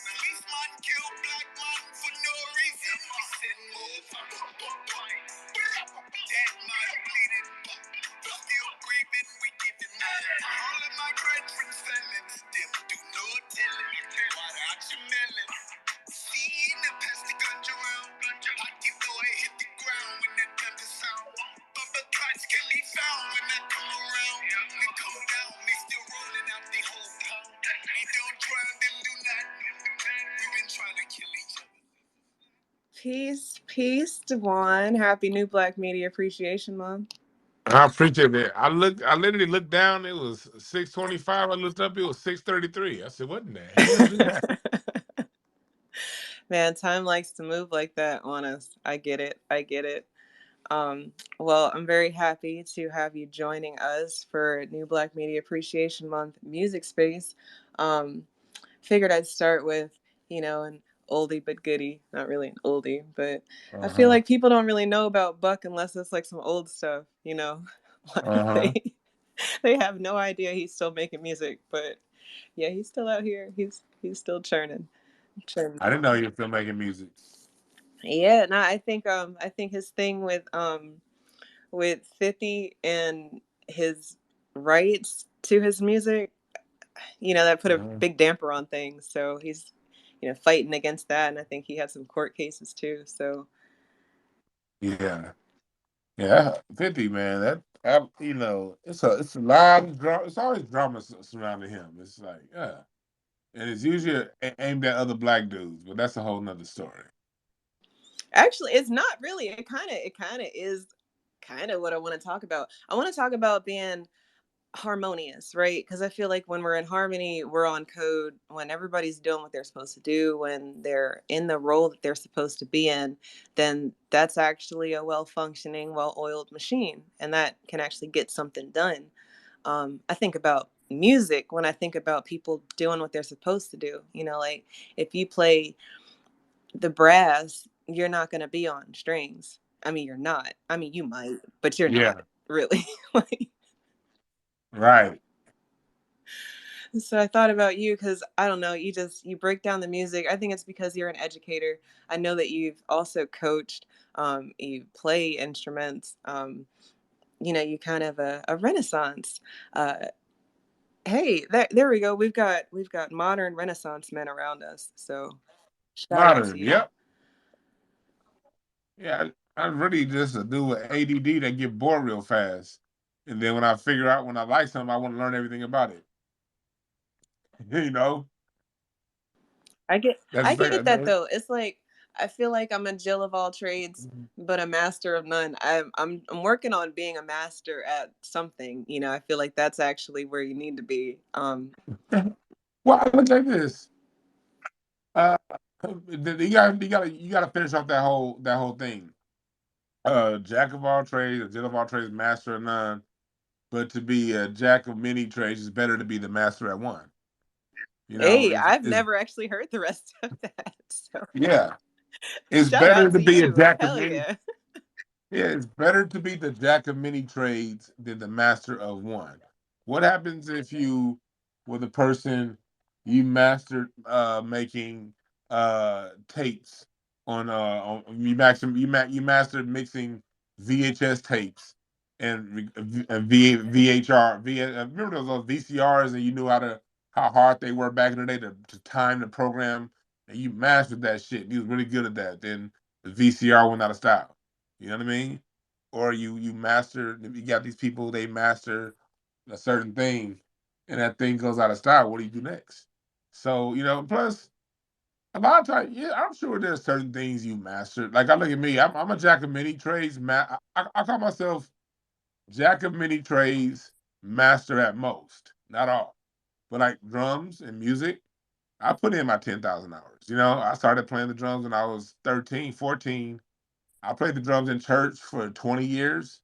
Policeman kill black man for no reason. We send more. Dead man bleeding. Still breathing, we give him more. All of my brethren selling. Still do no telling. What out you melon? See the pest the gunja around. Hockey boy hit the ground when that thunder sound. Bumper cuts can be found when I come around. They come down, they still rolling out the whole pound. They don't drown, them do not. We've been trying to kill each other. Peace, Dwan. Happy New Black Media Appreciation Month. I appreciate that. I literally looked down. It was 6:25. I looked up. It was 6:33. I said, "What in the hell just happened?" Man, time likes to move like that on us. I get it. Well, I'm very happy to have you joining us for New Black Media Appreciation Month Music Space. Figured I'd start with, an oldie but goodie. Not really an oldie, but I feel like people don't really know about Buck unless it's like some old stuff, Like they have no idea he's still making music, but yeah, he's still out here. He's still churning. I didn't know you were still making music. Yeah, no, I think his thing with 50 and his rights to his music, that put a big damper on things. So he's, fighting against that, and I think he had some court cases too. So Yeah, 50, man. It's a lot of drama. It's always drama surrounding him. It's like, and it's usually aimed at other black dudes, but that's a whole nother story. actually, it's not really. It kind of is kind of what I want to talk about. I want to talk about being harmonious, right? Because I feel like when we're in harmony, we're on code. When everybody's doing what they're supposed to do, when they're in the role that they're supposed to be in, then that's actually a well-functioning, well-oiled machine, and that can actually get something done. I think about music when I think about people doing what they're supposed to do. Like if you play the brass, you're not going to be on strings. I mean, you're not. I mean, you might, but you're not really. Like, Right. so I thought about you because I don't know, you break down the music. I think it's because you're an educator. I know that you've also coached, you play instruments, you kind of a renaissance. Hey, there we go. We've got modern Renaissance men around us. So shout out to Modern. you. Yep. Yeah, I'm really just a dude with ADD that get bored real fast, and then when I figure out when I like something, I want to learn everything about it. you know, I get that's I the get that thing. though. It's like I feel like I'm a Jill of all trades, but a master of none. I'm working on being a master at something. I feel like that's actually where you need to be. Well, I look like this. Uh, you gotta finish off that whole thing. Jack of all trades, a Jill of all trades, master of none. But to be a jack of many trades, it's better to be the master at one. Hey, I've It's never actually heard the rest of that. So yeah, it's shout better out to to be a you. jack of Hell many. yeah. Yeah, it's better to be the jack of many trades than the master of one. What happens if you were the person you mastered making tapes you mastered mixing VHS tapes VHR remember those VCRs, and you knew how hard they were back in the day to time the program, and you mastered that shit. And you was really good at that. Then the VCR went out of style. You know what I mean? Or you master. You got these people, they master a certain thing, and that thing goes out of style. What do you do next? So plus a lot of times, yeah, I'm sure there's certain things you master. Like I look at me, I'm a jack of many trades. I call myself jack of many trades, master at most, not all. But like drums and music, I put in my 10,000 hours. I started playing the drums when I was 13, 14. I played the drums in church for 20 years,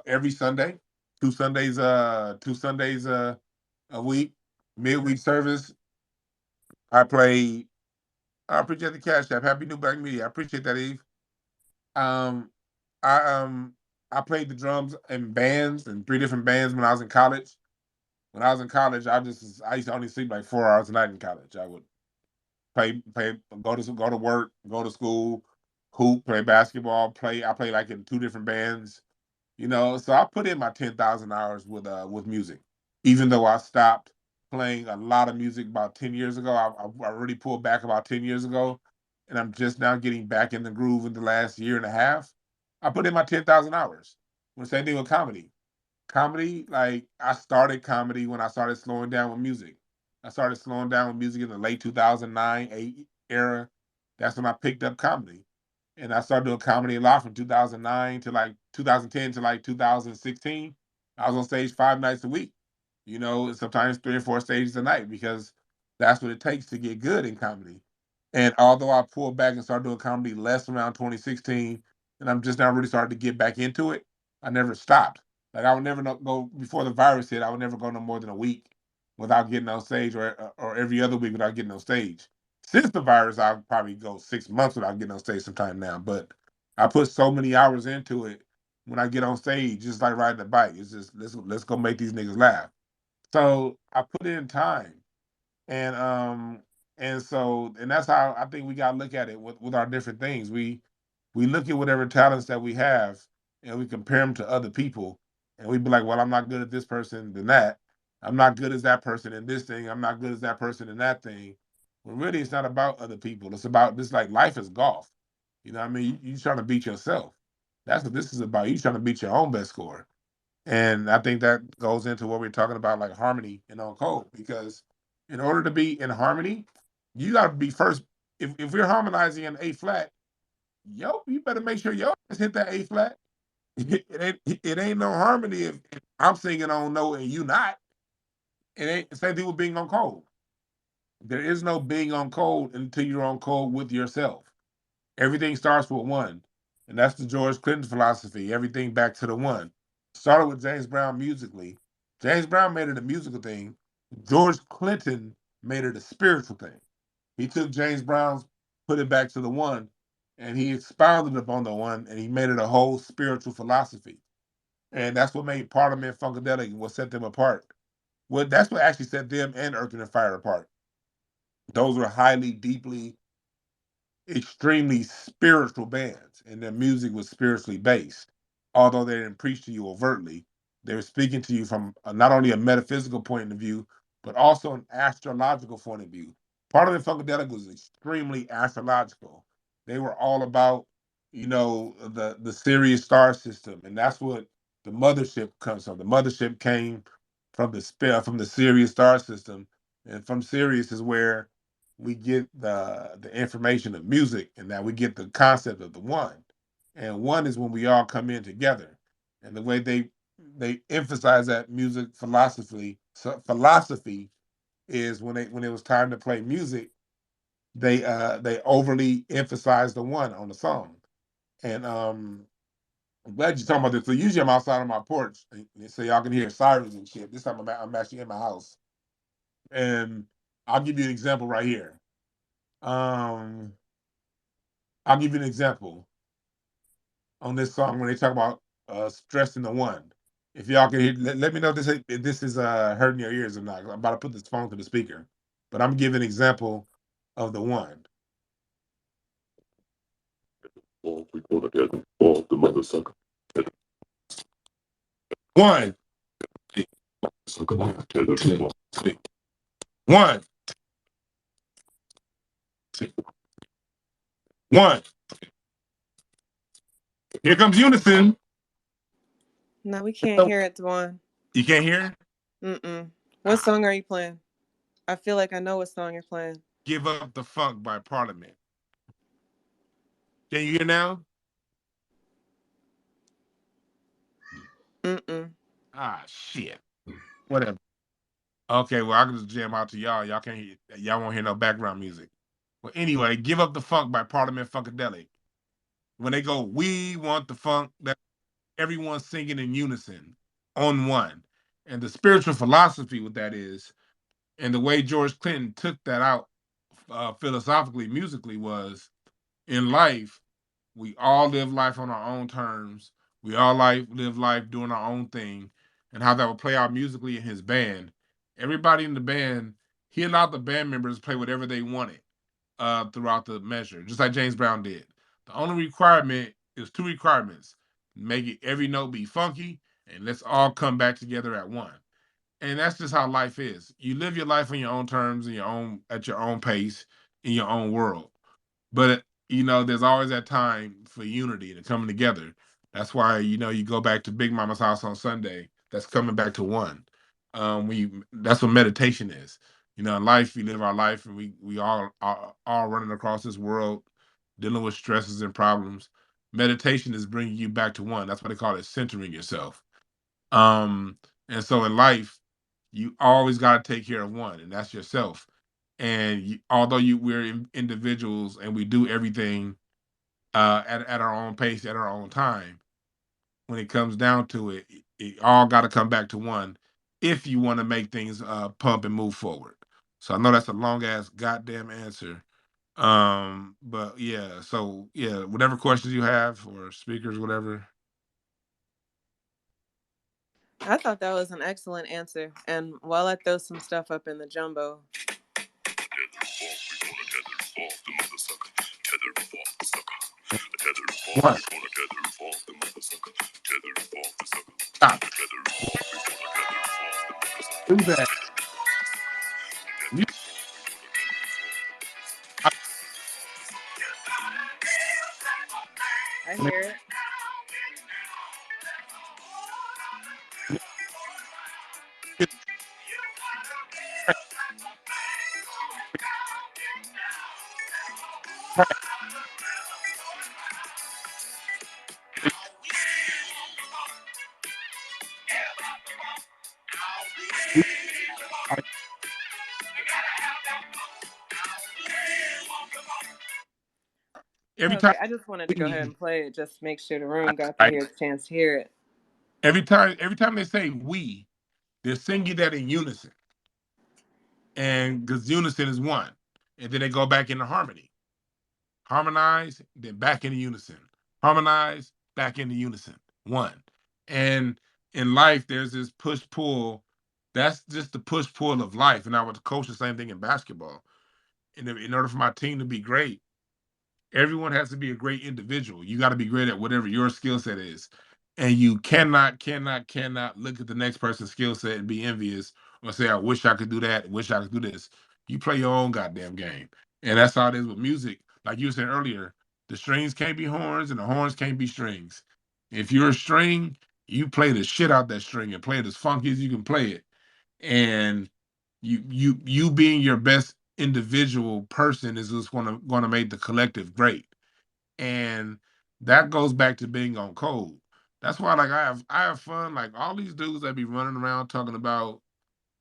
every Sunday, two Sundays a week, midweek service. I played. I appreciate the cash app. Happy New Black Media. I appreciate that, Eve. Um, I um I played the drums in bands, in three different bands when I was in college. When I was in college, I used to only sleep like 4 hours a night in college. I would go to work, go to school, hoop, play basketball, play. I play like in two different bands, you know. So I put in my 10,000 hours with music, even though I stopped playing a lot of music about 10 years ago. I really pulled back about 10 years ago, and I'm just now getting back in the groove in the last year and a half. I put in my 10,000 hours. When same thing with comedy. Comedy, like I started comedy when I started slowing down with music. I started slowing down with music in the late 2009, 8 era. That's when I picked up comedy. And I started doing comedy a lot from 2009 to like 2010 to like 2016. I was on stage 5 nights a week, you know, and sometimes 3 or 4 stages a night because that's what it takes to get good in comedy. And although I pulled back and started doing comedy less around 2016, and I'm just now really starting to get back into it, I never stopped. Like I would never go before the virus hit. I would never go no more than a week without getting on stage, or every other week without getting on stage. Since the virus, I'll probably go 6 months without getting on stage sometime now. But I put so many hours into it. When I get on stage, just like riding a bike, it's just let's go make these niggas laugh. So I put in time, and that's how I think we gotta look at it with our different things. We look at whatever talents that we have and we compare them to other people, and we be like, well, I'm not good at this person than that. I'm not good as that person in this thing. I'm not good as that person in that thing. Well, really, it's not about other people. It's about this. Like life is golf. You know what I mean? You trying to beat yourself. That's what this is about. You trying to beat your own best score. And I think that goes into what we're talking about, like harmony and on code, because in order to be in harmony, you got to be first. If we're harmonizing in A flat, yo, you better make sure yo hit that A flat. It ain't no harmony if I'm singing on note and you not. It ain't same thing with being on code. There is no being on code until you're on code with yourself. Everything starts with one. And that's the George Clinton philosophy. Everything back to the one. Started with James Brown musically. James Brown made it a musical thing. George Clinton made it a spiritual thing. He took James Brown's, put it back to the one, and he expounded upon the one, and he made it a whole spiritual philosophy. And that's what made Parliament Funkadelic, what set them apart. Well, that's what actually set them and Earth and Fire apart. Those were highly, deeply, extremely spiritual bands, and their music was spiritually based. Although they didn't preach to you overtly, they were speaking to you from not only a metaphysical point of view, but also an astrological point of view. Part of the Funkadelic was extremely astrological. They were all about, the Sirius star system, and that's what the mothership comes from. The mothership came from the Sirius star system, and from Sirius is where we get the information of music, and that we get the concept of the one. And one is when we all come in together. And the way they emphasize that music philosophy is when it was time to play music, they overly emphasize the one on the song. And I'm glad you're talking about this. So usually I'm outside on my porch, and so y'all can hear sirens and shit. This time I'm actually in my house, and I'll give you an example right here. Um, I'll give you an example on this song when they talk about stressing the one. If y'all can hear, let me know if this is hurting your ears or not. I'm about to put this phone to the speaker, but I'm giving an example of the one. Oh, we gonna get all the mother sucker. One. One. One. Here comes unison. No, we can't hear it, Dwan. You can't hear? Mm-mm. What song are you playing? I feel like I know what song you're playing. Give Up the Funk by Parliament. Can you hear now? Mm-mm. Ah, shit. Whatever. Okay, well, I can just jam out to y'all. Y'all can't hear, y'all won't hear no background music. Well, anyway, Give Up the Funk by Parliament Funkadelic. When they go, we want the funk, that everyone's singing in unison on one. And the spiritual philosophy with that is, and the way George Clinton took that out philosophically, musically, was in life, we all live life on our own terms. We all live life doing our own thing, and how that would play out musically in his band Everybody in the band, he allowed the band members to play whatever they wanted throughout the measure, just like James Brown did. The only requirement is two requirements: make it every note be funky, and let's all come back together at one. And that's just how life is. You live your life on your own terms, in your own at your own pace, in your own world. But there's always that time for unity and coming together. That's why you go back to Big Mama's house on Sunday. That's coming back to one. That's what meditation is. In life we live our life, and we all running across this world, dealing with stresses and problems. Meditation is bringing you back to one. That's why they call it centering yourself. Um, and so in life, you always got to take care of one, and that's yourself. And although we're individuals and we do everything at our own pace, at our own time, when it comes down to it, it all got to come back to one if you want to make things pump and move forward. So I know that's a long ass goddamn answer. But yeah, so yeah, whatever questions you have or speakers, whatever. I thought that was an excellent answer. And while I throw some stuff up in the jumbo, What? Stop. Do that. You, I, I hear it. every time Okay, I just wanted to go ahead we, and play it, just to make sure the room got to right? hear a chance to hear it. Every time they say we, they're singing that in unison, and because unison is one, and then they go back into harmony, harmonize, then back into unison, harmonize, back into unison, one. And in life, there's this push pull. That's just the push pull of life. And I would coach the same thing in basketball. And in order for my team to be great, everyone has to be a great individual. You got to be great at whatever your skill set is. And you cannot look at the next person's skill set and be envious or say, I wish I could do that, wish I could do this. You play your own goddamn game. And that's how it is with music. Like you said earlier, the strings can't be horns and the horns can't be strings. If you're a string, you play the shit out that string and play it as funky as you can play it. And you being your best individual person is just gonna make the collective great. And that goes back to being on code. That's why like I have fun. Like all these dudes that be running around talking about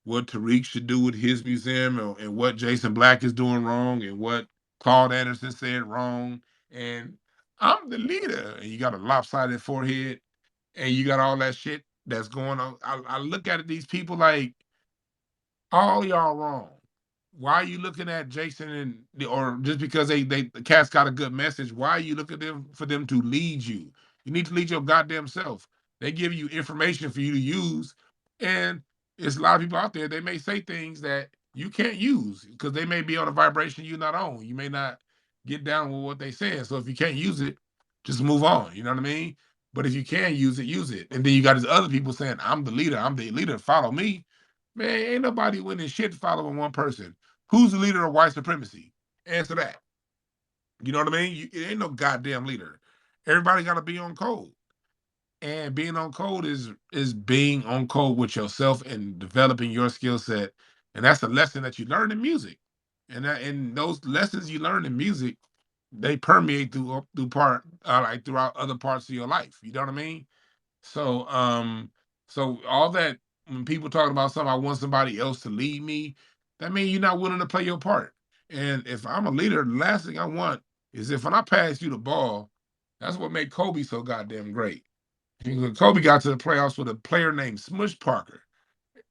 what Tariq should do with his museum, and what Jason Black is doing wrong, and what Claude Anderson said wrong. And I'm the leader. And you got a lopsided forehead, and you got all that shit that's going on. I look at these people like, all y'all wrong. Why are you looking at Jason or just because the cat's got a good message? Why are you looking at them for them to lead you? You need to lead your goddamn self. They give you information for you to use, and there's a lot of people out there. They may say things that you can't use because they may be on a vibration you're not on. You may not get down with what they say. So if you can't use it, just move on. You know what I mean? But if you can use it, use it. And then you got these other people saying, "I'm the leader. I'm the leader. Follow me." Man, ain't nobody winning shit following one person. Who's the leader of white supremacy? Answer that. You know what I mean? It ain't no goddamn leader. Everybody got to be on code, and being on code is being on code with yourself and developing your skill set. And that's a lesson that you learn in music, and those lessons you learn in music, they permeate like throughout other parts of your life. You know what I mean? So, so all that when people talk about something, I want somebody else to lead me, that means you're not willing to play your part. And if I'm a leader, the last thing I want is if when I pass you the ball, that's what made Kobe so goddamn great. Because Kobe got to the playoffs with a player named Smush Parker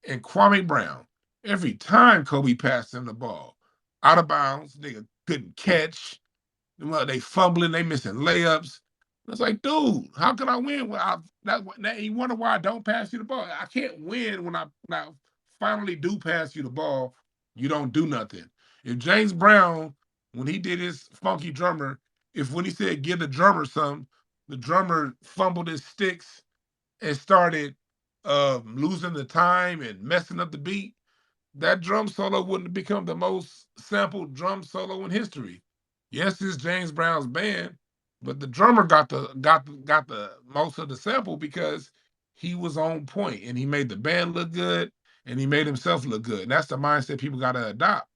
and Kwame Brown. Every time Kobe passed him the ball, out of bounds, nigga couldn't catch. Well, they fumbling, they missing layups. It's like, dude, how can I win when you wonder why I don't pass you the ball? I can't win when I finally do pass you the ball, you don't do nothing. If James Brown, when he did his funky drummer, if when he said give the drummer some, the drummer fumbled his sticks and started losing the time and messing up the beat, that drum solo wouldn't have become the most sampled drum solo in history. Yes, it's James Brown's band, but the drummer got the most of the sample because he was on point and he made the band look good and he made himself look good. And that's the mindset people got to adopt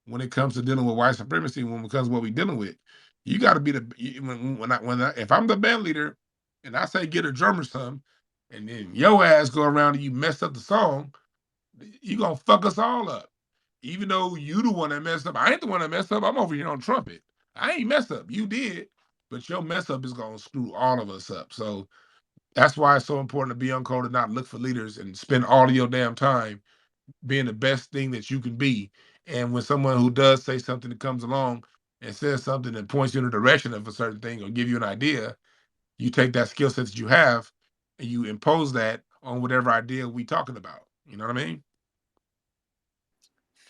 when it comes to dealing with white supremacy. When it comes to what we're dealing with, you got to be if I'm the band leader and I say get a drummer some, and then your ass go around and you mess up the song, you gonna fuck us all up. Even though you the one that messed up. I ain't the one that messed up. I'm over here on trumpet. I ain't messed up. You did. But your mess up is gonna screw all of us up. So that's why it's so important to be on code and not look for leaders and spend all of your damn time being the best thing that you can be. And when someone who does say something that comes along and says something that points you in the direction of a certain thing or give you an idea, you take that skill set that you have and you impose that on whatever idea we talking about. You know what I mean?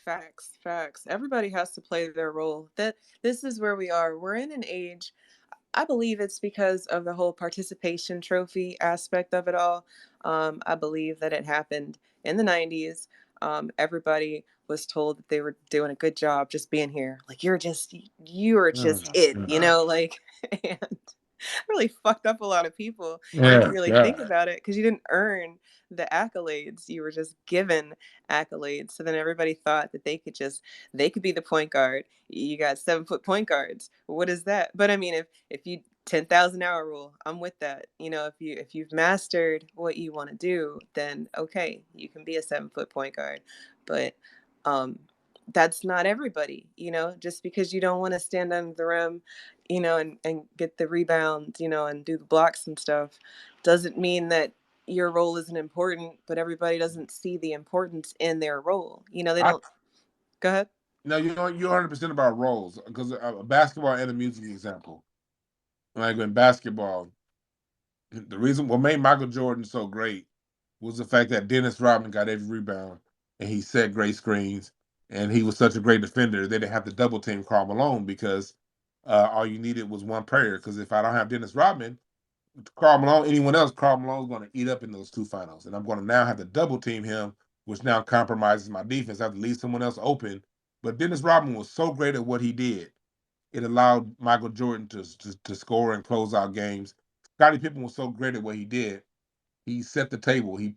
Facts, facts. Everybody has to play their role. That this is where we are. We're in an age, I believe it's because of the whole participation trophy aspect of it all. I believe that it happened in the 90s. Everybody was told that they were doing a good job just being here. Like you are just it, you Yeah. know, like and really fucked up a lot of people if you Yeah, really think yeah. about it, because you didn't earn the accolades, you were just given accolades. So then everybody thought that they could be the point guard. You got 7 foot point guards, what is that? But I mean, if you 10,000 hour rule, I'm with that. You know, if you've mastered what you want to do, then okay, you can be a 7 foot point guard. But um that's not everybody, you know, just because you don't want to stand under the rim, you know, and get the rebound, you know, and do the blocks and stuff, doesn't mean that your role isn't important, but everybody doesn't see the importance in their role. You know, they I don't. Go ahead. now you're 100% about roles because basketball and a music example. Like in basketball, the reason what made Michael Jordan so great was the fact that Dennis Rodman got every rebound and he set great screens and he was such a great defender. They didn't have to double team Karl Malone because all you needed was one player. Because if I don't have Dennis Rodman, Karl Malone, anyone else, Karl Malone's going to eat up in those two finals. And I'm going to now have to double team him, which now compromises my defense. I have to leave someone else open. But Dennis Rodman was so great at what he did, it allowed Michael Jordan to score and close out games. Scottie Pippen was so great at what he did, he set the table. He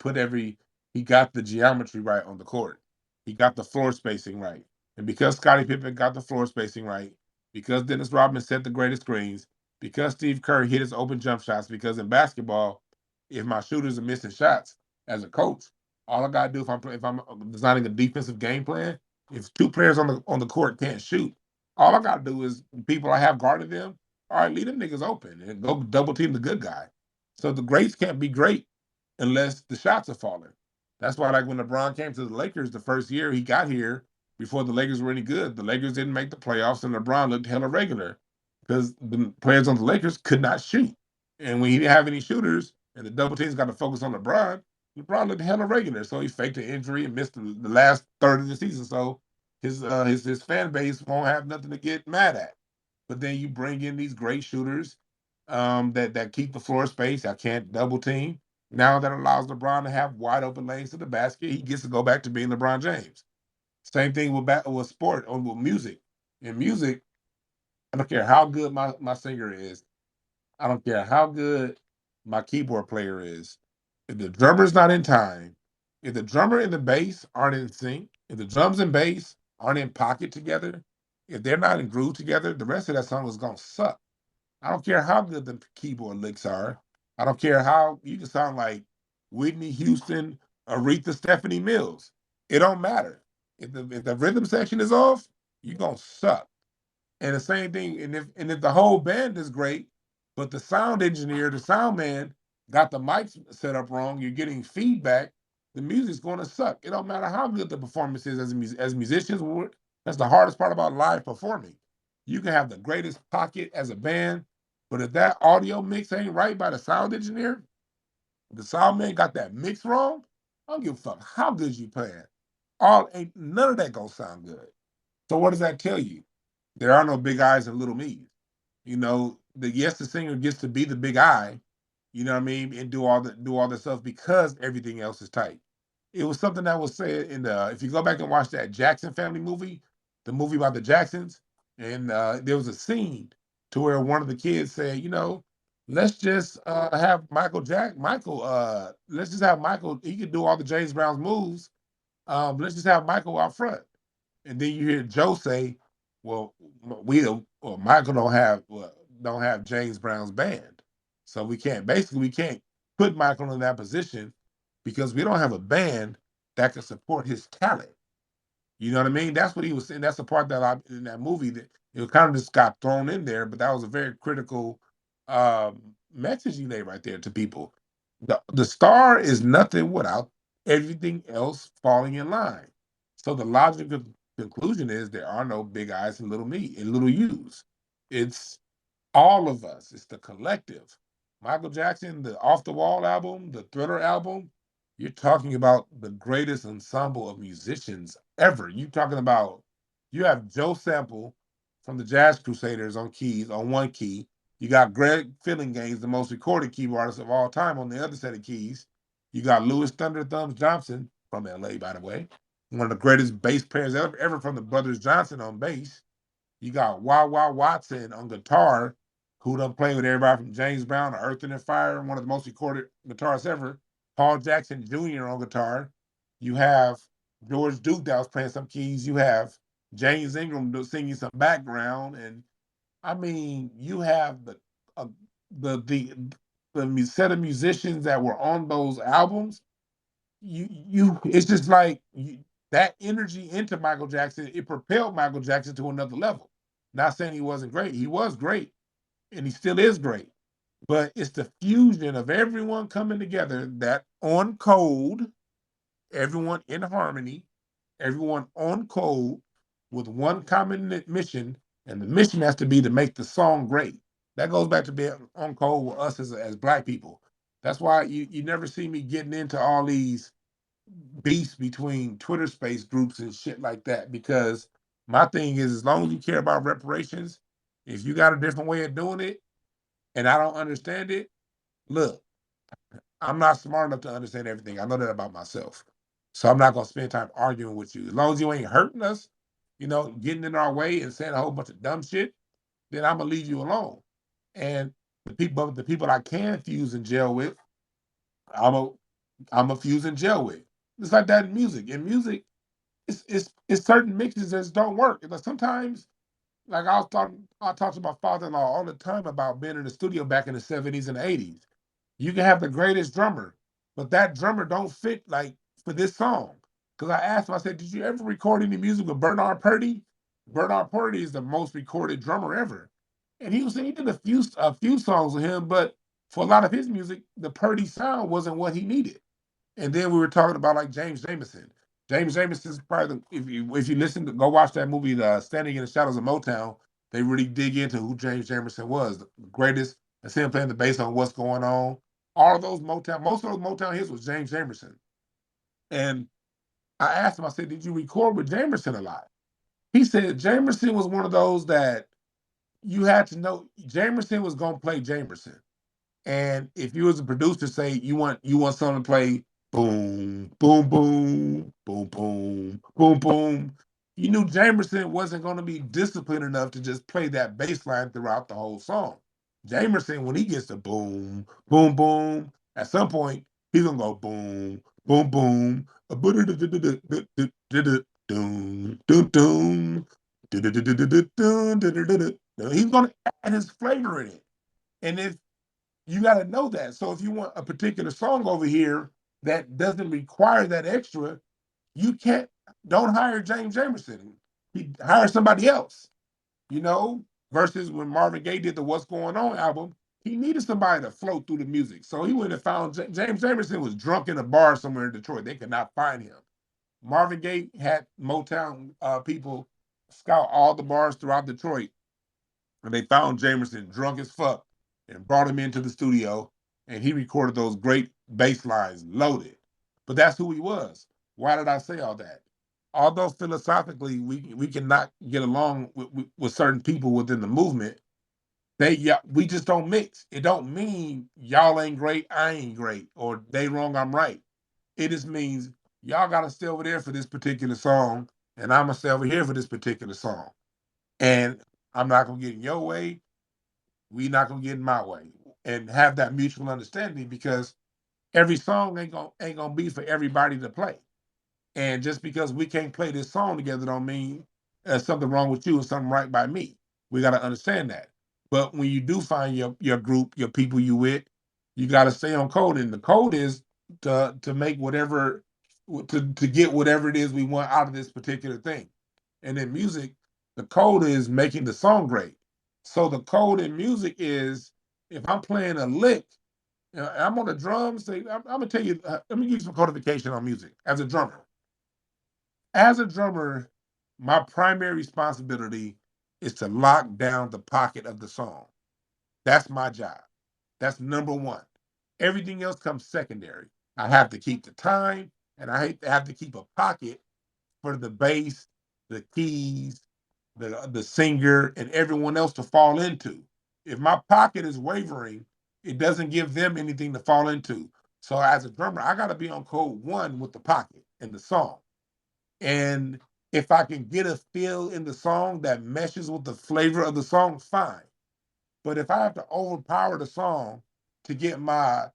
got the geometry right on the court. He got the floor spacing right. And because Scottie Pippen got the floor spacing right, because Dennis Rodman set the greatest screens, because Steve Kerr hit his open jump shots, because in basketball, if my shooters are missing shots as a coach, all I gotta do if I'm designing a defensive game plan, if two players on the court can't shoot, all I gotta do is people I have guarding them, all right, leave them niggas open and go double team the good guy. So the greats can't be great unless the shots are falling. That's why, like when LeBron came to the Lakers the first year he got here, before the Lakers were any good, the Lakers didn't make the playoffs, and LeBron looked hella regular because the players on the Lakers could not shoot. And when he didn't have any shooters, and the double teams got to focus on LeBron, LeBron looked hella regular. So he faked an injury and missed the last third of the season. So his fan base won't have nothing to get mad at. But then you bring in these great shooters that keep the floor space. I can't double team. Now that allows LeBron to have wide open lanes to the basket. He gets to go back to being LeBron James. Same thing with sport or with music. In music, I don't care how good my singer is. I don't care how good my keyboard player is. If the drummer's not in time, if the drummer and the bass aren't in sync, if the drums and bass aren't in pocket together, if they're not in groove together, the rest of that song is gonna suck. I don't care how good the keyboard licks are. I don't care how you can sound like Whitney Houston, Aretha, Stephanie Mills. It don't matter. If the rhythm section is off, you're gonna suck. And the same thing, and if the whole band is great, but the sound engineer, the sound man, got the mics set up wrong, you're getting feedback, the music's going to suck. It don't matter how good the performance is as musicians. That's the hardest part about live performing. You can have the greatest pocket as a band, but if that audio mix ain't right by the sound engineer, the sound man got that mix wrong, I don't give a fuck how good you playing. all ain't none of that gonna sound good. So what does that tell you? There are no big eyes and little me's. You know, yes, the singer gets to be the big eye, you know what I mean, and do all the stuff because everything else is tight. It was something that was said in the if you go back and watch that Jackson family movie, the movie about the Jacksons, and there was a scene to where one of the kids said, you know, let's just have Michael, let's just have Michael, he could do all the James Brown's moves. Let's just have Michael out front. And then you hear Joe say, "Well, we don't, well, Michael don't have James Brown's band, so we can't. Basically, we can't put Michael in that position because we don't have a band that can support his talent." You know what I mean? That's what he was saying. That's the part that in that movie that it kind of just got thrown in there, but that was a very critical message he made right there to people. The star is nothing without everything else falling in line. So the logical conclusion is there are no big eyes and little me and little U's. It's all of us. It's the collective. Michael Jackson, the Off the Wall album, the Thriller album, you're talking about the greatest ensemble of musicians ever. You talking about you have Joe Sample from the Jazz Crusaders on keys, on one key. You got Greg Fillinganes, the most recorded keyboard artist of all time, on the other set of keys. You got Louis Thunder Thumbs Johnson from LA, by the way, one of the greatest bass players ever from the Brothers Johnson on bass. You got Wah Wah Watson on guitar, who done played with everybody from James Brown to Earth, and Fire, one of the most recorded guitarists ever. Paul Jackson Jr. on guitar. You have George Duke that was playing some keys. You have James Ingram singing some background, and I mean, you have uh, the the the set of musicians that were on those albums. It's just like that energy into Michael Jackson. It propelled Michael Jackson to another level. Not saying he wasn't great. He was great, and he still is great. But it's the fusion of everyone coming together that on code, everyone in harmony, everyone on code with one common mission, and the mission has to be to make the song great. That goes back to being on code with us as Black people. That's why you never see me getting into all these beefs between Twitter space groups and shit like that, because my thing is as long as you care about reparations, if you got a different way of doing it and I don't understand it, look, I'm not smart enough to understand everything. I know that about myself. So I'm not gonna spend time arguing with you. As long as you ain't hurting us, you know, getting in our way and saying a whole bunch of dumb shit, then I'm gonna leave you alone. And the people I can fuse and gel with, I'm a I'm a fuse and gel with. It's like that in music. In music, it's certain mixes that just don't work. Like sometimes, like I talked to my father-in-law all the time about being in the studio back in the 70s and 80s. You can have the greatest drummer, but that drummer don't fit like for this song. Because I asked him, I said, did you ever record any music with Bernard Purdy? Bernard Purdy is the most recorded drummer ever. And he was saying he did a few songs with him, but for a lot of his music, the Purdy sound wasn't what he needed. And then we were talking about like James Jamerson. James Jameson's probably if you listen to go watch that movie, Standing in the Shadows of Motown. They really dig into who James Jamerson was, the greatest. And see him playing the bass on What's Going On. All of those Motown, most of those Motown hits was James Jamerson. And I asked him, I said, did you record with Jamerson a lot? He said Jamerson was one of those that you had to know Jamerson was gonna play Jamerson. And if you was a producer, say you want someone to play boom, boom, boom, boom, boom, boom, boom, you knew Jamerson wasn't going to be disciplined enough to just play that bass line throughout the whole song. Jamerson, when he gets to boom, boom, boom, at some point he's gonna go boom, boom, boom, doom, doom, doom, he's gonna add his flavor in it. And if you got to know that. So if you want a particular song over here that doesn't require that extra, you can't. Don't hire James Jamerson. He hire somebody else. You know. Versus when Marvin Gaye did the "What's Going On" album, he needed somebody to float through the music. So he went and found James Jamerson was drunk in a bar somewhere in Detroit. They could not find him. Marvin Gaye had Motown people scout all the bars throughout Detroit, and they found Jamerson drunk as fuck and brought him into the studio, and he recorded those great bass lines loaded. But that's who he was. Why did I say all that? although philosophically we cannot get along with certain people within the movement, we just don't mix. It don't mean y'all ain't great, I ain't great, or they wrong, I'm right. It just means y'all gotta stay over there for this particular song, and I'm gonna stay over here for this particular song. And I'm not gonna get in your way, we not gonna get in my way. And have that mutual understanding because every song ain't gonna be for everybody to play. And just because we can't play this song together don't mean there's something wrong with you and something right by me. We got to understand that. But when you do find your group, your people you with, you got to stay on code. And the code is to make whatever to get whatever it is we want out of this particular thing. And in music, the code is making the song great. So the code in music is if I'm playing a lick, I'm on the drums. I'm gonna tell you. Let me give you some codification on music as a drummer. As a drummer, my primary responsibility is to lock down the pocket of the song. That's my job. That's number one. Everything else comes secondary. I have to keep the time and I have to keep a pocket for the bass, the keys, the singer, and everyone else to fall into. If my pocket is wavering, it doesn't give them anything to fall into. So as a drummer, I got to be on code one with the pocket and the song. And if I can get a feel in the song that meshes with the flavor of the song, fine. But if I have to overpower the song to get my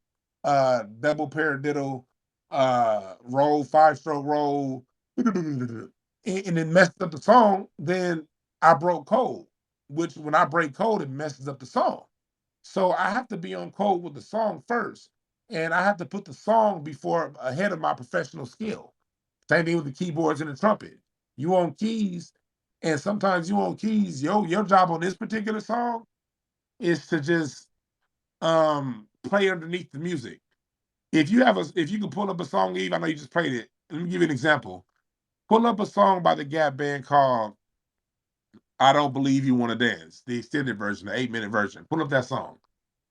double paradiddle roll, 5-stroke roll, and it messed up the song, then I broke code. Which when I break code, it messes up the song. So I have to be on code with the song first. And I have to put the song before ahead of my professional skill. Same thing with the keyboards and the trumpet. You on keys, and sometimes you on keys. Your job on this particular song is to just play underneath the music. If you can pull up a song, Eve, I know you just played it. Let me give you an example. Pull up a song by the Gap Band called "I Don't Believe You Want to Dance," the extended version, the 8-minute version. Pull up that song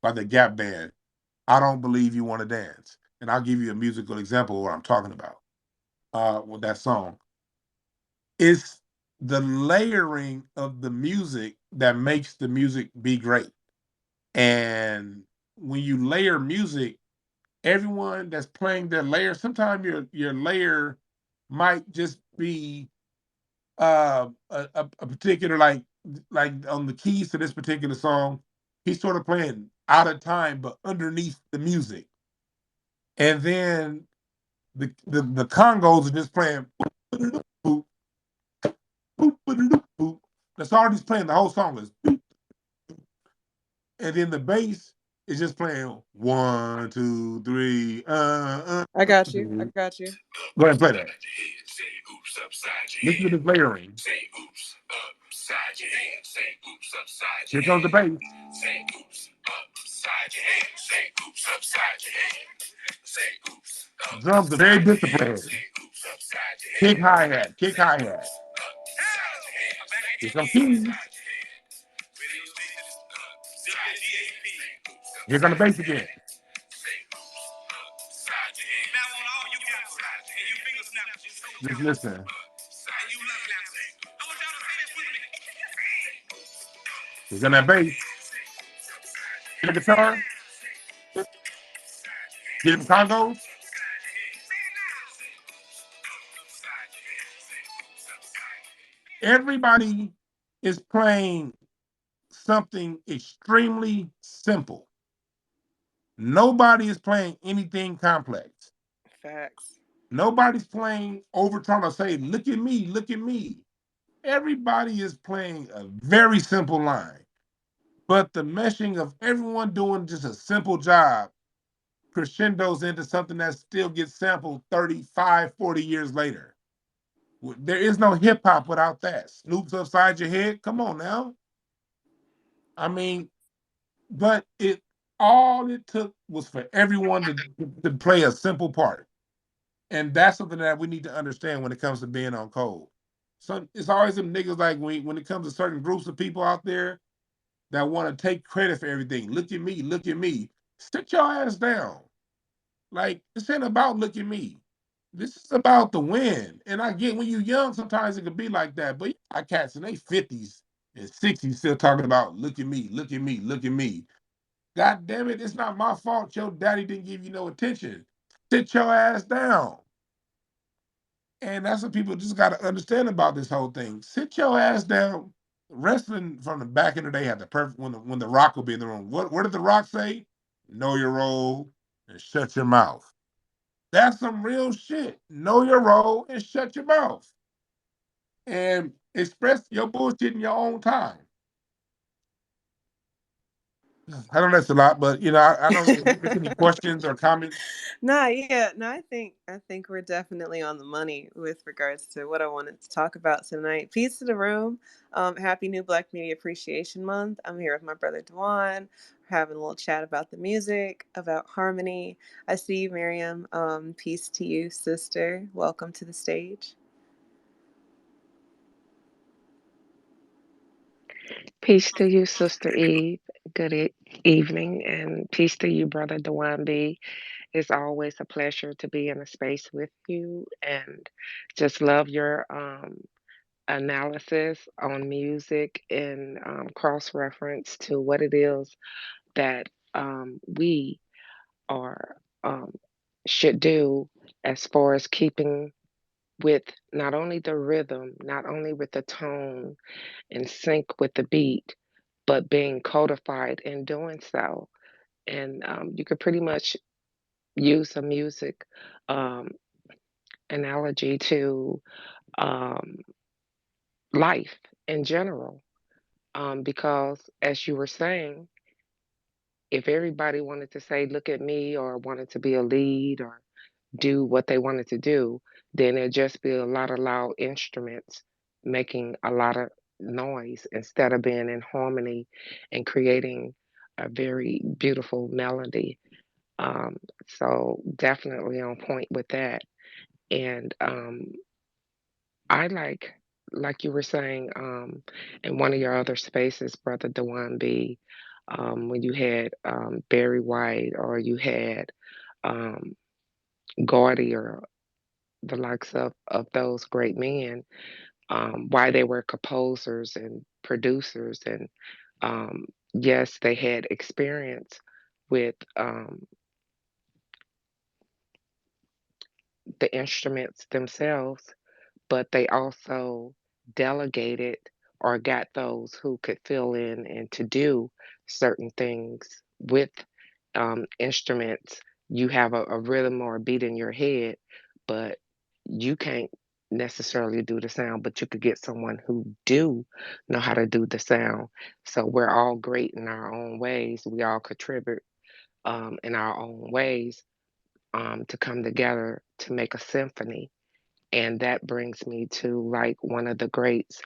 by the Gap Band. "I Don't Believe You Want to Dance," and I'll give you a musical example of what I'm talking about with that song. It's the layering of the music that makes the music be great. And when you layer music, everyone that's playing their layer, sometimes your layer might just be a particular like on the keys to this particular song, he's sort of playing out of time but underneath the music. And then the congos are just playing that's all he's playing the whole song is and then the bass is just playing 1, 2, 3. I got you. I got you. Go ahead and play that. Listen to this layering. Here comes the bass. Drums are very disciplined. Kick hi hat, kick hi hat. Here comes keys. Here comes the bass again. Just listen. Here's on that bass. Get the guitar. Get the congos. Everybody is playing something extremely simple. Nobody is playing anything complex. Facts. Nobody's playing over trying to say, look at me, look at me. Everybody is playing a very simple line. But the meshing of everyone doing just a simple job crescendos into something that still gets sampled 35, 40 years later. There is no hip hop without that. Snoop's upside your head. Come on now. I mean, but all it took was for everyone to play a simple part. And that's something that we need to understand when it comes to being on code. So it's always them niggas like when it comes to certain groups of people out there that want to take credit for everything. Look at me, look at me. Sit your ass down. Like, this ain't about look at me. This is about the win. And I get when you're young, sometimes it could be like that. But you got cats in their 50s and 60s still talking about, look at me, look at me, look at me. God damn it, it's not my fault your daddy didn't give you no attention. Sit your ass down. And that's what people just got to understand about this whole thing. Sit your ass down. Wrestling from the back of the day had the perfect when the Rock will be in the room. What did the Rock say? Know your role and shut your mouth. That's some real shit. Know your role and shut your mouth. And express your bullshit in your own time. I know that's a lot, but I don't know if there's any questions or comments. Nah, yeah, no, I think we're definitely on the money with regards to what I wanted to talk about tonight. Peace to the room. Happy New Black Media Appreciation Month. I'm here with my brother Dwan. We're having a little chat about the music, about harmony. I see you, Miriam. Peace to you, sister. Welcome to the stage. Peace to you, Sister Eve. Good evening, and peace to you, Brother Dewan B. It's always a pleasure to be in a space with you, and just love your analysis on music and cross reference to what it is that we are should do as far as keeping with not only the rhythm, not only with the tone in sync with the beat, but being codified in doing so. And you could pretty much use a music um, analogy to um, life in general. Because, as you were saying, if everybody wanted to say, look at me, or wanted to be a lead, or do what they wanted to do, then it'd just be a lot of loud instruments making a lot of noise instead of being in harmony and creating a very beautiful melody. Um, so definitely on point with that. And I like you were saying, in one of your other spaces, Brother Dewan B, when you had Barry White, or you had um, Gordy, or the likes of those great men, why they were composers and producers, and yes, they had experience with the instruments themselves, but they also delegated or got those who could fill in and to do certain things with instruments. You have a rhythm or a beat in your head, but you can't necessarily do the sound, but you could get someone who do know how to do the sound. So we're all great in our own ways. We all contribute in our own ways to come together to make a symphony. And that brings me to like one of the greats.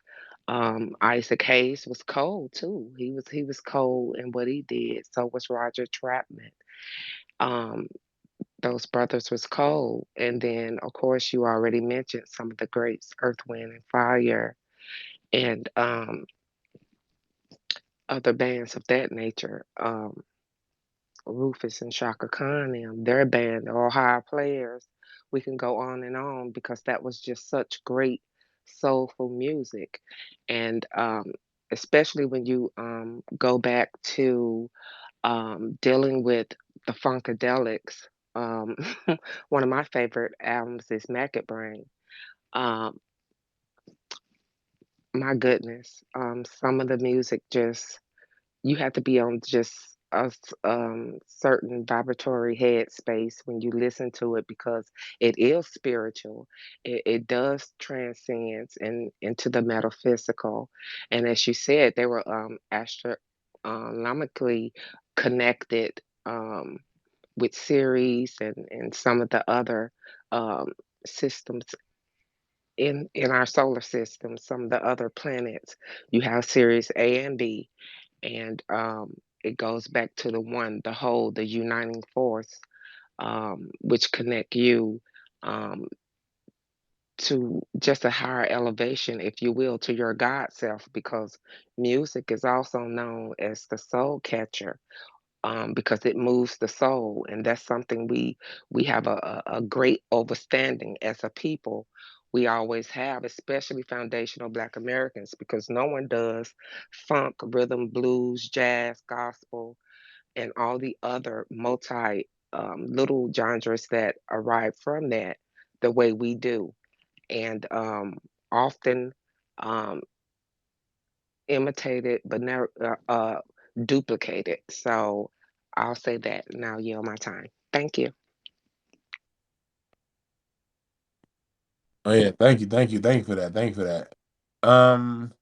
Isaac Hayes was cold too. He was cold in what he did. So was Roger Trapman. Um, those brothers was cold. And then of course you already mentioned some of the greats, Earth, Wind and Fire, and other bands of that nature. Rufus and Shaka Khan and their band, the Ohio Players. We can go on because that was just such great soulful music. And especially when you go back to dealing with the Funkadelics. Um, one of my favorite albums is Maggot Brain. Um, my goodness, some of the music just you have to be on just a certain vibratory headspace when you listen to it because it is spiritual. It does transcend into the metaphysical, and as you said, they were astronomically connected with Ceres and some of the other um, systems in our solar system. Some of the other planets, you have Ceres A and B, and it goes back to the one, the whole, the uniting force, which connect you um, to just a higher elevation, if you will, to your God self, because music is also known as the soul catcher, because it moves the soul, and that's something we have a great understanding as a people. We always have, especially foundational Black Americans, because no one does funk, rhythm, blues, jazz, gospel, and all the other multi little genres that arrive from that the way we do, and often um, imitated but never duplicated. So I'll say that now. Yield my time. Thank you. Oh yeah, thank you for that, thank you for that. Um,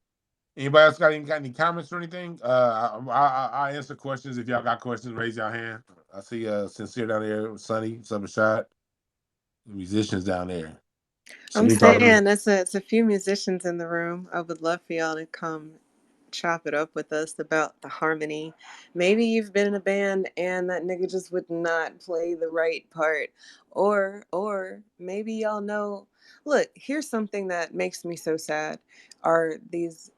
Anybody else got any comments or anything? I answer questions. If y'all got questions, raise your hand. I see Sincere down there, Sunny, Summershot, musicians down there. So I'm we talking. saying it's a few musicians in the room. I would love for y'all to come chop it up with us about the harmony. Maybe you've been in a band and that nigga just would not play the right part. Or maybe y'all know, look, here's something that makes me so sad are these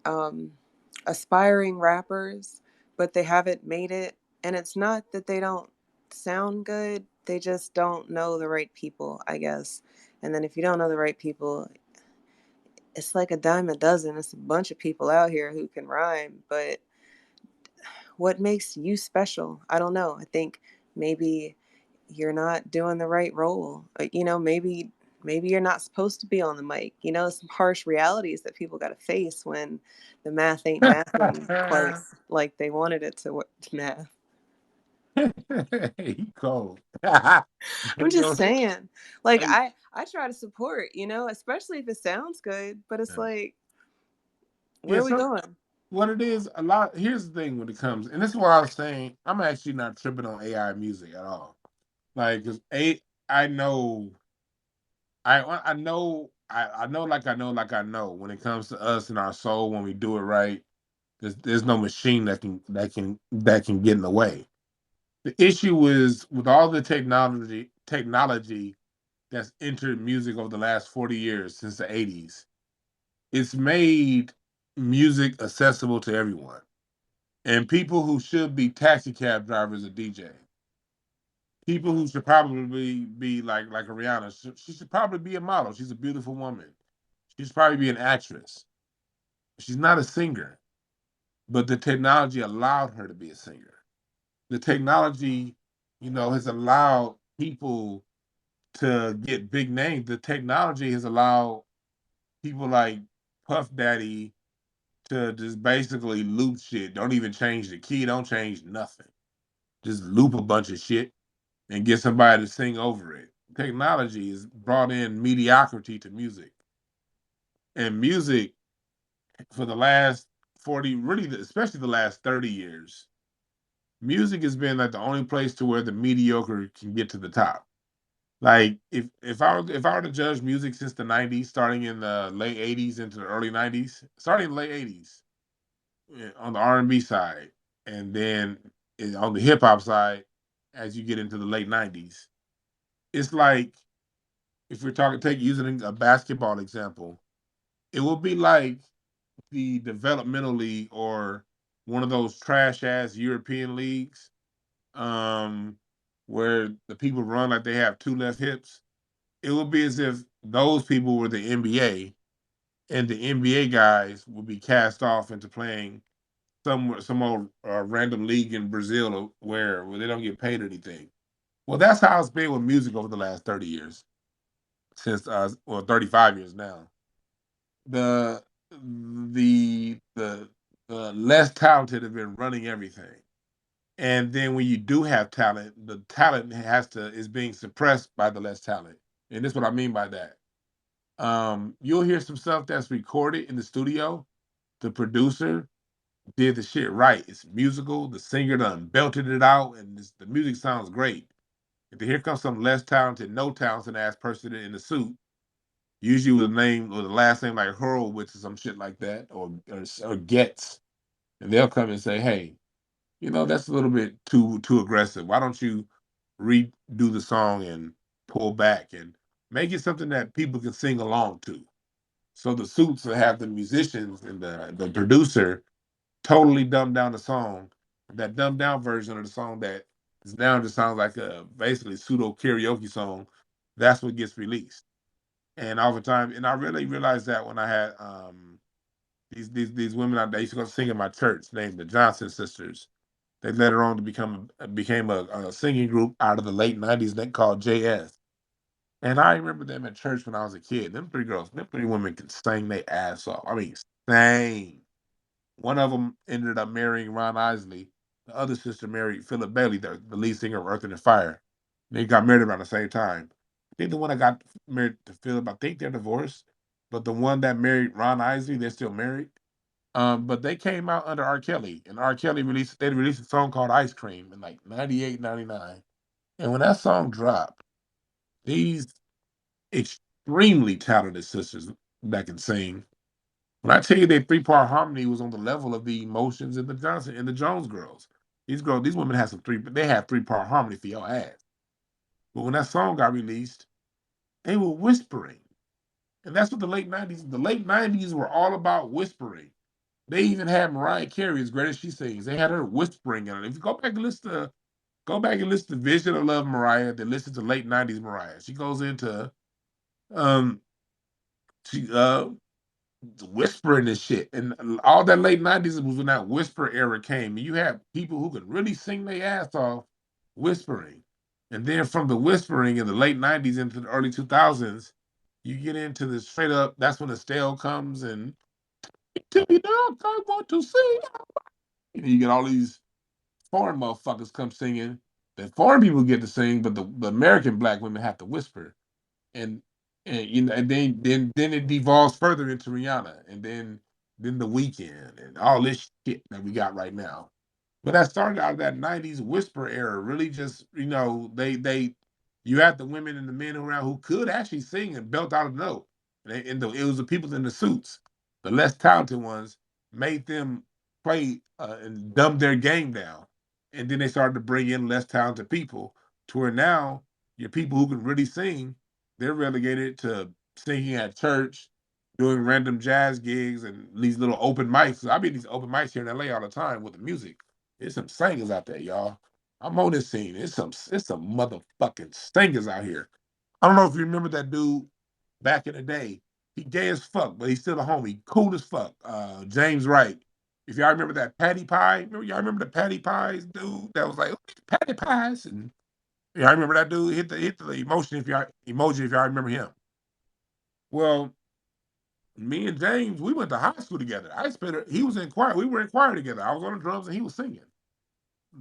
aspiring rappers, but they haven't made it. And it's not that they don't sound good, they just don't know the right people, I guess. And then if you don't know the right people, it's like a dime a dozen. It's a bunch of people out here who can rhyme, but what makes you special? I don't know. I think maybe you're not doing the right role. Maybe you're not supposed to be on the mic. Some harsh realities that people got to face when the math ain't mathing quite like they wanted it to math. He cold. I'm just saying. Like Hey, I try to support, especially if it sounds good, but it's like, where yeah, are we so going? what it is, a lot. Here's the thing when it comes, and this is why I was saying I'm actually not tripping on AI music at all. Like, cause I know, I know, I know, like I know. When it comes to us and our soul, when we do it right, there's no machine that can get in the way. The issue is with all the technology that's entered music over the last 40 years since the 80s. It's made music accessible to everyone. And people who should be taxi cab drivers or DJ, people who should probably be like a Rihanna, she should probably be a model. She's a beautiful woman. She should probably be an actress. She's not a singer, but the technology allowed her to be a singer. The technology, has allowed people to get big names. The technology has allowed people like Puff Daddy to just basically loop shit. Don't even change the key. Don't change nothing. Just loop a bunch of shit and get somebody to sing over it. Technology has brought in mediocrity to music. And music for the last 40, really, especially the last 30 years, music has been like the only place to where the mediocre can get to the top. Like if I were to judge music since the 90s, starting in the late 80s into the early 90s, starting in the late 80s, on the R&B side, and then on the hip hop side, as you get into the late 90s, it's like if we're talking, take using a basketball example, it will be like the developmental league or one of those trash ass European leagues, um, where the people run like they have two left hips. It will be as if those people were the NBA, and the NBA guys will be cast off into playing some old random league in Brazil or where they don't get paid anything. Well, that's how it's been with music over the last 30 years, since 35 years now. The the the less talented have been running everything. And then when you do have talent, the talent is being suppressed by the less talent. And this is what I mean by that. You'll hear some stuff that's recorded in the studio. The producer did the shit right. It's musical. The singer done belted it out, and the music sounds great. And then here comes some less talented, no talented ass person in the suit, usually with a name or the last name like Horowitz or some shit like that, or Getz, and they'll come and say, "Hey, that's a little bit too aggressive. Why don't you redo the song and pull back and make it something that people can sing along to?" So the suits will have the musicians and the producer totally dumb down the song that dumbed down version of the song that is now just sounds like a basically pseudo karaoke song. That's what gets released. And oftentimes, and I really realized that when I had these women out there used to go sing in my church named the Johnson Sisters. They later on to became a singing group out of the late '90s that called JS. And I remember them at church when I was a kid. Them three women can sing their ass off. I mean, sing. One of them ended up marrying Ron Isley. The other sister married Philip Bailey, the lead singer of Earth and Fire. They got married around the same time. I think the one that got married to Philip, I think they're divorced. But the one that married Ron Isley, they're still married. But they came out under R. Kelly, and R. Kelly released a song called Ice Cream in like 98, 99. And when that song dropped, these extremely talented sisters that can sing. When I tell you their three-part harmony was on the level of the Emotions and the Jones girls. These women had they had three-part harmony for your ass. But when that song got released, they were whispering. And that's what the late 90s were all about whispering. They even had Mariah Carey, as great as she sings, they had her whispering in it. If you go back and listen to Vision of Love Mariah, then listen to late 90s Mariah. She goes into um she whispering and shit. And all that late 90s was when that whisper era came. And you had people who could really sing their ass off whispering. And then from the whispering in the late 90s into the early 2000s, you get into the straight up, that's when Estelle comes and tell me now, I want to sing. And you get all these foreign motherfuckers come singing. That foreign people get to sing, but the American black women have to whisper. And you know, and then it devolves further into Rihanna, and then the weekend and all this shit that we got right now. But that started out of that '90s whisper era. Really, just they you had the women and the men around who could actually sing and belt out a note, it was the people in the suits, the less talented ones, made them play and dumb their game down, and then they started to bring in less talented people to where now your people who can really sing, they're relegated to singing at church, doing random jazz gigs and these little open mics. I mean, these open mics here in LA all the time with the music. There's some singers out there, y'all. I'm on this scene. It's some motherfucking singers out here. I don't know if you remember that dude back in the day. He gay as fuck, but he's still a homie. Cool as fuck. James Wright. If y'all remember that Patty Pie, y'all remember the Patty Pies dude that was like Patty Pies, and yeah, I remember that dude hit the emotion if y'all emoji if y'all remember him. Well, me and James, we went to high school together. He was in choir. We were in choir together. I was on the drums and he was singing.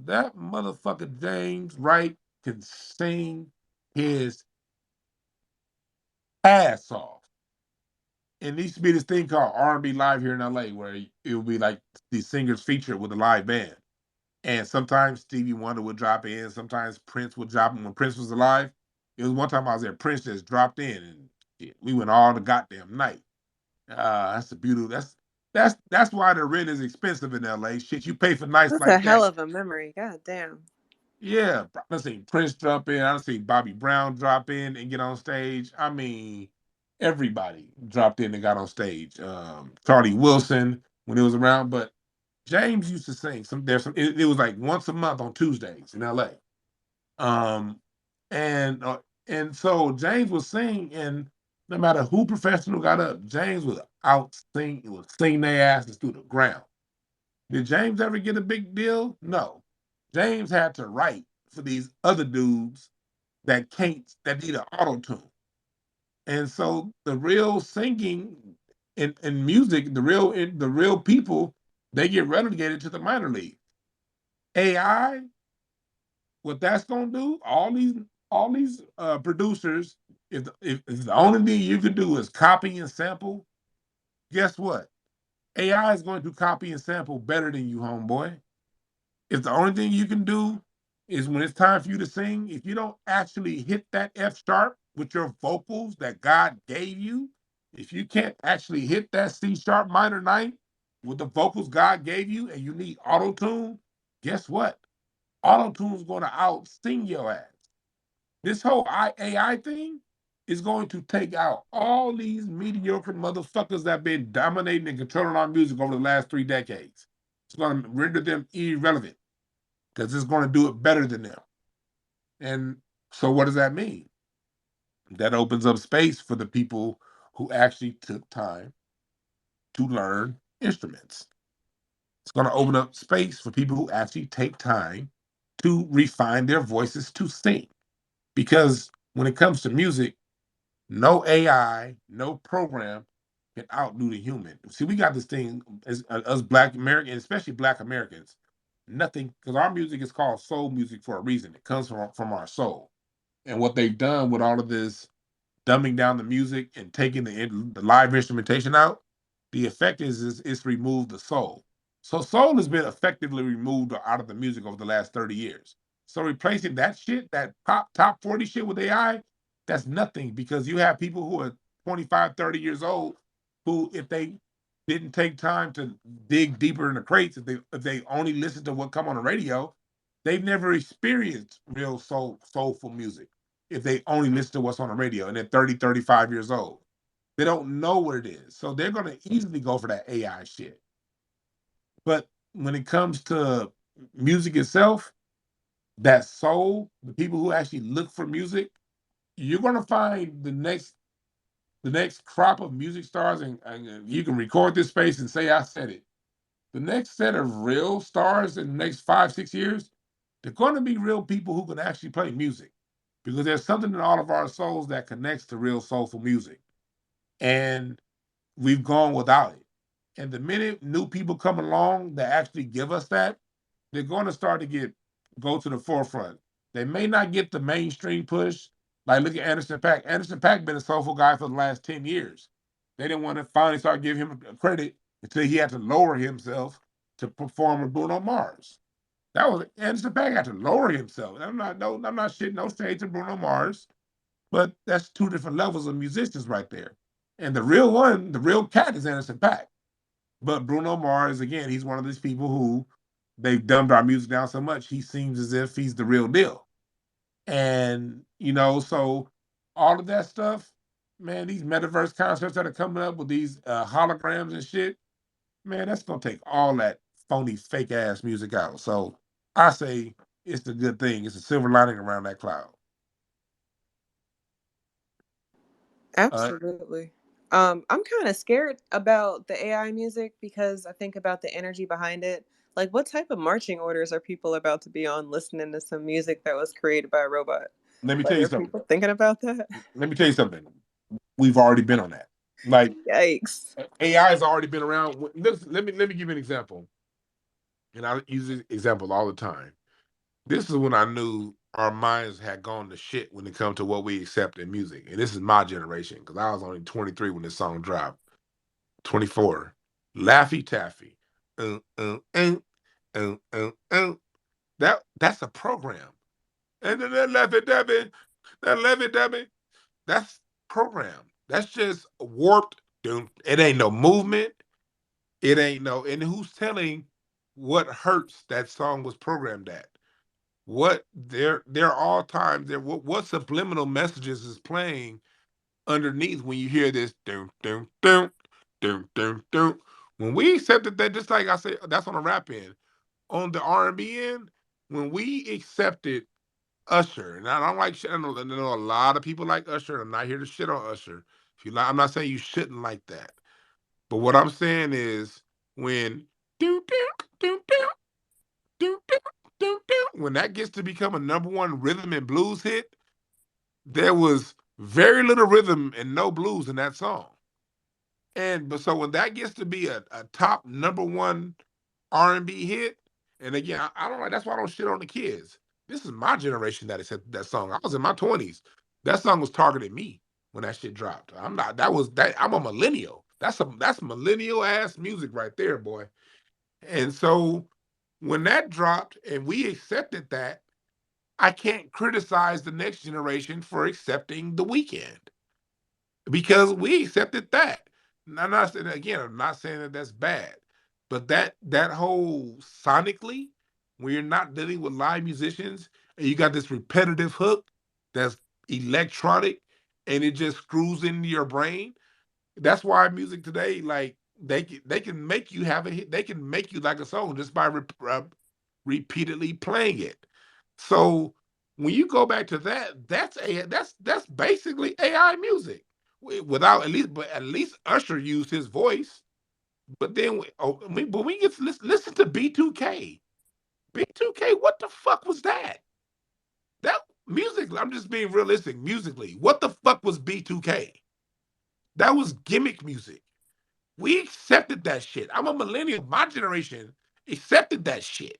That motherfucker James Wright can sing his ass off. And there used to be this thing called R&B Live here in LA where it would be like these singers featured with a live band. And sometimes Stevie Wonder would drop in. Sometimes Prince would drop in when Prince was alive. It was one time I was there, Prince just dropped in and shit, we went all the goddamn night. That's the beauty. That's why the rent is expensive in LA. Shit, you pay for nights That's a like hell that. of a memory. God damn. Yeah, let's see Prince drop in. I see Bobby Brown drop in and get on stage. I mean, everybody dropped in and got on stage. Charlie Wilson when he was around, but James used to sing. It was like once a month on Tuesdays in LA. Um, and so James would sing, and no matter who professional got up, James would sing their asses through the ground. Did James ever get a big deal? No. James had to write for these other dudes that need an auto tune. And so the real singing in music, the real people, they get relegated to the minor league. AI, what that's gonna do, all these producers, if the only thing you can do is copy and sample, guess what? AI is going to copy and sample better than you, homeboy. If the only thing you can do is when it's time for you to sing, if you don't actually hit that F sharp with your vocals that God gave you, if you can't actually hit that C sharp minor ninth with the vocals God gave you and you need auto tune, guess what? Auto tune is going to out sing your ass. This whole AI thing is going to take out all these mediocre motherfuckers that have been dominating and controlling our music over the last 3 decades. It's going to render them irrelevant. because it's going to do it better than them. And so, what does that mean? That opens up space for the people who actually took time to learn instruments. It's going to open up space for people who actually take time to refine their voices to sing. Because when it comes to music, no AI, no program can outdo the human. See, we got this thing as us Black Americans, especially Black Americans. Nothing, because our music is called soul music for a reason. It comes from our soul. And what they've done with all of this dumbing down the music and taking the live instrumentation out, the effect is it's removed the soul. So soul has been effectively removed out of the music over the last 30 years. So replacing that shit, that pop top 40 shit with AI, that's nothing because you have people who are 25, 30 years old who, if they didn't take time to dig deeper in the crates, if they only listen to what come on the radio, they've never experienced real soulful music if they only listen to what's on the radio and they're 30, 35 years old. They don't know what it is. So they're going to easily go for that AI shit. But when it comes to music itself, that soul, the people who actually look for music, you're going to find the next crop of music stars, and you can record this space and say I said it. The next set of real stars in the next 5, 6 years, they're going to be real people who can actually play music because there's something in all of our souls that connects to real soulful music. And we've gone without it. And the minute new people come along that actually give us that, they're going to start to go to the forefront. They may not get the mainstream push. Like look at Anderson .Paak. Anderson .Paak been a soulful guy for the last 10 years. They didn't want to finally start giving him credit until he had to lower himself to perform with Bruno Mars. That was Anderson .Paak had to lower himself. I'm not shitting no shade to Bruno Mars, but that's two different levels of musicians right there. And the real one, the real cat is Anderson .Paak. But Bruno Mars, again, he's one of these people who they've dumbed our music down so much, he seems as if he's the real deal. And, so all of that stuff, man, these metaverse concepts that are coming up with these holograms and shit, man, that's going to take all that phony, fake ass music out. So I say it's a good thing. It's a silver lining around that cloud. Uh, Absolutely. I'm kind of scared about the AI music because I think about the energy behind it. Like, what type of marching orders are people about to be on listening to some music that was created by a robot? let me tell Like, you are something. people thinking about that? Let me tell you something. We've already been on that. Like Yikes. AI has already been around. Let me give you an example, and I use this example all the time. This is when I knew our minds had gone to shit when it comes to what we accept in music, and this is my generation because I was only 23 when this song dropped. 24, Laffy Taffy, uh, uh, uh, that's a program, and then that Laffy Taffy, that's programmed. That's just warped. Dude. It ain't no movement. It ain't no. And who's telling what hurts that song was programmed at? What there are all times there. What subliminal messages is playing underneath when you hear this? Dun, dun, dun, dun, dun, dun. When we accepted that, just like I said, that's on the rap end. On the R&B end, when we accepted Usher, and I don't like shit. I know a lot of people like Usher. And I'm not here to shit on Usher. If you like, I'm not saying you shouldn't like that. But what I'm saying is when do do do do do do do do when that gets to become a number one rhythm and blues hit, there was very little rhythm and no blues in that song. But so when that gets to be a top number one R&B hit, and again, I don't like that's why I don't shit on the kids. This is my generation that accepted that song. I was in my 20s. That song was targeting me when that shit dropped. I'm not that was that I'm a millennial. That's millennial ass music right there, boy. And so when that dropped and we accepted that, I can't criticize the next generation for accepting the weekend because we accepted that. And I'm not saying again, I'm not saying that that's bad, but that whole sonically, when you're not dealing with live musicians and you got this repetitive hook that's electronic and it just screws into your brain. That's why music today, like they can make you have a hit. They can make you like a song just by repeatedly playing it. So when you go back to that, that's basically AI music. Without at least Usher used his voice. But then, but we get to listen to B2K. B2K, what the fuck was that? That music, I'm just being realistic musically. What the fuck was B2K? That was gimmick music. We accepted that shit. I'm a millennial. My generation accepted that shit.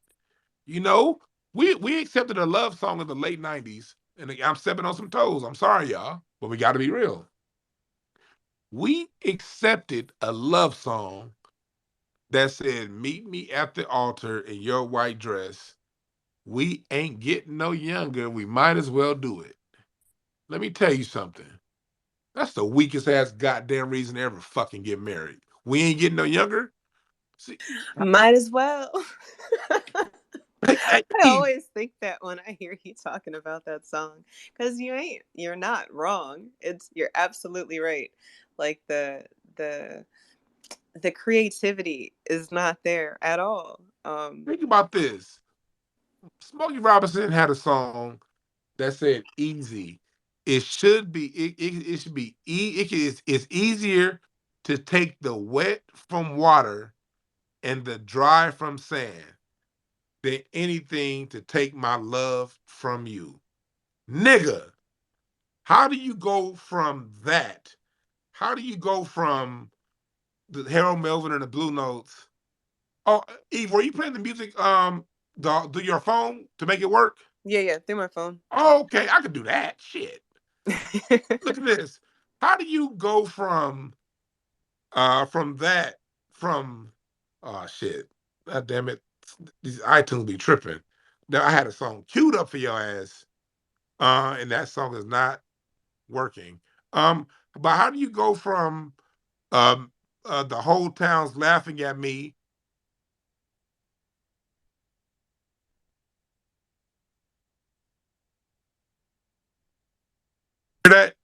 You know, we accepted a love song in the late 90s. And I'm stepping on some toes. I'm sorry, y'all, but we got to be real. We accepted a love song that said, "Meet me at the altar in your white dress. We ain't getting no younger. We might as well do it." Let me tell you something. That's the weakest ass goddamn reason to ever fucking get married. We ain't getting no younger. See, Might as well. I, I always think that when I hear you talking about that song, because you're not wrong. You're absolutely right. Like the the creativity is not there at all. think about this. Smokey Robinson had a song that said easy. It should be it should be it's easier to take the wet from water and the dry from sand than anything to take my love from you. Nigga, how do you go from that? How do you go from the Harold Melvin and the Blue Notes? Oh, Eve, were you playing the music through your phone to make it work? Yeah, through my phone. Oh, okay, I could do that. Shit. Look at this. How do you go from that from oh shit. God damn it. These iTunes be tripping. Now I had a song queued up for your ass. And that song is not working. But how do you go from um the whole town's laughing at me? Hear that?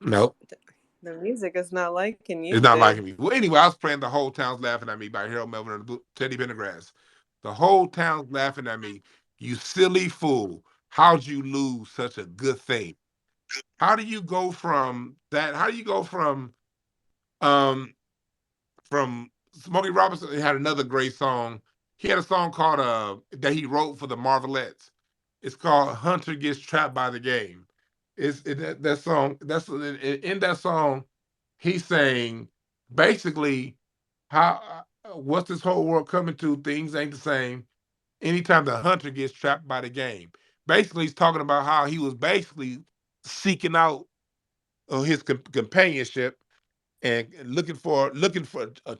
Nope. The music is not liking you It's not today. liking me. Well, anyway, I was playing The Whole Town's Laughing at Me by Harold Melvin and Teddy Pendergrass. The whole town's laughing at me. You silly fool. How'd you lose such a good thing? How do you go from that? How do you go um from Smokey Robinson had another great song. He had a song called that he wrote for the Marvelettes. It's called Hunter Gets Trapped by the Game. That song, that's in that song, he's saying basically how what's this whole world coming to? Things ain't the same. Anytime the hunter gets trapped by the game. Basically, he's talking about how he was basically seeking out his companionship and looking for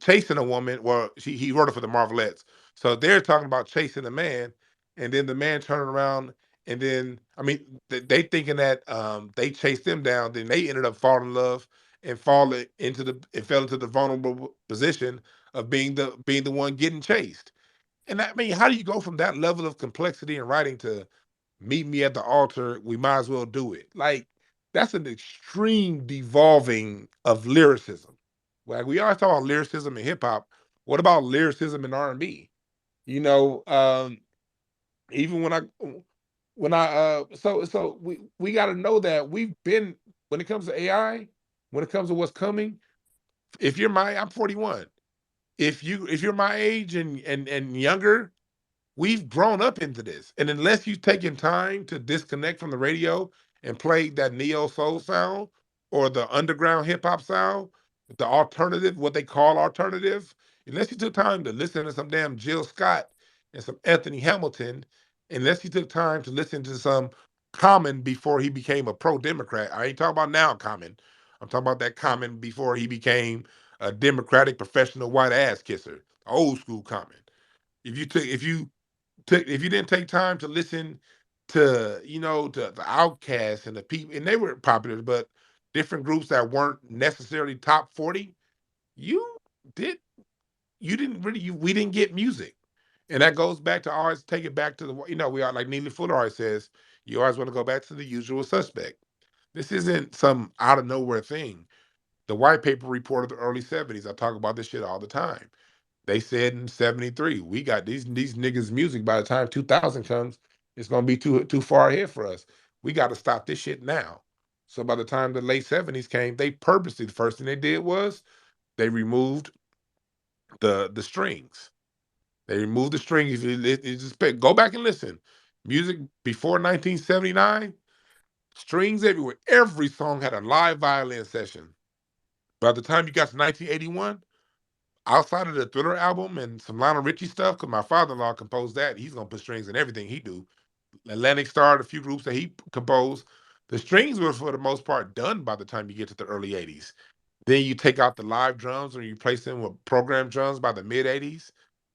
chasing a woman. Well, he wrote it for the Marvelettes, so they're talking about chasing a man, and then the man turning around, and then I mean they thinking that they chased them down, then they ended up falling in love and fell into the vulnerable position of being the one getting chased. And I mean, how do you go from that level of complexity in writing to meet me at the altar? We might as well do it. Like that's an extreme devolving of lyricism. Like we always talk about lyricism in hip hop. What about lyricism in R&B? You know, even so we got to know that we've been when it comes to AI, when it comes to what's coming. If you're I'm 41. If you're my age and younger, we've grown up into this. And unless you've taken time to disconnect from the radio and play that neo soul sound or the underground hip hop sound, the alternative, what they call alternative, unless you took time to listen to some damn Jill Scott and some Anthony Hamilton, unless you took time to listen to some Common before he became a pro Democrat. I ain't talking about now Common. I'm talking about that Common before he became a Democratic professional white ass kisser, old school Common. If you didn't take time to listen to the Outcasts and the people, and they were popular, but different groups that weren't necessarily top 40, you did you didn't really we didn't get music. And that goes back to always take it back to we are like Neely Fuller always says, you always want to go back to the usual suspect. This isn't some out of nowhere thing. The white paper report of the early 70s, I talk about this shit all the time. They said in '73, we got these niggas' music. By the time 2000 comes, it's gonna be too far ahead for us. We got to stop this shit now. So by the time the late '70s came, they purposely the first thing they did was they removed the strings. They removed the strings. Just go back and listen. Music before 1979, strings everywhere. Every song had a live violin session. By the time you got to 1981, outside of the Thriller album and some Lionel Richie stuff, because my father-in-law composed that, he's gonna put strings in everything he do. Atlantic Starr, a few groups that he composed, the strings were for the most part done by the time you get to the early '80s. Then you take out the live drums and you replace them with programmed drums by the mid '80s.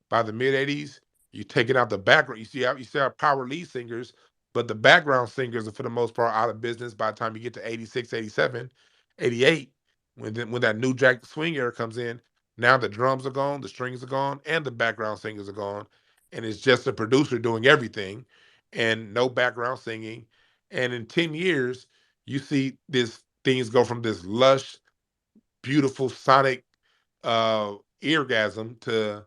By the mid '80s, you taking out the background. You still have power lead singers, but the background singers are for the most part out of business by the time you get to '86, '87, '88. When that new Jack Swing era comes in, now the drums are gone, the strings are gone, and the background singers are gone, and it's just a producer doing everything, and no background singing. And in 10 years, you see this things go from this lush, beautiful sonic uh eargasm to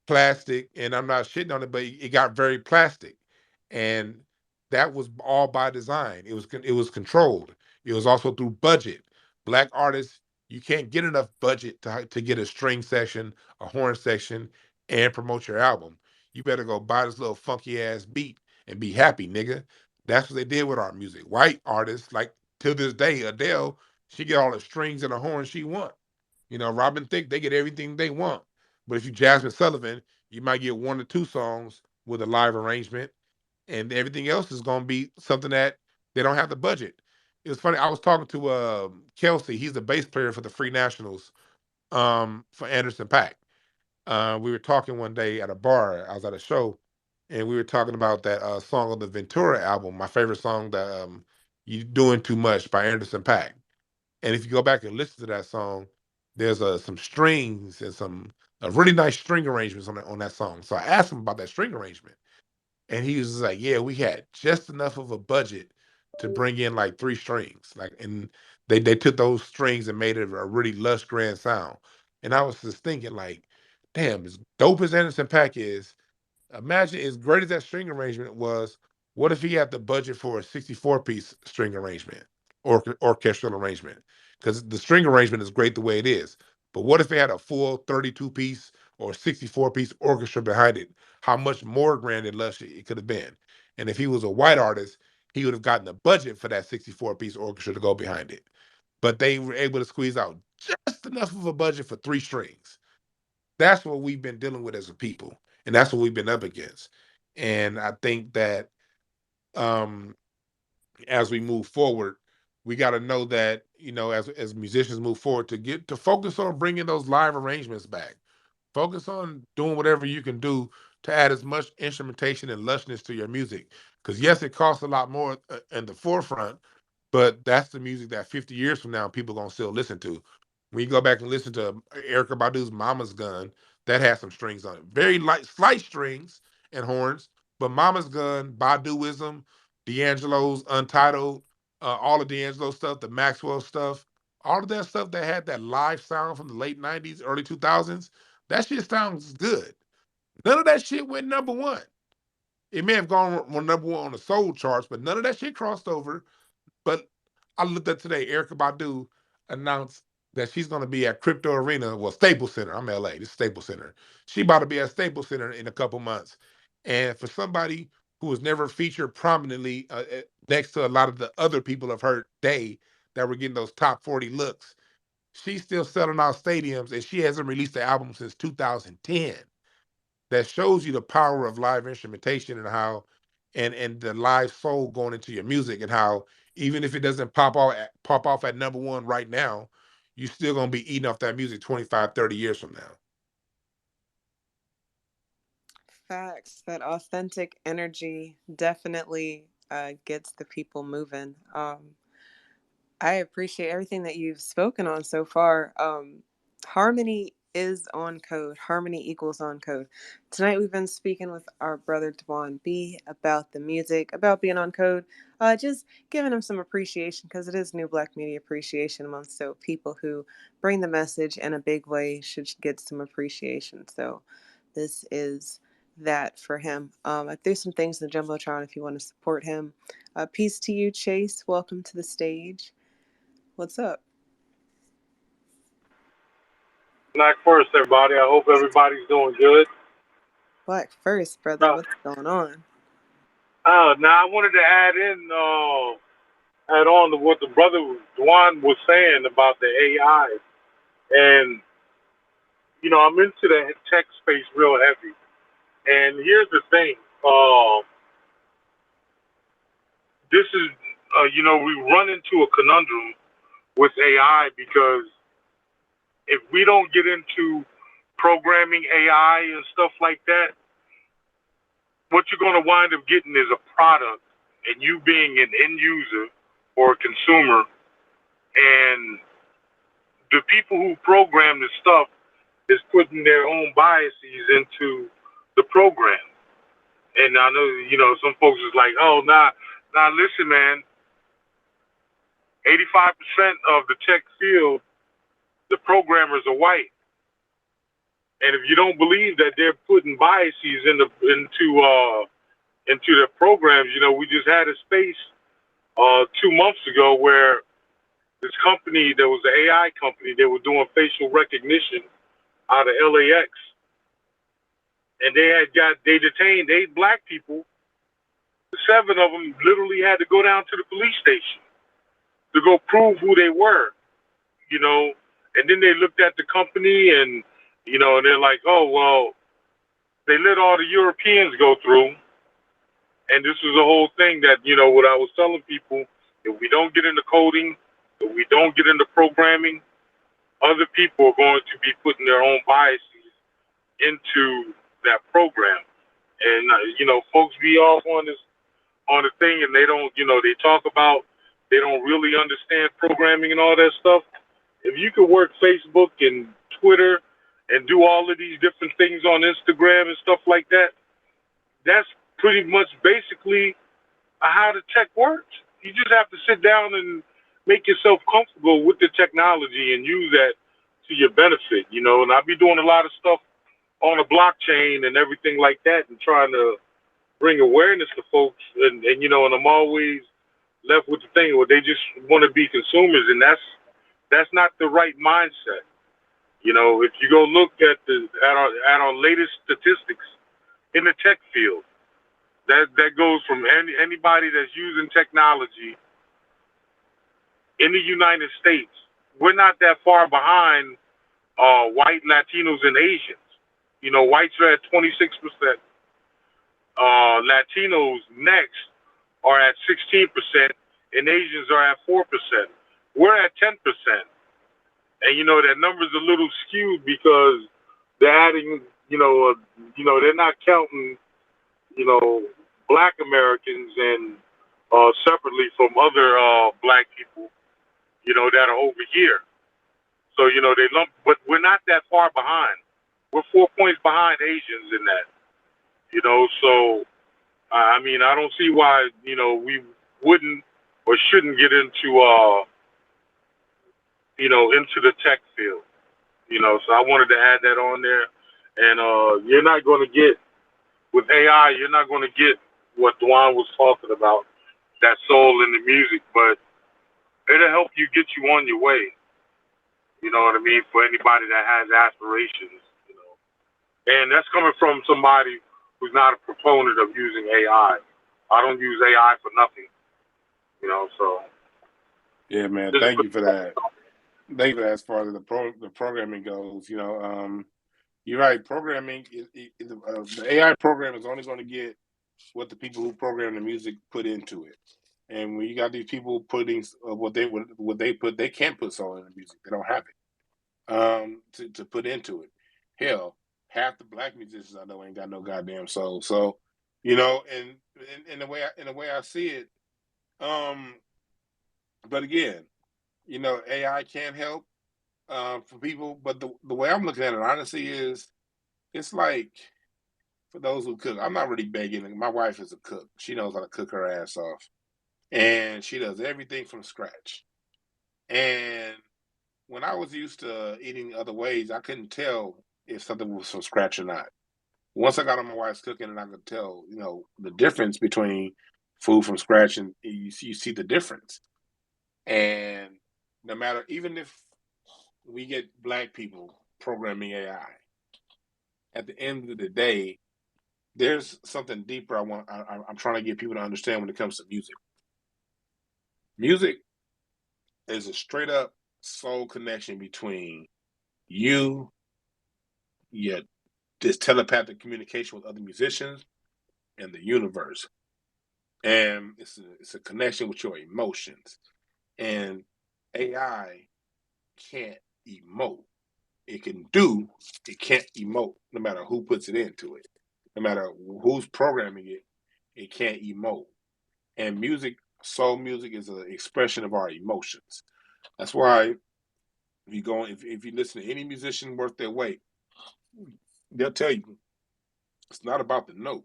plastic, and I'm not shitting on it, but it got very plastic, and that was all by design. It was controlled. It was also through budget. Black artists, you can't get enough budget to get a string section, a horn section, and promote your album. You better go buy this little funky ass beat and be happy, nigga. That's what they did with our music. White artists, like to this day, Adele, she get all the strings and the horns she want. Robin Thicke, they get everything they want. But if you Jasmine Sullivan, you might get one or two songs with a live arrangement, and everything else is going to be something that they don't have the budget. It was funny. I was talking to Kelsey. He's the bass player for the Free Nationals for Anderson Paak. We were talking one day at a bar. I was at a show, and we were talking about that song on the Ventura album, my favorite song, that "You Doing Too Much" by Anderson Paak. And if you go back and listen to that song, there's some strings and some really nice string arrangements on that song. So I asked him about that string arrangement, and he was just like, "Yeah, we had just enough of a budget to bring in like three strings, like, and they took those strings and made it a really lush, grand sound." And I was just thinking, like, damn, as dope as Anderson Paak is, imagine as great as that string arrangement was, what if he had the budget for a 64-piece string arrangement or orchestral arrangement? Because the string arrangement is great the way it is. But what if they had a full 32-piece or 64-piece orchestra behind it? How much more grand and lush it could have been. And if he was a white artist, he would have gotten the budget for that 64-piece orchestra to go behind it. But they were able to squeeze out just enough of a budget for three strings. That's what we've been dealing with as a people, and that's what we've been up against. And I think that um, as we move forward, we got to know that as musicians move forward, to focus on bringing those live arrangements back. Focus on doing whatever you can do to add as much instrumentation and lushness to your music. Because yes, it costs a lot more in the forefront, but that's the music that 50 years from now people gonna still listen to. When you go back and listen to Erica Badu's "Mama's Gun," that has some strings on it, very light, slight strings and horns. But "Mama's Gun," Baduism, D'Angelo's Untitled, all of D'Angelo stuff, the Maxwell stuff, all of that stuff that had that live sound from the late '90s, early 2000s, that shit sounds good. None of that shit went number one. It may have gone number one on the soul charts, but none of that shit crossed over. But I looked at today, Erica Badu announced that she's going to be at Crypto Arena, well, Staples Center. I'm LA, this Staples Center. She about to be at Staples Center in a couple months. And for somebody who was never featured prominently next to a lot of the other people of her day that were getting those top 40 looks, she's still selling out stadiums, and she hasn't released the album since 2010. That shows you the power of live instrumentation and how and the live soul going into your music, and how even if it doesn't pop off at number one right now, you still gonna be eating off that music 25, 30 years from now. Facts. That authentic energy definitely gets the people moving. I appreciate everything that you've spoken on so far. Harmony is on code. Harmony equals on code. Tonight we've been speaking with our brother Dwan B about the music, about being on code, just giving him some appreciation because it is New Black Media Appreciation Month. So people who bring the message in a big way should get some appreciation. So this is that for him. I threw some things in the Jumbotron if you want to support him. Peace to you, Chase. Welcome to the stage. What's up? Black first, everybody. I hope everybody's doing good. Black first, brother. What's going on? Now I wanted to add on to what the brother Dwan was saying about the AI, and I'm into the tech space real heavy. And here's the thing: this is, we run into a conundrum with AI because if we don't get into programming AI and stuff like that, what you're going to wind up getting is a product, and you being an end user or a consumer, and the people who program the stuff is putting their own biases into the program. And I know, some folks is like, oh, nah, listen, man, 85% of the tech field, the programmers are white. And if you don't believe that they're putting biases into their programs, we just had a space 2 months ago where this company, there was an AI company, they were doing facial recognition out of LAX, and they detained 8 black people. 7 of them literally had to go down to the police station to go prove who they were, and then they looked at the company and, and they're like, oh, well, they let all the Europeans go through. And this was the whole thing that, what I was telling people, if we don't get into coding, if we don't get into programming, other people are going to be putting their own biases into that program. And, folks be off on the thing, and they don't, they talk about they don't really understand programming and all that stuff. If you could work Facebook and Twitter and do all of these different things on Instagram and stuff like that, that's pretty much basically how the tech works. You just have to sit down and make yourself comfortable with the technology and use that to your benefit, And I'll be doing a lot of stuff on the blockchain and everything like that and trying to bring awareness to folks. And I'm always left with the thing where they just want to be consumers, and that's not the right mindset. If you go look at our latest statistics in the tech field, that goes from anybody that's using technology in the United States. We're not that far behind white, Latinos, and Asians. Whites are at 26%. Latinos next are at 16%, and Asians are at 4%. We're at 10%. And that number's a little skewed because they're adding, they're not counting, black Americans and separately from other black people, that are over here. So, they lump, but we're not that far behind. We're 4 points behind Asians in that, so, I don't see why, we wouldn't or shouldn't get into, into the tech field, so I wanted to add that on there. And you're not going to get, with AI, you're not going to get what Dwan was talking about, that soul in the music, but it'll help you get you on your way. You know what I mean? For anybody that has aspirations, And that's coming from somebody who's not a proponent of using AI. I don't use AI for nothing, so. Yeah, man. Thank you for that. Thank you for that as far as the programming goes. You're right. Programming, the AI program is only going to get what the people who program the music put into it. And when you got these people putting what they put, they can't put soul in the music. They don't have it to put into it. Hell, half the black musicians I know ain't got no goddamn soul. So, and in the way I see it, but again, AI can help. for people. But the way I'm looking at it, honestly, is it's like for those who cook. I'm not really begging. My wife is a cook. She knows how to cook her ass off, and she does everything from scratch. And when I was used to eating other ways, I couldn't tell if something was from scratch or not. Once I got on my wife's cooking, and I could tell, the difference between food from scratch, and you see the difference. And no matter, even if we get black people programming AI, at the end of the day, there's something deeper I'm trying to get people to understand when it comes to music. Music is a straight up soul connection between you, yet this telepathic communication with other musicians, and the universe. And it's a connection with your emotions. And AI can't emote. It can't emote no matter who puts it into it. No matter who's programming it, it can't emote. And music, soul music, is an expression of our emotions. That's why if you listen to any musician worth their weight, they'll tell you it's not about the note.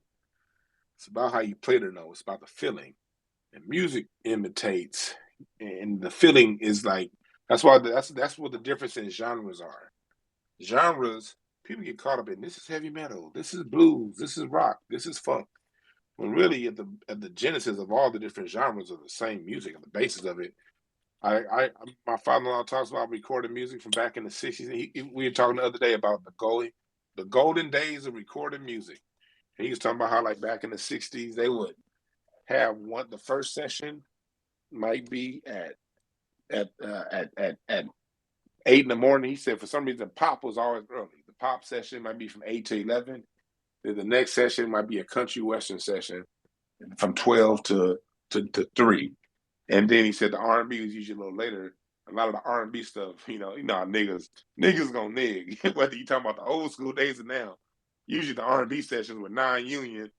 It's about how you play the note. It's about the feeling. And music imitates, and the feeling is like, that's why that's what the difference in genres are. Genres, people get caught up in, this is heavy metal, this is blues, this is rock, this is funk. When really at the genesis of all the different genres of the same music, at the basis of it, my father-in-law talks about recorded music from back in the 60s. We were talking the other day about the golden days of recorded music. And he was talking about how, like, back in the 60s, they would have the first session might be at 8 in the morning. He said for some reason pop was always early. The pop session might be from 8 to 11. Then the next session might be a country western session from 12 to 3. And then he said the R&B was usually a little later. A lot of the R&B stuff, how niggas gonna nig. Whether you talking about the old school days or now, usually the R&B sessions were non-union.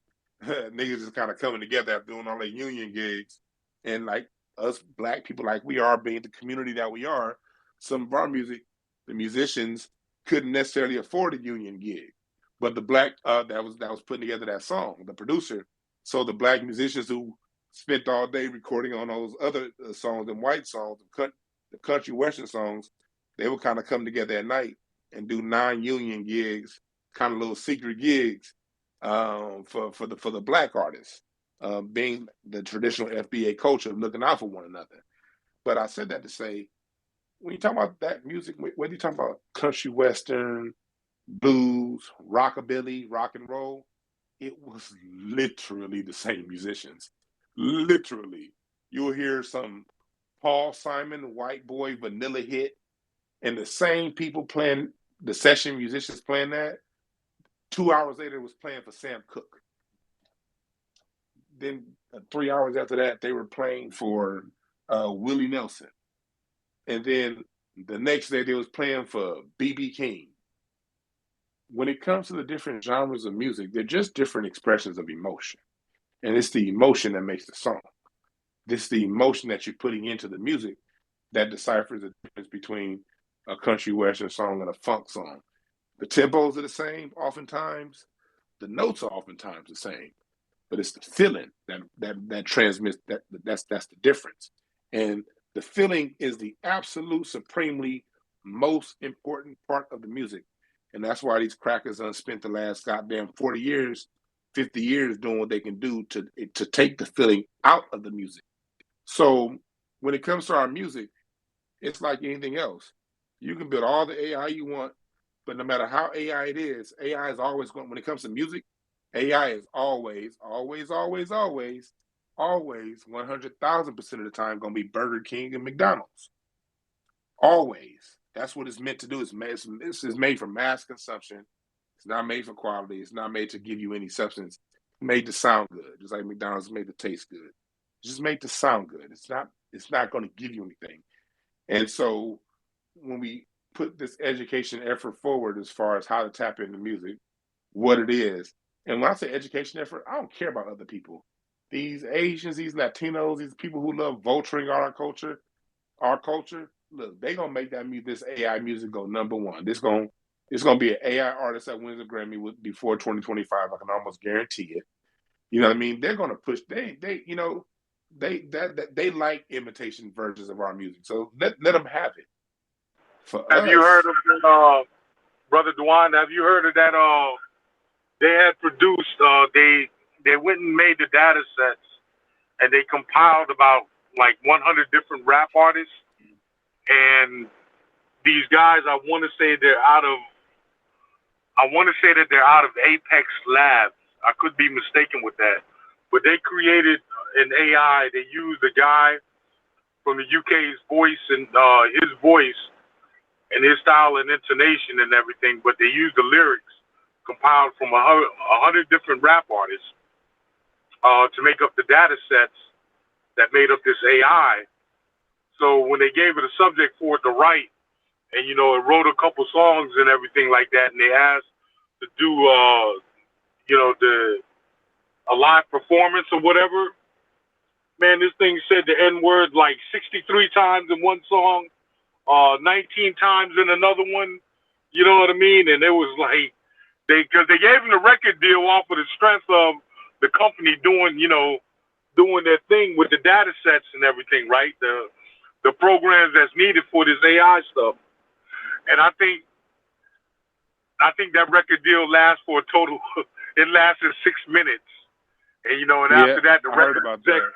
Niggas just kind of coming together after doing all their union gigs. And like us black people, like we are, being the community that we are, some of our music, the musicians couldn't necessarily afford a union gig. But the black that was putting together that song, the producer, so the black musicians who spent all day recording on those other songs and white songs, the country western songs, they would kind of come together at night and do non-union gigs, kind of little secret gigs for the black artists, being the traditional FBA culture of looking out for one another. But I said that to say, when you talk about that music, whether you talk about country western, blues, rockabilly, rock and roll, it was literally the same musicians. Literally. You'll hear some Paul Simon, White Boy, Vanilla hit, and the same people playing, the session musicians playing that, 2 hours later it was playing for Sam Cooke. Then 3 hours after that, they were playing for Willie Nelson. And then the next day they was playing for B.B. King. When it comes to the different genres of music, they're just different expressions of emotion. And it's the emotion that makes the song. This is the emotion that you're putting into the music that deciphers the difference between a country western song and a funk song. The tempos are the same oftentimes. The notes are oftentimes the same. But it's the feeling that transmits, that's the difference. And the feeling is the absolute supremely most important part of the music. And that's why these crackers done spent the last goddamn 40 years, 50 years doing what they can do to take the feeling out of the music. So when it comes to our music, it's like anything else. You can build all the AI you want, but no matter how AI it is, AI is always going, when it comes to music, AI is always, always, always, always, always 100,000% of the time going to be Burger King and McDonald's. Always. That's what it's meant to do. This is made for mass consumption. It's not made for quality. It's not made to give you any substance. It's made to sound good, just like McDonald's is made to taste good. It's just made to sound good. It's not going to give you anything. And so when we put this education effort forward as far as how to tap into music, what it is, and when I say education effort, I don't care about other people. These Asians, these Latinos, these people who love vulturing our culture, look, they gonna make this AI music go #1. It's gonna be an AI artist that wins a Grammy before 2025. I can almost guarantee it. You know what I mean? They're gonna push. They like imitation versions of our music. So let them have it. For Have you heard us, of Brother Dwan? Have you heard of that? They had produced. They went and made the data sets, and they compiled about like 100 different rap artists. And these guys, I want to say they're out of. I want to say that they're out of Apex Labs. I could be mistaken with that, but they created an AI. They used a guy from the UK's voice and his voice and his style and intonation and everything, but they used the lyrics compiled from 100 different rap artists to make up the data sets that made up this AI. So when they gave it a subject for it to write, and it wrote a couple songs and everything like that, and they asked to do a live performance or whatever, man, this thing said the N word like 63 times in one song, 19 times in another one. You know what I mean? And it was like because they gave him the record deal off of the strength of the company doing their thing with the data sets and everything, right? The programs that's needed for this AI stuff. And I think that record deal lasts for a total. It lasted 6 minutes, and and after that, the record execs,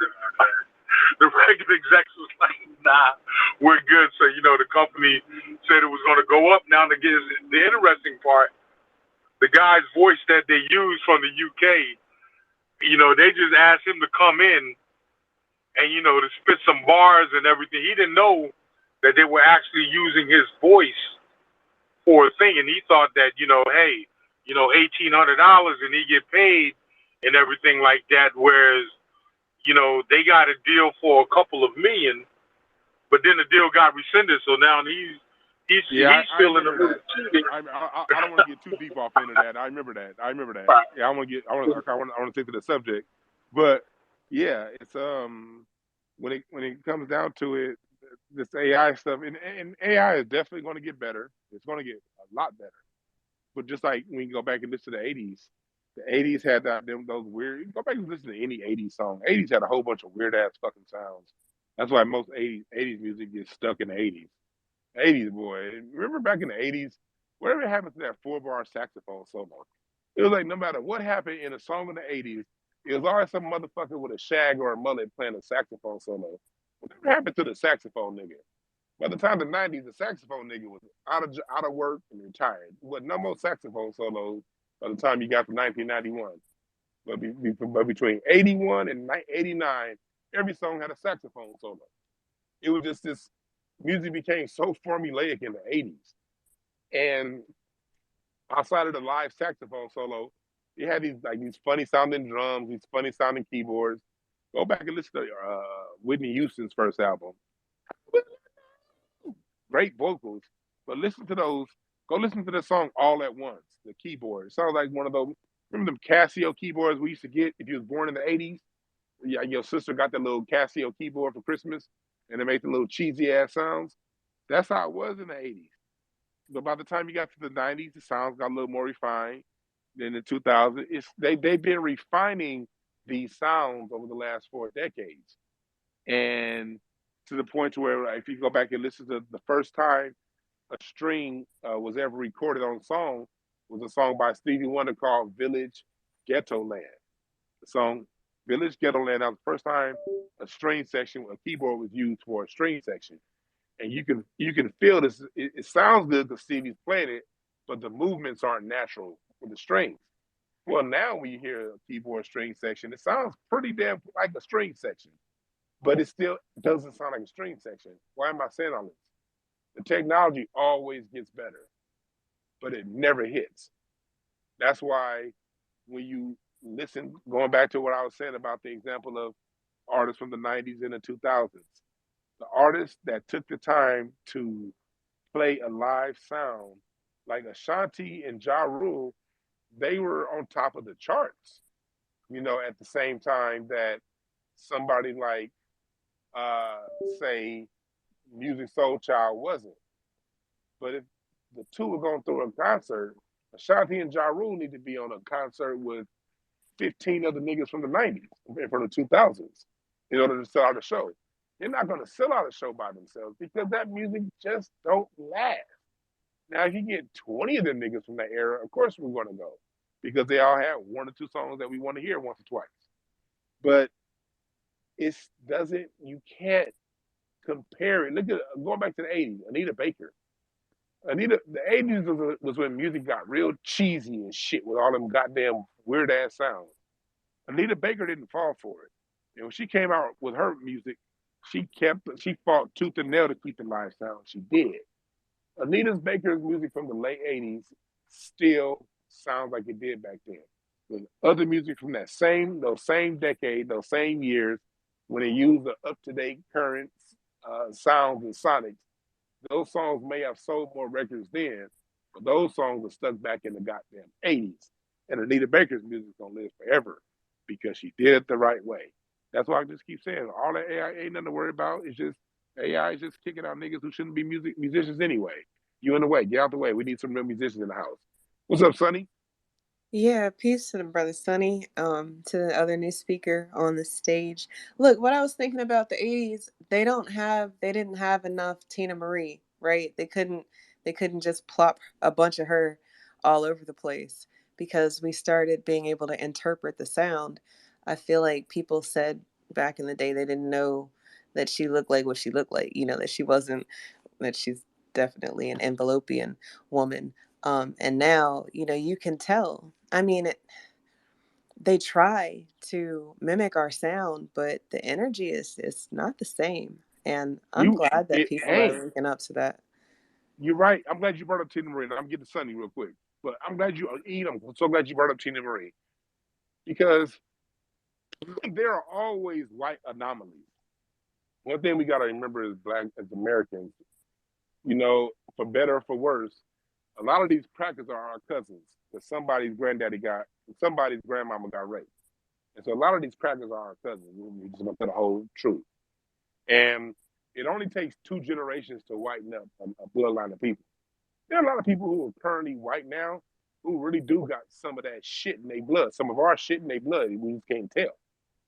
the record execs was like, "Nah, we're good." So the company said it was going to go up. Now, the interesting part, the guy's voice that they used from the UK, they just asked him to come in and to spit some bars and everything. He didn't know that they were actually using his voice for a thing, and he thought that hey, $1,800 and he get paid and everything like that. Whereas they got a deal for a couple of million, but then the deal got rescinded. So now he's feeling a little cheating. I don't want to get too deep off into that. I remember that. Yeah, I want to stick to the subject, but yeah, it's when it comes down to it, this AI stuff, and AI is definitely going to get better. It's going to get a lot better. But just like when you go back and listen to the 80s had those weird. You go back and listen to any 80s song. 80s had a whole bunch of weird ass fucking sounds. That's why most 80s music gets stuck in the 80s. 80s, boy. Remember back in the 80s, whatever happened to that 4-bar saxophone solo? It was like no matter what happened in a song in the 80s, it was always some motherfucker with a shag or a mullet playing a saxophone solo. Whatever happened to the saxophone nigga? By the time the 90s, the saxophone nigga was out of work and retired. But no more saxophone solos by the time you got to 1991. But between 81 and 89, every song had a saxophone solo. It was just this music became so formulaic in the 80s. And outside of the live saxophone solo, you had these funny sounding drums, these funny sounding keyboards. Go back and listen to Whitney Houston's first album. Great vocals, but listen to those. Go listen to the song All at Once, the keyboard. It sounds like one of those, remember them Casio keyboards we used to get if you was born in the 80s? Yeah, your sister got that little Casio keyboard for Christmas and it made the little cheesy ass sounds. That's how it was in the 80s. But by the time you got to the 90s, the sounds got a little more refined. Then the 2000s, they've been refining these sounds over the last 4 decades. And to the point where if you go back and listen to the first time a string was ever recorded on song was a song by Stevie Wonder called Village Ghetto Land. The song Village Ghetto Land, that was the first time a string section, a keyboard was used for a string section. And you can feel this, it sounds good because Stevie's playing it, but the movements aren't natural with the strings. Well, now when you hear a keyboard string section, it sounds pretty damn like a string section, but it still doesn't sound like a string section. Why am I saying all this? The technology always gets better, but it never hits. That's why when you listen, going back to what I was saying about the example of artists from the 90s and the 2000s, the artists that took the time to play a live sound, like Ashanti and Ja Rule, they were on top of the charts, at the same time that somebody like, say, Music Soul Child wasn't. But if the two are going through a concert, Ashanti and Ja Rule need to be on a concert with 15 other niggas from the 90s and from the 2000s in order to sell out a show. They're not going to sell out a show by themselves because that music just don't last. Now, if you get 20 of them niggas from that era, of course we're going to go because they all have one or two songs that we want to hear once or twice. But it doesn't, you can't compare it. Look at going back to the 80s, Anita Baker. The 80s was when music got real cheesy and shit with all them goddamn weird ass sounds. Anita Baker didn't fall for it. And when she came out with her music, she fought tooth and nail to keep the live sound. She did. Anita Baker's music from the late 80s still sounds like it did back then. With other music from those same decade, those same years, when they used the up-to-date current sounds and sonics, those songs may have sold more records then, but those songs are stuck back in the goddamn 80s. And Anita Baker's music is going to live forever because she did it the right way. That's why I just keep saying all that AI ain't nothing to worry about. It's just AI is just kicking out niggas who shouldn't be musicians anyway. You in the way. Get out the way. We need some real musicians in the house. What's up, Sonny? Yeah, peace to the brother Sonny, to the other new speaker on the stage. Look, what I was thinking about the 80s, they didn't have enough Tina Marie, right? They couldn't just plop a bunch of her all over the place because we started being able to interpret the sound. I feel like people said back in the day they didn't know that she looked like what she looked like, that she's definitely an envelopian woman. And now, you can tell. I mean, they try to mimic our sound, but the energy is not the same. And I'm glad that people are waking up to that. You're right. I'm glad you brought up Tina Marie. I'm getting to Sonny real quick. But I'm so glad you brought up Tina Marie. Because there are always white anomalies. One thing we got to remember as Americans, for better or for worse, a lot of these crackers are our cousins because somebody's grandmama got raped. And so a lot of these crackers are our cousins. We're just going to tell the whole truth. And it only takes 2 generations to whiten up a bloodline of people. There are a lot of people who are currently white now who really do got some of that shit in their blood, some of our shit in their blood. We just can't tell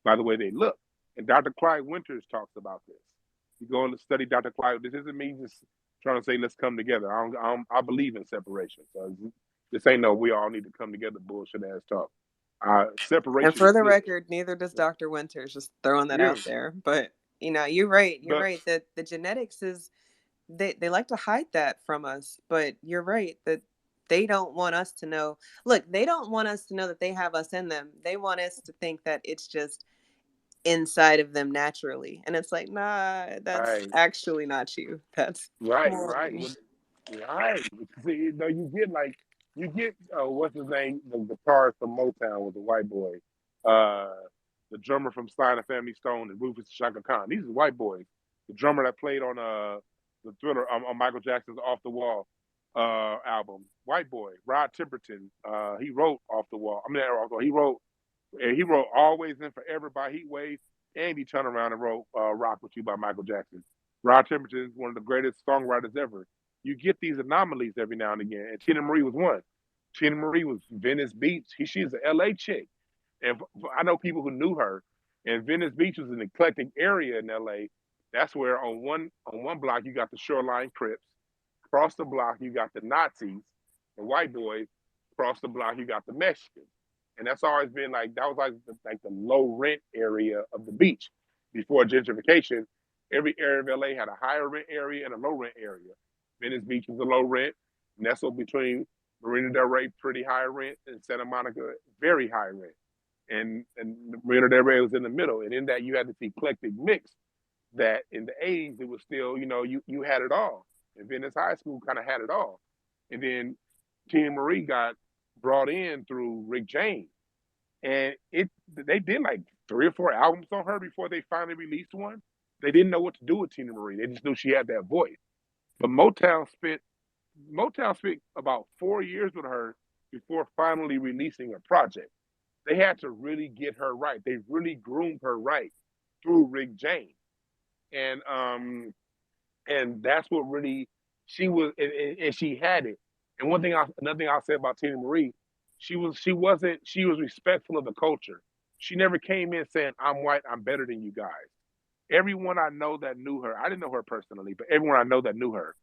by the way they look. And Dr. Clyde Winters talks about this. You go and study Dr. Clyde. This isn't me just trying to say, let's come together. I believe in separation. So this ain't no we all need to come together bullshit ass talk. Separation. And for the record, neither does Dr. Winters, just throwing that out there. But, you're right. You're right that the genetics is, they like to hide that from us. But you're right that they don't want us to know. Look, they don't want us to know that they have us in them. They want us to think that it's just inside of them naturally. And it's like, nah, that's actually not you. That's right. See, you get what's his name, the guitarist from Motown was a white boy, the drummer from Stein and Family Stone and Rufus Chaka Khan. These are white boys. The drummer that played on the Thriller on Michael Jackson's Off the Wall album, white boy. Rod Temperton, he wrote Off the Wall. He wrote Always and Forever by Heatwave, and he turned around and wrote Rock With You by Michael Jackson. Rod Temperton is one of the greatest songwriters ever. You get these anomalies every now and again, and Tina Marie was one. Tina Marie was Venice Beach. She's an LA chick. And I know people who knew her, and Venice Beach was an eclectic area in LA. That's where on one block you got the Shoreline Crips. Across the block you got the Nazis, the white boys. Across the block you got the Mexicans. And that's always been that was like the low rent area of the beach. Before gentrification, every area of LA had a higher rent area and a low rent area. Venice Beach was a low rent, nestled between Marina Del Rey, pretty high rent, and Santa Monica, very high rent. And Marina Del Rey was in the middle. And in that you had this eclectic mix that in the 80s it was still, you had it all. And Venice High School kind of had it all. And then Tina Marie got brought in through Rick James. And they did like 3 or 4 albums on her before they finally released one. They didn't know what to do with Tina Marie. They just knew she had that voice. But Motown spent about 4 years with her before finally releasing a project. They had to really get her right. They really groomed her right through Rick James. And and that's what really she was, and she had it. And another thing I'll say about Tina Marie, she was respectful of the culture. She never came in saying, "I'm white, I'm better than you guys." Everyone I know that knew her, I didn't know her personally, but everyone I know that knew her,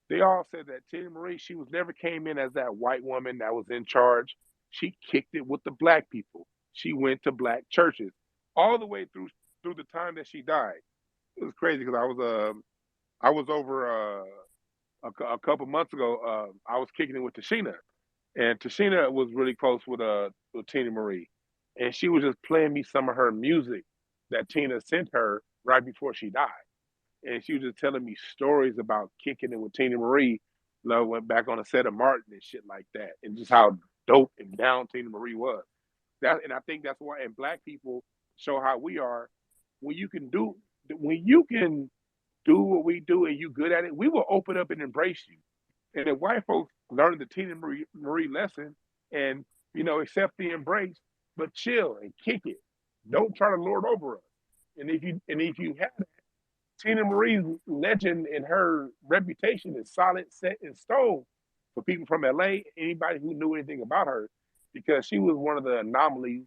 they all said that Tina Marie, she was never came in as that white woman that was in charge. She kicked it with the black people. She went to black churches all the way through the time that she died. It was crazy because I was over a couple months ago. I was kicking it with Tashina, and Tashina was really close with Tina Marie, and she was just playing me some of her music that Tina sent her right before she died, and she was just telling me stories about kicking it with Tina Marie. Love went back on a set of Martin and shit like that, and just how dope and down Tina Marie was. And I think that's why, and black people show how we are when you can do when you can do what we do and you good at it, we will open up and embrace you. And if white folks learn the Tina Marie lesson and accept the embrace, but chill and kick it, don't try to lord over us. And if you have Tina Marie's legend and her reputation is solid, set in stone for people from LA, anybody who knew anything about her, because she was one of the anomalies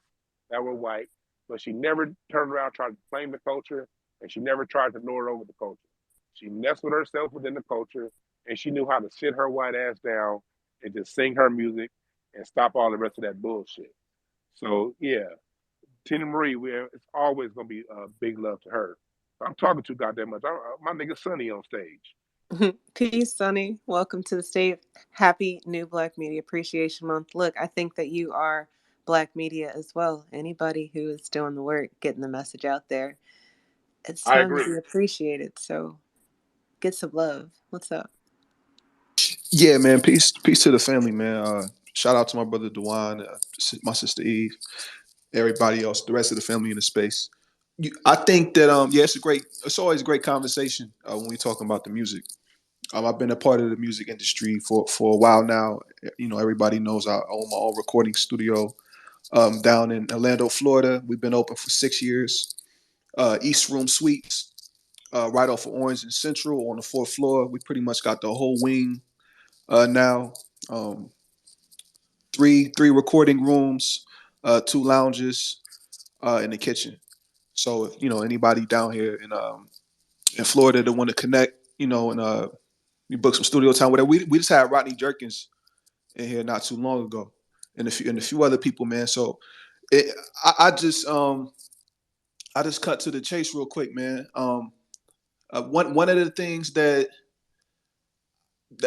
that were white, but she never turned around tried to claim the culture, and she never tried to lord over the culture. She nestled herself within the culture, and she knew how to sit her white ass down and just sing her music and stop all the rest of that bullshit. So yeah, Tina Marie, it's always gonna be a big love to her. I'm talking too goddamn much. My nigga Sonny on stage. Peace, Sonny. Welcome to the state. Happy New Black Media Appreciation Month. Look, I think that you are Black media as well. Anybody who is doing the work, getting the message out there, it's I time to agree. be appreciated. So get some love. What's up? Yeah, man. Peace to the family, man. Shout out to my brother Dwan, my sister Eve, everybody else, the rest of the family in the space. I think that yeah, it's always a great conversation when we talking about the music. I've been a part of the music industry for a while now. Everybody knows I own my own recording studio down in Orlando, Florida. We've been open for 6 years. East Room Suites, right off of Orange and Central on the fourth floor. We pretty much got the whole wing now. Um, three recording rooms, two lounges, in the kitchen. So if anybody down here in Florida that want to connect, and we book some studio time, whatever. We just had Rodney Jerkins in here not too long ago, and a few other people, man. So it, I just cut to the chase real quick, man. One of the things that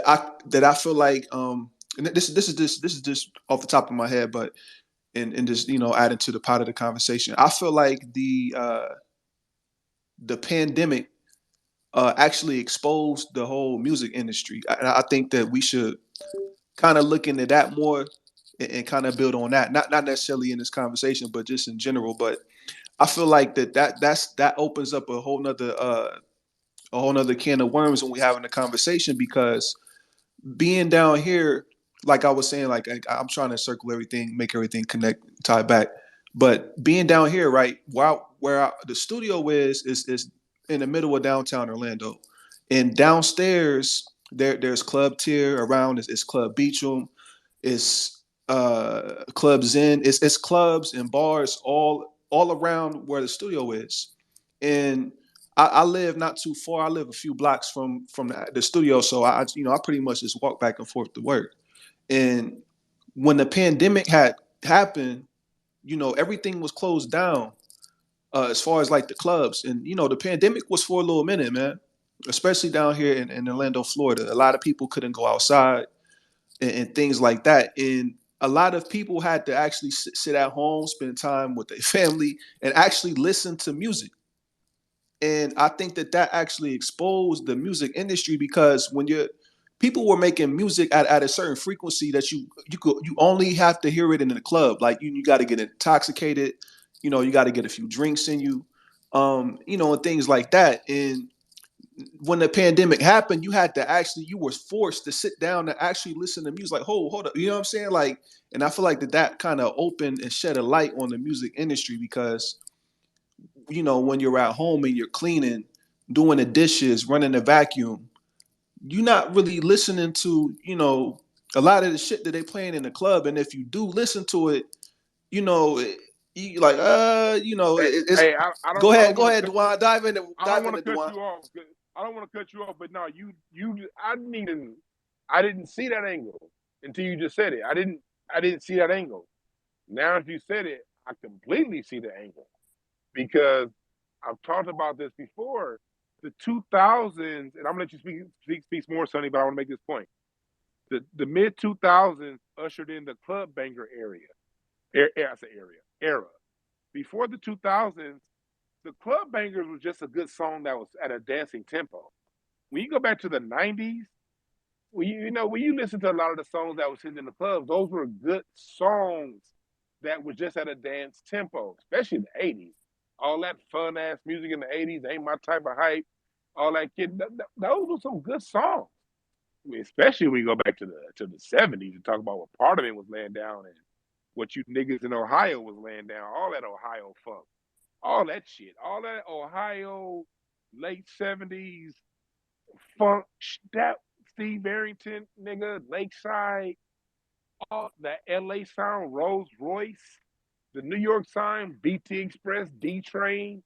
I feel like, and this is just off the top of my head, but and just adding to the pot of the conversation, I feel like the pandemic actually exposed the whole music industry. I think that we should kind of look into that more and kind of build on that. Not necessarily in this conversation, but just in general. But I feel like that opens up a whole nother can of worms when we having a conversation, because being down here, like I was saying, like I'm trying to circle everything, make everything connect, tie back. But being down here, right, the studio is in the middle of downtown Orlando, and downstairs there's Club Tier, around is Club Beacham, it's Club Zen, it's clubs and bars all around where the studio is, and I live not too far. I live a few blocks from the studio, so I pretty much just walk back and forth to work. And when the pandemic had happened, everything was closed down, as far as like the clubs. And the pandemic was for a little minute, man. Especially down here in Orlando, Florida, a lot of people couldn't go outside and things like that. And a lot of people had to actually sit at home, spend time with their family, and actually listen to music. And I think that actually exposed the music industry, because when people were making music at a certain frequency that you only have to hear it in the club. Like you got to get intoxicated, you got to get a few drinks in you, and things like that. And when the pandemic happened, you were forced to sit down and actually listen to music. Like, hold up, you know what I'm saying? Like, and I feel like that kind of opened and shed a light on the music industry, because when you're at home and you're cleaning, doing the dishes, running the vacuum, you're not really listening to, a lot of the shit that they playing in the club. And if you do listen to it, you like, it's. Hey, I Go don't ahead, want to Dwan. Dive into I don't want to cut Dwan. you off. I don't want to cut you off, but no, I didn't see that angle until you just said it. I didn't see that angle. Now, if you said it, I completely see the angle because I've talked about this before. The 2000s, and I'm gonna let you speak more, Sonny, but I want to make this point. The mid 2000s ushered in the club banger era. Before the 2000s, the club bangers was just a good song that was at a dancing tempo. When you go back to the 90s, when you listen to a lot of the songs that was hitting in the clubs, those were good songs that was just at a dance tempo, especially in the 80s. All that fun ass music in the 80s ain't my type of hype. All that kid, those were some good songs. Especially when you go back to the 70s and talk about what part of it was laying down and what you niggas in Ohio was laying down, all that Ohio funk, all that shit, all that Ohio late 70s funk, that Steve Arrington, nigga, Lakeside, all that LA sound, Rolls Royce, the New York sound, BT Express, D Train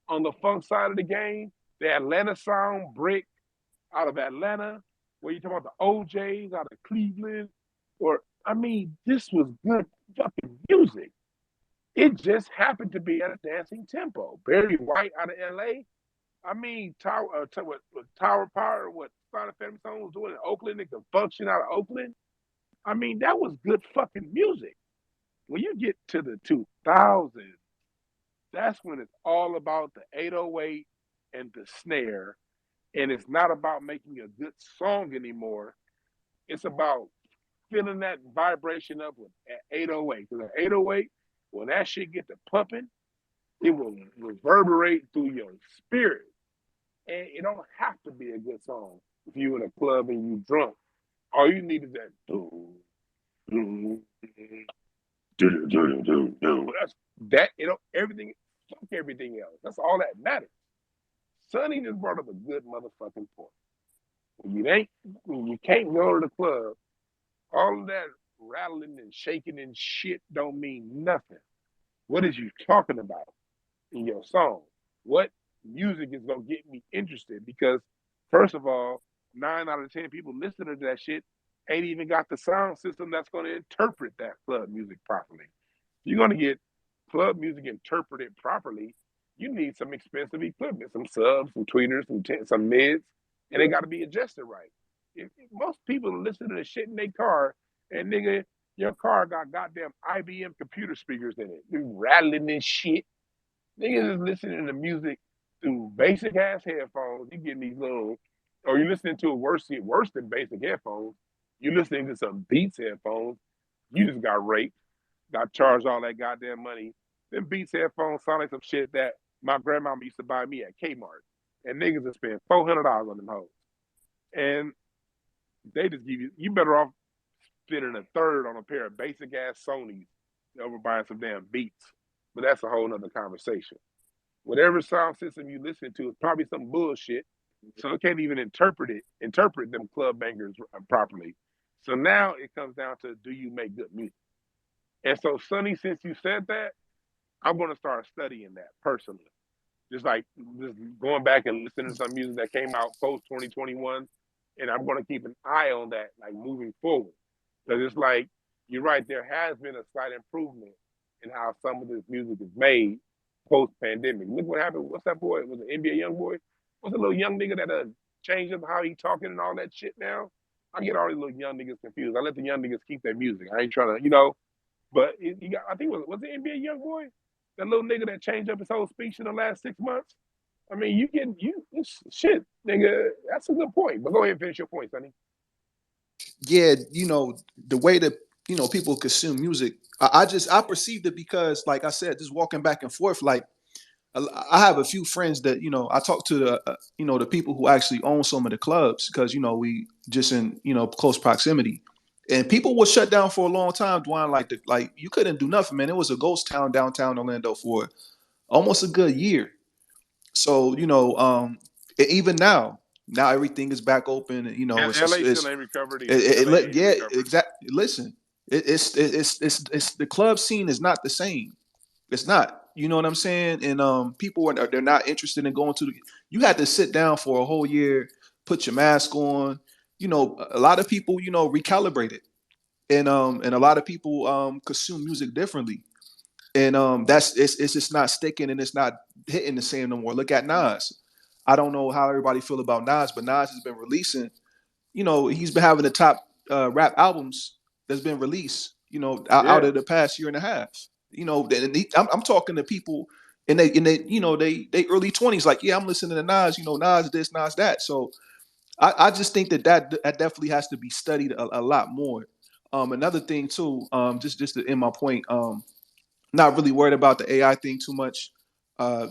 on the funk side of the game, the Atlanta sound, Brick out of Atlanta, where you talking about the OJs out of Cleveland, this was good fucking music. It just happened to be at a dancing tempo. Barry White out of LA. Tower Power, what Sonic Family Stone was doing in Oakland, it could function out of Oakland. That was good fucking music. When you get to the 2000s, that's when it's all about the 808 and the snare. And it's not about making a good song anymore. It's about filling that vibration up with 808. Because at 808, when that shit get to pumping, it will reverberate through your spirit. And it don't have to be a good song. If you in a club and you drunk, all you need is that do do do do do do. That's everything. Fuck everything else. That's all that matters. Sonny just brought up a good motherfucking point. When you can't go to the club, all of that rattling and shaking and shit don't mean nothing. What is you talking about in your song? What music is gonna get me interested? Because first of all, 9 out of 10 people listening to that shit ain't even got the sound system that's gonna interpret that club music properly. You're gonna get club music interpreted properly. You need some expensive equipment, some subs, some tweeters, some mids, and they got to be adjusted right. If most people listen to the shit in their car, and nigga, your car got goddamn IBM computer speakers in it, rattling and shit. Niggas is listening to music through basic ass headphones. You getting these little, or you listening to worse than basic headphones. You listening to some Beats headphones. You just got raped, got charged all that goddamn money. Them Beats headphones sound like some shit that my grandmama used to buy me at Kmart. And niggas have spent $400 on them hoes. And they just give you better off spending a third on a pair of basic ass Sonys over buying some damn Beats. But that's a whole nother conversation. Whatever sound system you listen to is probably some bullshit. So it can't even interpret them club bangers properly. So now it comes down to, do you make good music? And so, Sonny, since you said that, I'm going to start studying that personally. Just going back and listening to some music that came out post 2021, and I'm going to keep an eye on that, like moving forward. Because it's like, you're right, there has been a slight improvement in how some of this music is made post pandemic. Look what happened. What's that boy? Was it NBA young boy? What's a little young nigga that changed up how he talking and all that shit now? I get all these little young niggas confused. I let the young niggas keep their music. I ain't trying to, but I think was the NBA young boy? That little nigga that changed up his whole speech in the last 6 months? Shit, nigga, that's a good point. But go ahead and finish your point, Sonny. Yeah, the way that, people consume music, I perceived it because, like I said, just walking back and forth, like, I have a few friends that, I talk to the people who actually own some of the clubs because, we just in, close proximity. And people were shut down for a long time, Dwan. Like you couldn't do nothing, man. It was a ghost town downtown Orlando for almost a good year. So, even now everything is back open. You know, And LA still ain't recovered either. LA ain't recovered. Exactly. Listen, it's the club scene is not the same. It's not. You know what I'm saying? And people they're not interested in going to the. You had to sit down for a whole year, put your mask on. You know, a lot of people, you know, recalibrated, and a lot of people consume music differently, and that's it's just not sticking and it's not hitting the same no more. Look at Nas. I don't know how everybody feel about Nas, but Nas has been releasing. You know, he's been having the top rap albums that's been released. You know, out Yeah. of the past year and a half. You know, and I'm talking to people in they you know they early 20s. Like, yeah, I'm listening to Nas. You know, Nas this, Nas that. So I just think that definitely has to be studied a lot more. Another thing too, just to end my point, not really worried about the AI thing too much,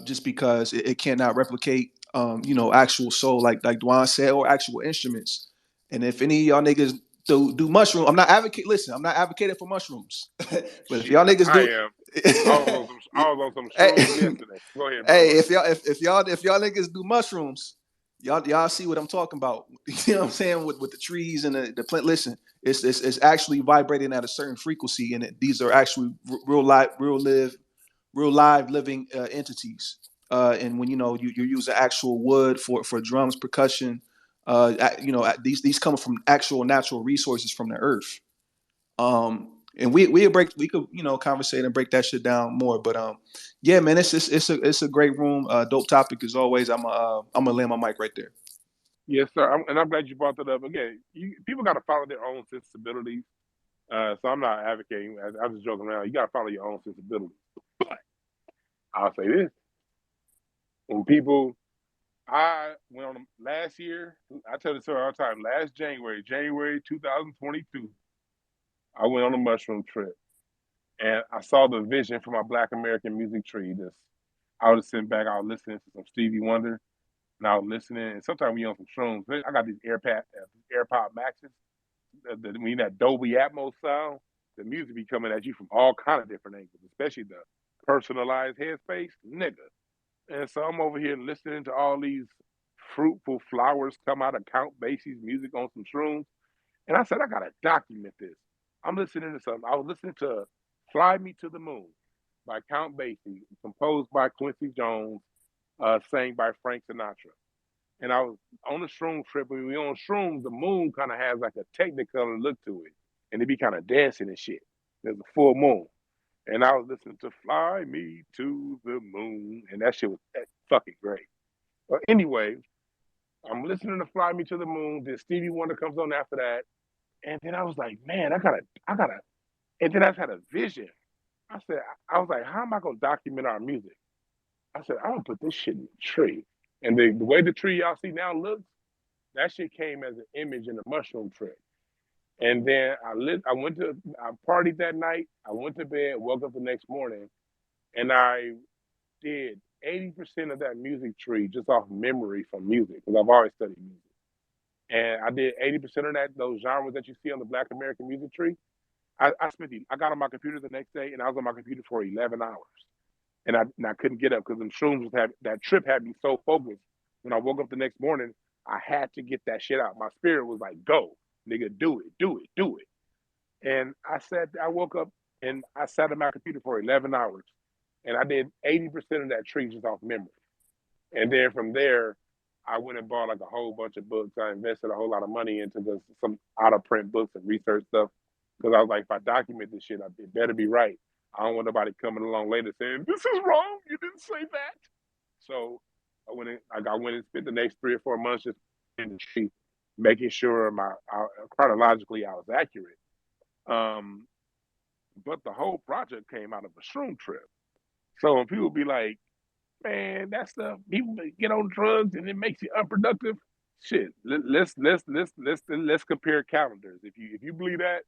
just because it cannot replicate, you know, actual soul, like Dwan said, or actual instruments. And if any of y'all niggas do mushroom, I'm not advocate. Listen, I'm not advocating for mushrooms, but if Shit, y'all niggas I do, am. I was on some hey, shrooms yesterday. Go ahead, hey, brother. if y'all niggas do mushrooms, y'all see what I'm talking about. You know what I'm saying with the trees and the plant. Listen, it's actually vibrating at a certain frequency, and these are actually real live living entities. And when you know you're using actual wood for drums, percussion, you know these come from actual natural resources from the earth. And we could, you know, conversate and break that shit down more. But yeah, man, it's a great room. Dope topic as always. I'm gonna land my mic right there. Yes, sir. I'm glad you brought that up. Again, people got to follow their own sensibilities. So I'm not advocating. I'm just joking around. You got to follow your own sensibilities. But I'll say this: when people, I went on last year. I tell this story all the time. Last January 2022, I went on a mushroom trip, and I saw the vision for my Black American music tree. I was sitting back. I was listening to some Stevie Wonder, and I was listening. And sometimes we on some shrooms. I got these AirPod Maxes. When you that Dolby Atmos sound, the music be coming at you from all kind of different angles, especially the personalized headspace, nigga. And so I'm over here listening to all these fruitful flowers come out of Count Basie's music on some shrooms. And I said, I gotta document this. I'm listening to something. I was listening to Fly Me to the Moon by Count Basie, composed by Quincy Jones, sang by Frank Sinatra. And I was on a shroom trip. When we on shrooms, the moon kind of has like a technicolor look to it. And it be kind of dancing and shit. There's a full moon. And I was listening to Fly Me to the Moon. And that shit was fucking great. But anyway, I'm listening to Fly Me to the Moon. Then Stevie Wonder comes on after that. And then I was like, man, I gotta. And then I had a vision. I was like, how am I gonna document our music? I said, I'm gonna put this shit in the tree. And the way the tree y'all see now looks, that shit came as an image in the mushroom trip. And then I partied that night. I went to bed, woke up the next morning, and I did 80% of that music tree just off memory from music because I've always studied music. And I did 80% of those genres that you see on the Black American music tree. I got on my computer the next day, and I was on my computer for 11 hours. And I couldn't get up because them shrooms that trip had me so focused. When I woke up the next morning, I had to get that shit out. My spirit was like, go, nigga, do it, do it, do it. And I woke up and I sat at my computer for 11 hours and I did 80% of that tree just off memory. And then from there, I went and bought like a whole bunch of books. I invested a whole lot of money into some out of print books and research stuff because I was like, if I document this shit, it better be right. I don't want nobody coming along later saying, this is wrong. You didn't say that. So I went and spent the next 3 or 4 months just in the tree, making sure chronologically I was accurate. But the whole project came out of a shroom trip. So when people be like, man, that stuff, people get on drugs and it makes you unproductive. Shit, let's compare calendars. If you believe that,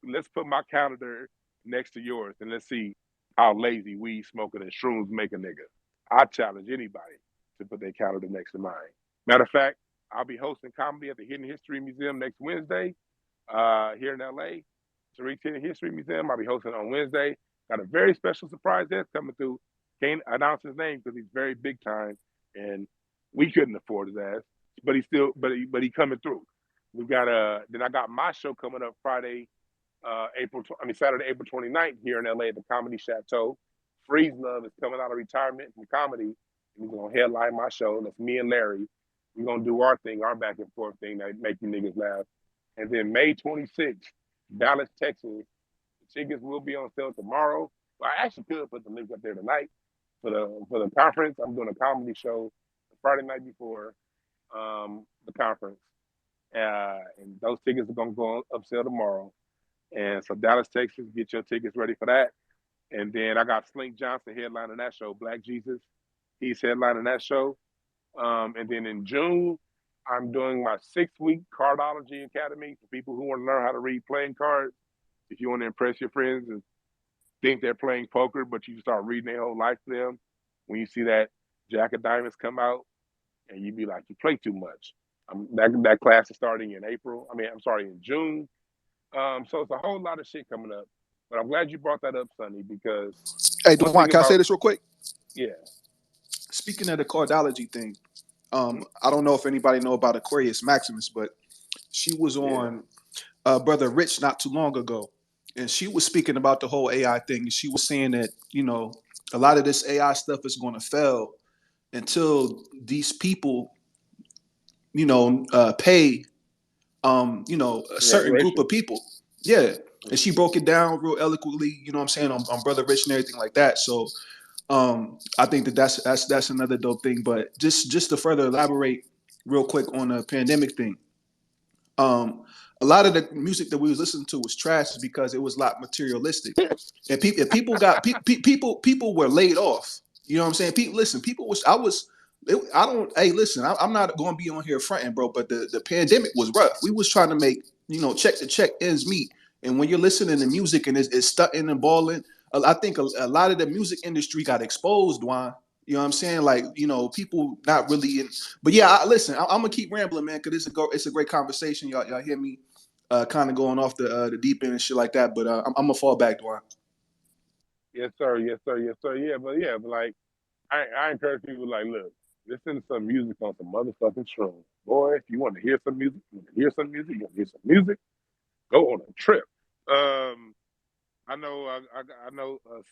let's put my calendar next to yours and let's see how lazy weed smoking and shrooms make a nigga. I challenge anybody to put their calendar next to mine. Matter of fact, I'll be hosting comedy at the Hidden History Museum next Wednesday here in LA. Cedrick Should History Museum. I'll be hosting on Wednesday. Got a very special surprise guest coming through. Can't announce his name because he's very big time. And We couldn't afford his ass, but he coming through. We got then I got my show coming up Friday, Saturday, April 29th here in LA at the Comedy Chateau. Freeze Love is coming out of retirement from comedy, and he's gonna headline my show. That's me and Larry. We're gonna do our thing, our back and forth thing that make you niggas laugh. And then May 26th, Dallas, Texas. The tickets will be on sale tomorrow. Well, I actually could put the link up there tonight for the conference. I'm doing a comedy show the Friday night before the conference. And those tickets are gonna go up sale tomorrow. And so Dallas, Texas, get your tickets ready for that. And then I got Slink Johnson headlining that show, Black Jesus. He's headlining that show. And then in June, I'm doing my 6-week Cardology Academy for people who want to learn how to read playing cards. If you want to impress your friends and think they're playing poker, but you start reading their whole life to them, when you see that Jack of Diamonds come out, and you be like, you play too much. That class is starting in in June. So it's a whole lot of shit coming up. But I'm glad you brought that up, Sonny, because Hey, Dwan, can I say this real quick? Yeah. Speaking of the cardology thing, I don't know if anybody know about Aquarius Maximus, but she was on Brother Rich not too long ago, and she was speaking about the whole AI thing. And she was saying that, you know, a lot of this AI stuff is going to fail until these people, you know, pay, you know, a certain group of people. Yeah. And she broke it down real eloquently, you know what I'm saying, on Brother Rich and everything like that. So I think that's another dope thing. But just to further elaborate real quick on the pandemic thing, a lot of the music that we was listening to was trash because it was a lot materialistic, and people were laid off. You know what I'm saying? I'm not going to be on here fronting, bro, but the pandemic was rough. We was trying to make, you know, check to check ends meet. And when you're listening to music and it's stunting and balling, I think a lot of the music industry got exposed, Dwan. You know what I'm saying? Like, you know, people not really in. But yeah, listen, I'm going to keep rambling, man, because it's a great conversation. Y'all hear me kind of going off the deep end and shit like that. But I'm going to fall back, Dwan. Yes, sir. Yes, sir. Yes, sir. But like, I encourage people, like, look, listen to some music on some motherfucking shrooms. Boy, if you want to hear some music, go on a trip. I know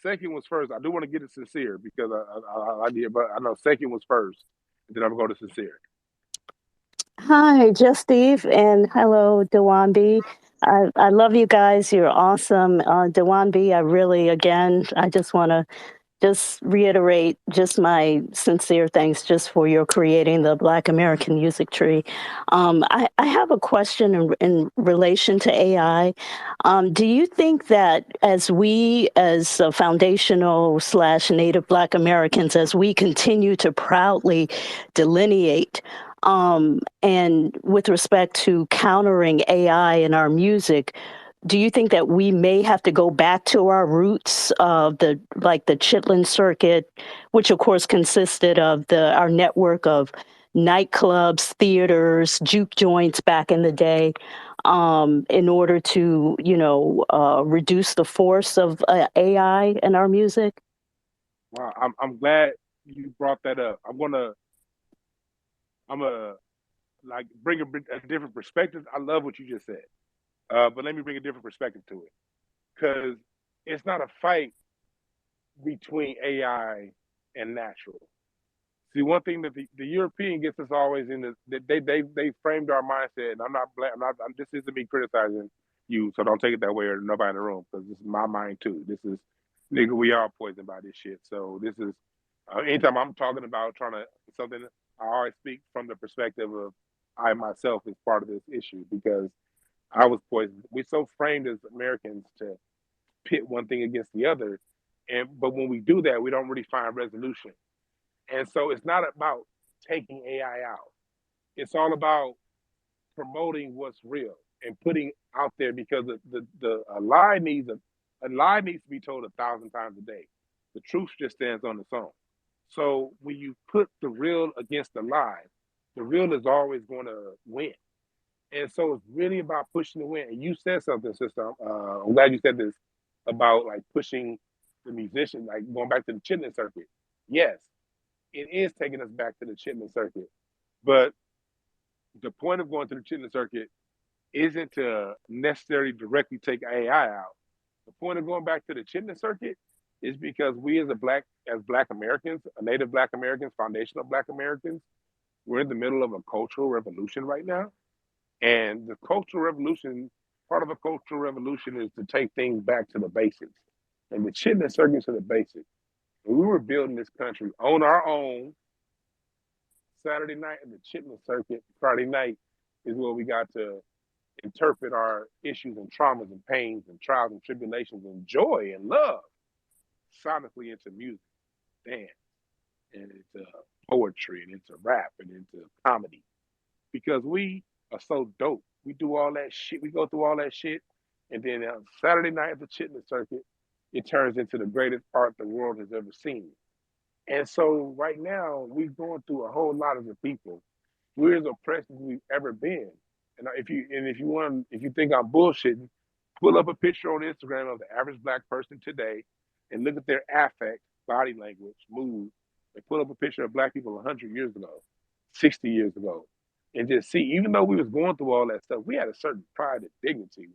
second was first. I do want to get it sincere because I did, but I know second was first. And then I'm going to go to sincere. Hi, Just Steve, and hello, Dwan B. I love you guys. You're awesome. Dwan B, I just want to just reiterate just my sincere thanks just for your creating the Black American Music Tree. I have a question in relation to AI. Do you think that as we, as foundational / Native Black Americans, as we continue to proudly delineate and with respect to countering AI in our music, do you think that we may have to go back to our roots of the Chitlin circuit, which of course consisted of our network of nightclubs, theaters, juke joints back in the day, in order to, reduce the force of AI in our music? Wow, I'm glad you brought that up. I'm gonna like bring a different perspective. I love what you just said. But let me bring a different perspective to it, because it's not a fight between AI and natural. See, one thing that the European gets us always in they framed our mindset, and this isn't me criticizing you, so don't take it that way or nobody in the room, because this is my mind too. This is, nigga, we all poisoned by this shit. So this is, anytime I'm talking about something, I always speak from the perspective of I myself is part of this issue, because I was poisoned. We're so framed as Americans to pit one thing against the other, but when we do that, we don't really find resolution. And so it's not about taking AI out. It's all about promoting what's real and putting out there, because a lie needs to be told 1,000 times a day. The truth just stands on its own. So when you put the real against the lie, the real is always going to win. And so it's really about pushing the win. And you said something, sister. I'm glad you said this about like pushing the musician, like going back to the chitlin circuit. Yes, it is taking us back to the chitlin circuit. But the point of going to the chitlin circuit isn't to necessarily directly take AI out. The point of going back to the chitlin circuit is because we as black Americans, Native Black Americans, foundational Black Americans, we're in the middle of a cultural revolution right now. And the cultural revolution, part of a cultural revolution is to take things back to the basics. And the chitlin circuit to the basics. When we were building this country on our own, Saturday night at the chitlin circuit, Friday night is where we got to interpret our issues and traumas and pains and trials and tribulations and joy and love sonically into music, dance, and into poetry and into rap and into comedy. Because we are so dope. We do all that shit. We go through all that shit. And then Saturday night at the chitlin circuit, it turns into the greatest art the world has ever seen. And so right now, we're going through a whole lot of the people. We're as oppressed as we've ever been. And if you think I'm bullshitting, pull up a picture on Instagram of the average Black person today and look at their affect, body language, mood, and pull up a picture of Black people 100 years ago, 60 years ago, and just see, even though we was going through all that stuff, we had a certain pride and dignity.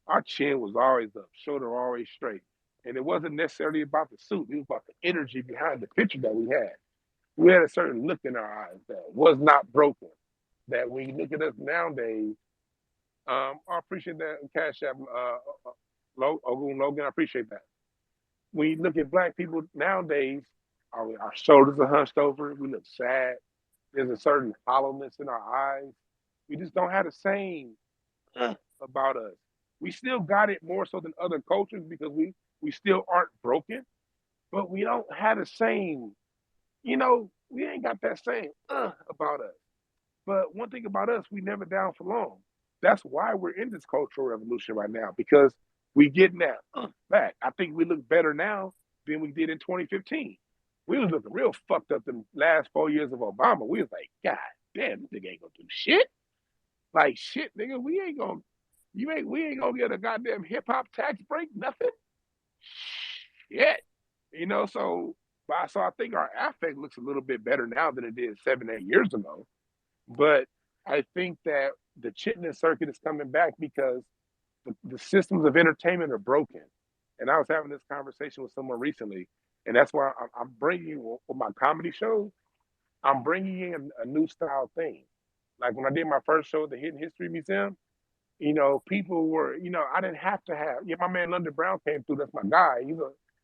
Our chin was always up, shoulder always straight. And it wasn't necessarily about the suit. It was about the energy behind the picture that we had. We had a certain look in our eyes that was not broken. That when you look at us nowadays, I appreciate that Cash App, Logan, I appreciate that. When you look at Black people nowadays, our shoulders are hunched over. We look sad. There's a certain hollowness in our eyes. We just don't have the same about us. We still got it more so than other cultures because we still aren't broken, but we don't have the same, we ain't got that same about us. But one thing about us, we never down for long. That's why we're in this cultural revolution right now, because we getting that back. I think we look better now than we did in 2015. We was looking real fucked up the last 4 years of Obama. We was like, God damn, this nigga ain't gonna do shit. Like shit, nigga, we ain't gonna get a goddamn hip hop tax break, nothing. Shit. So I think our affect looks a little bit better now than it did 7-8 years ago. But I think that the chitlin circuit is coming back because the systems of entertainment are broken. And I was having this conversation with someone recently, and that's why I'm bringing for my comedy show, I'm bringing in a new style thing. Like when I did my first show at the Hidden History Museum, people were, I didn't have to have. My man London Brown came through. That's my guy.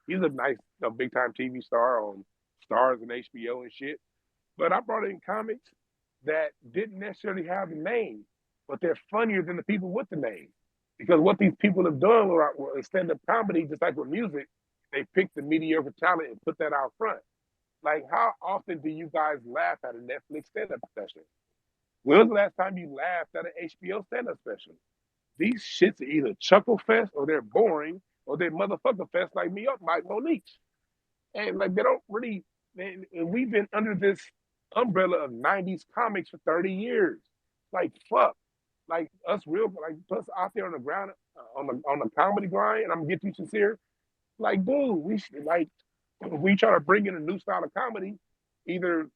He's a nice, big time TV star on Stars and HBO and shit. But I brought in comics that didn't necessarily have a name, but they're funnier than the people with the name. Because what these people have done with stand-up comedy, just like with music, they pick the mediocre talent and put that out front. Like, how often do you guys laugh at a Netflix stand-up special? When was the last time you laughed at an HBO stand-up special? These shits are either chuckle fest or they're boring or they're motherfucker fest like me up, Mike Monique's. And like they don't really, and we've been under this umbrella of 90s comics for 30 years. Like fuck. Like us us out there on the ground on the comedy grind, and I'm gonna get you sincere. Like, dude, we try to bring in a new style of comedy, either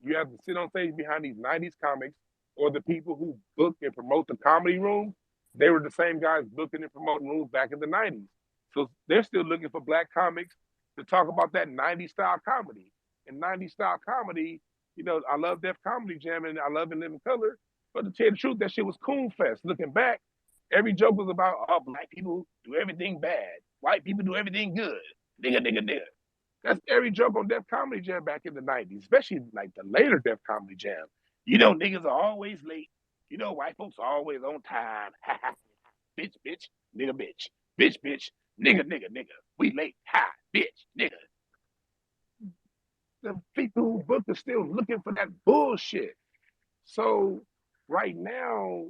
you have to sit on stage behind these 90s comics, or the people who book and promote the comedy room, they were the same guys booking and promoting rooms back in the 90s. So they're still looking for Black comics to talk about that 90s style comedy. And 90s style comedy, I love Def Comedy Jam and I love In Living Color, but to tell you the truth, that shit was coon fest. Looking back, every joke was about, Black people do everything bad. White people do everything good. Nigga, nigga, nigga. That's every joke on Def Comedy Jam back in the 90s, especially like the later Def Comedy Jam. Niggas are always late. White folks are always on time. Bitch, bitch, nigga, bitch. Bitch, bitch, nigga, nigga, nigga. We late. Ha, bitch, nigga. The people who book are still looking for that bullshit. So right now,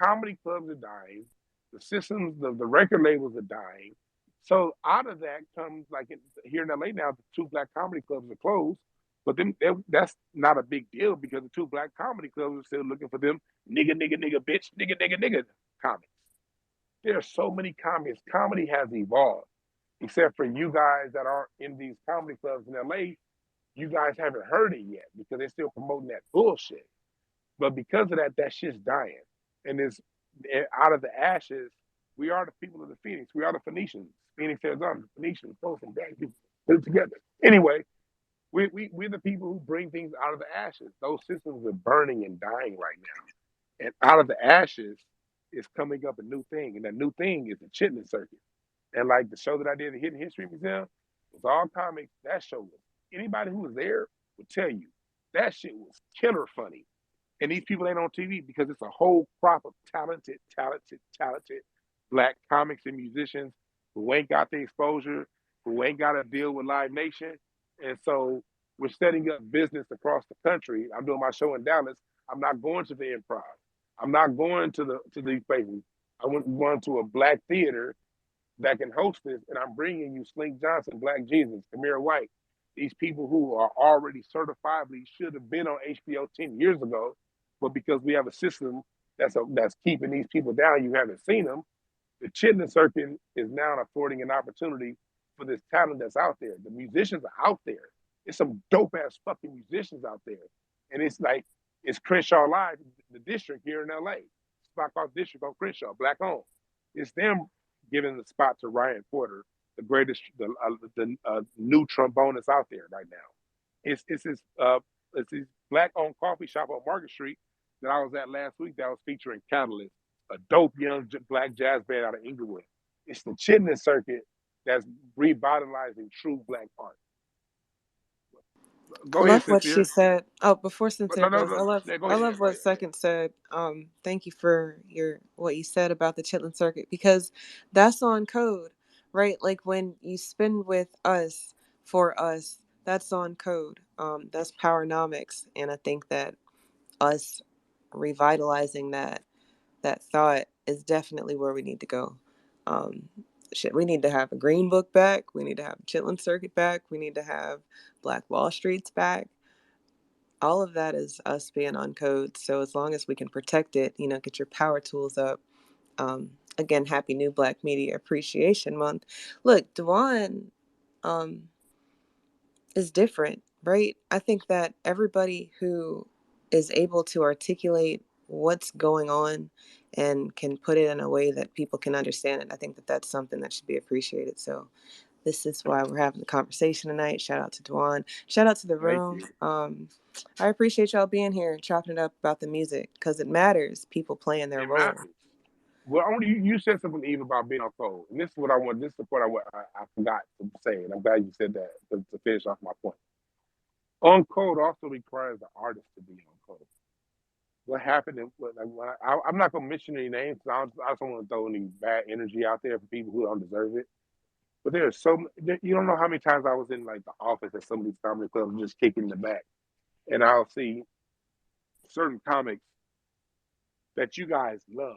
comedy clubs are dying. The systems, the record labels are dying. So out of that comes, like here in LA now, the 2 Black comedy clubs are closed. But that's not a big deal because the 2 Black comedy clubs are still looking for them nigga, nigga, nigga, bitch, nigga, nigga, nigga comics. There are so many comics. Comedy has evolved. Except for you guys that aren't in these comedy clubs in LA, You guys haven't heard it yet because they're still promoting that bullshit. But because of that, that shit's dying. And it's out of the ashes, we are the people of the Phoenix. We are the Phoenicians. Phoenix, Arizona, the Phoenicians, both and black people put it together. Anyway, we're the people who bring things out of the ashes. Those systems are burning and dying right now. And out of the ashes is coming up a new thing. And that new thing is the chitlin circuit. And like the show that I did at the Hidden History Museum, it was all comics. That show was, anybody who was there would tell you that shit was killer funny. And these people ain't on TV because it's a whole crop of talented black comics and musicians who ain't got the exposure, who ain't got to deal with Live Nation. And so we're setting up business across the country. I'm doing my show in Dallas. I'm not going to the Improv. I'm not going to these places. I'm going to a black theater that can host this, and I'm bringing you Slink Johnson, Black Jesus, Kamira White, these people who are already certifiably should have been on HBO 10 years ago, but because we have a system that's keeping these people down, you haven't seen them. The chitlin circuit is now affording an opportunity for this talent that's out there. The musicians are out there. It's some dope ass fucking musicians out there, and it's like it's Crenshaw Live, the district here in LA, Spot Called District on Crenshaw, black owned. It's them giving the spot to Ryan Porter, the greatest, the new trombonist out there right now. It's this black-owned coffee shop on Market Street that I was at last week that was featuring Catalyst, a dope young black jazz band out of Inglewood. It's the chitlin circuit that's revitalizing true black art. I love what she said. Oh, before Sincere goes, I love what Second said. Thank you for what you said about the chitlin circuit, because that's on code, right? Like when you spin with us for us, that's on code. That's powernomics, and I think that us revitalizing that thought is definitely where we need to go. Um, we need to have a Green Book back. We need to have Chitlin Circuit back. We need to have Black Wall Street's back. All of that is us being on code. So as long as we can protect it, get your power tools up. Again, happy new Black Media Appreciation Month. Look, Dwan is different, right? I think that everybody who is able to articulate what's going on and can put it in a way that people can understand it, I think that that's something that should be appreciated. So this is why we're having the conversation tonight. Shout out to Dwan. Shout out to the room. I appreciate y'all being here and chopping it up about the music, because it matters. People playing their role. Matters. Well, you said something, Eve, about being on code, and this is what I want. This is the point I forgot to say, and I'm glad you said that to finish off my point. On code also requires the artist to be on code. What happened? I'm not gonna mention any names. I don't want to throw any bad energy out there for people who don't deserve it. But there's you don't know how many times I was in like the office at some of these comedy clubs just kicking in the back, and I'll see certain comics that you guys love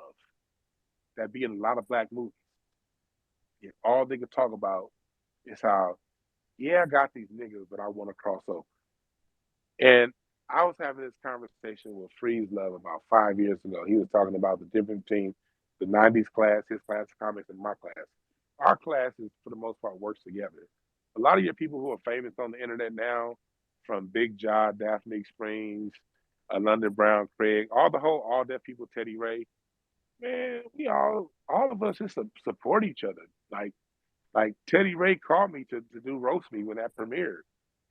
that be in a lot of black movies. And all they could talk about is how, yeah, I got these niggas, but I want to cross over. And I was having this conversation with Freeze Love about 5 years ago. He was talking about the difference between the 90s class, his class of comics, and my class. Our classes, for the most part, works together. A lot of your people who are famous on the internet now, from Big Jaw, Daphne Springs, London Brown, Craig, all deaf people, Teddy Ray, man, we all of us just support each other. Like Teddy Ray called me to do Roast Me when that premiered.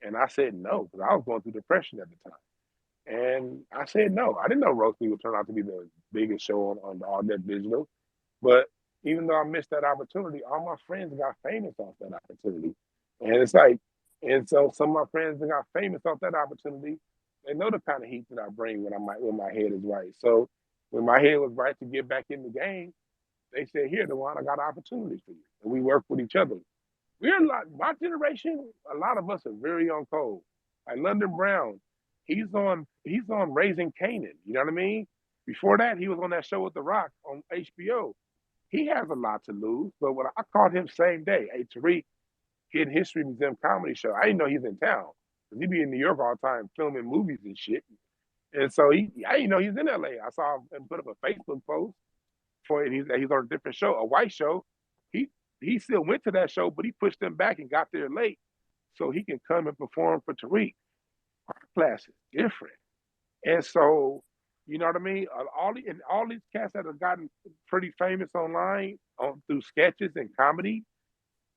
And I said no, because I was going through depression at the time. And I said no. I didn't know Roast Me would turn out to be the biggest show on the All Net Digital. But even though I missed that opportunity, all my friends got famous off that opportunity. And it's like, and so some of my friends that got famous off that opportunity, they know the kind of heat that I bring when my head is right. So when my head was right to get back in the game, they said, here, Dwan, I got opportunities for you. And we work with each other. My generation, a lot of us are very on code. Like London Brown, he's on Raising Canaan. You know what I mean? Before that, he was on that show with The Rock on HBO. He has a lot to lose, but when I called him same day, hey, Tariq, Hidden History Museum comedy show. I didn't know he's in town, because he be in New York all the time filming movies and shit. And so I didn't know he's in LA. I saw him put up a Facebook post for it. He's on a different show, a white show. He still went to that show, but he pushed them back and got there late so he can come and perform for Tariq. Our class is different. And so, you know what I mean? All these cats that have gotten pretty famous online through sketches and comedy,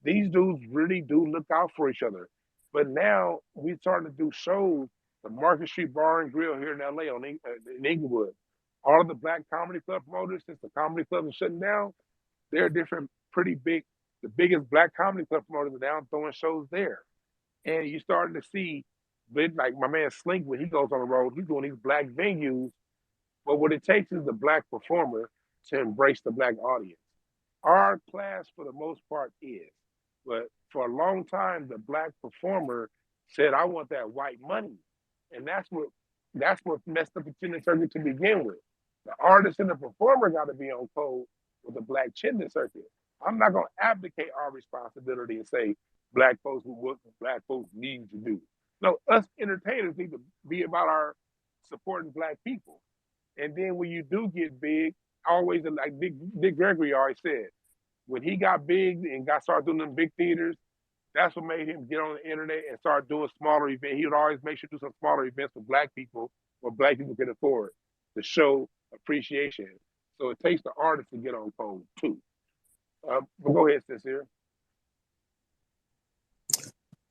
these dudes really do look out for each other. But now we're starting to do shows, the Market Street Bar and Grill here in LA in Inglewood. All of the black comedy club promoters, since the comedy clubs are shutting down, they're different, pretty big. The biggest black comedy club promoters are now throwing shows there. And you're starting to see, like my man Slink, when he goes on the road, he's doing these black venues. But what it takes is the black performer to embrace the black audience. Our class, for the most part, is. But for a long time, the black performer said, "I want that white money," and that's what messed up the chin circuit to begin with. The artist and the performer got to be on code with the black chin circuit. I'm not going to abdicate our responsibility and say black folks what black folks need to do. No, us entertainers need to be about our supporting black people. And then when you do get big, always like Dick Gregory always said, when he got big and got started doing them big theaters, that's what made him get on the internet and start doing smaller events. He would always make sure to do some smaller events for black people, what black people can afford to show appreciation. So it takes the artist to get on code too. But go ahead, Sincere.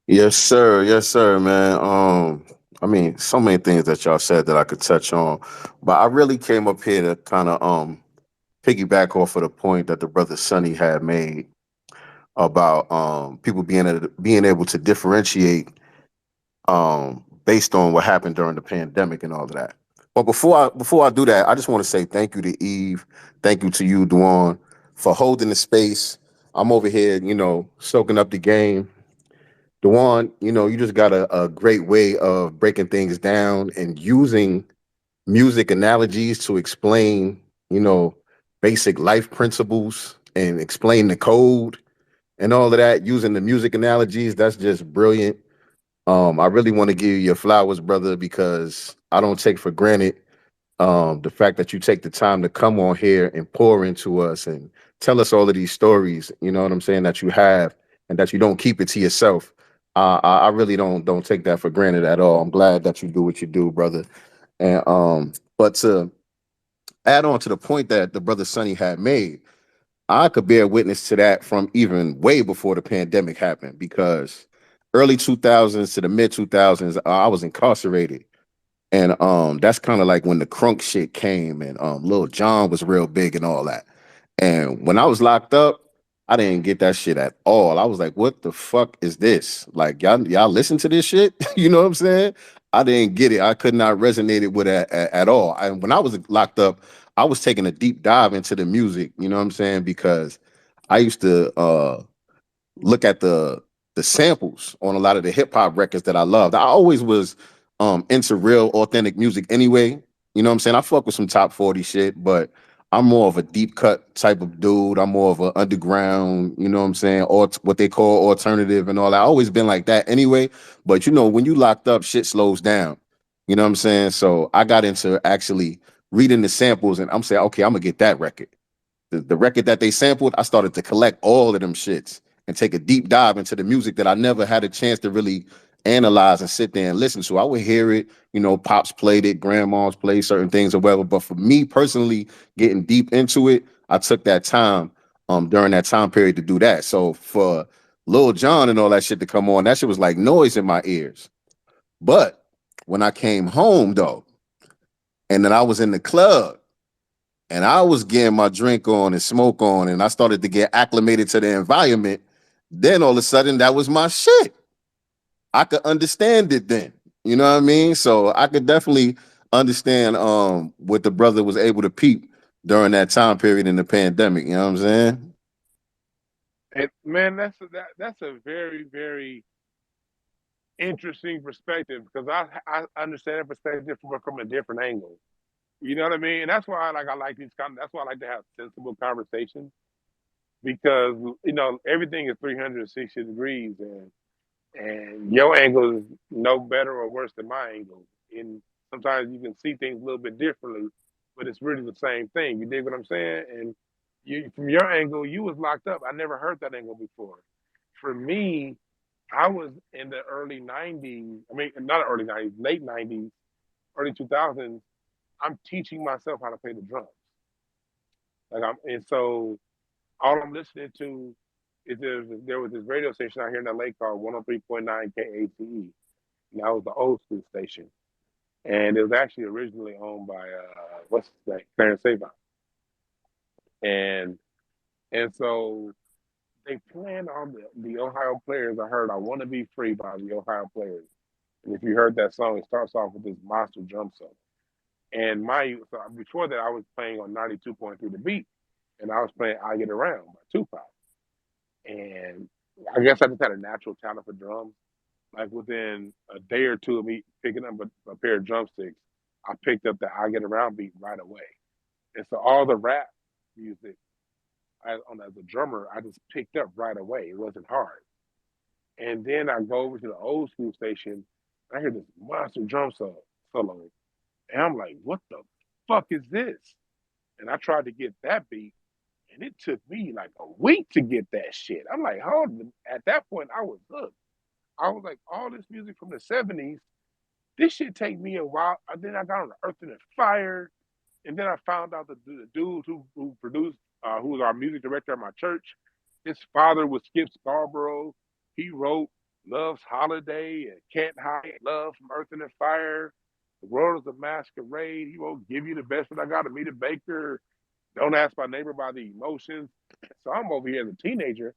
Yes, sir, man. I mean, so many things that y'all said that I could touch on, but I really came up here to kind of piggyback off of the point that the brother Sonny had made about people being able to differentiate based on what happened during the pandemic and all of that. But before I do that, I just want to say thank you to Eve, thank you to you, Dwan, for holding the space. I'm over here, soaking up the game. Dwan, you just got a great way of breaking things down and using music analogies to explain, basic life principles and explain the code and all of that using the music analogies. That's just brilliant. I really want to give you your flowers, brother, because I don't take for granted the fact that you take the time to come on here and pour into us and tell us all of these stories. You know what I'm saying, that you have, and that you don't keep it to yourself. I really don't take that for granted at all. I'm glad that you do what you do, brother. And but to add on to the point that the brother Sonny had made, I could bear witness to that from even way before the pandemic happened, because early 2000s to the mid 2000s, I was incarcerated. And that's kind of like when the crunk shit came, and Lil Jon was real big and all that. And when I was locked up, I didn't get that shit at all. I was like, what the fuck is this? Like, y'all listen to this shit? You know what I'm saying? I didn't get it. I could not resonate with it at all. And when I was locked up, I was taking a deep dive into the music, you know what I'm saying? Because I used to look at the samples on a lot of the hip hop records that I loved. I always was into real authentic music anyway. You know what I'm saying? I fuck with some top 40 shit, but I'm more of a deep cut type of dude. I'm more of an underground, you know what I'm saying, or what they call alternative and all that. I always been like that anyway. But when you locked up, shit slows down. You know what I'm saying? So I got into actually reading the samples, and I'm saying, okay, I'm gonna get that record. The record that they sampled, I started to collect all of them shits and take a deep dive into the music that I never had a chance to really analyze and sit there and listen to. I would hear it, pops played it, grandmas played certain things or whatever. But for me personally, getting deep into it, I took that time during that time period to do that. So for Lil Jon and all that shit to come on, that shit was like noise in my ears. But when I came home though, and then I was in the club, and I was getting my drink on and smoke on, and I started to get acclimated to the environment, then all of a sudden that was my shit. I could understand it then. You know what I mean? So I could definitely understand what the brother was able to peep during that time period in the pandemic. You know what I'm saying? And man, that's a very, very interesting perspective, because I understand that perspective from a different angle. You know what I mean? And that's why I like these that's why I like to have sensible conversations, because everything is 360 degrees, and your angle is no better or worse than my angle. And sometimes you can see things a little bit differently, but it's really the same thing. You dig what I'm saying? And from your angle, you was locked up. I never heard that angle before. For me, I was in the early '90s. I mean, not early '90s, late '90s, early 2000s. I'm teaching myself how to play the drums. And so all I'm listening to is there was this radio station out here in LA called 103.9 KATE, and that was the old school station, and it was actually originally owned by what's his name, Clarence Savon, and so they planned on the Ohio Players. I heard "I Want to Be Free" by the Ohio Players, and if you heard that song, it starts off with this monster drum solo. And so before that, I was playing on 92.3 The Beat, and I was playing "I Get Around" by Tupac. And I guess I just had a natural talent for drums. Like within a day or two of me picking up a pair of drumsticks, I picked up the "I Get Around" beat right away. And so all the rap music, as a drummer, I just picked up right away. It wasn't hard. And then I go over to the old school station, and I hear this monster drum solo. And I'm like, what the fuck is this? And I tried to get that beat, and it took me like a week to get that shit. I'm like, hold on. At that point, I was hooked. I was like, all this music from the '70s, this shit take me a while. And then I got on the Earth and Fire, and then I found out the dude who produced, who was our music director at my church, his father was Skip Scarborough. He wrote "Love's Holiday" and "Can't Hide Love" from Earth and Fire. "The World is a Masquerade." He wrote "Give You the Best That I Got," Anita Baker. "Don't Ask My Neighbor" by The Emotions. So I'm over here as a teenager.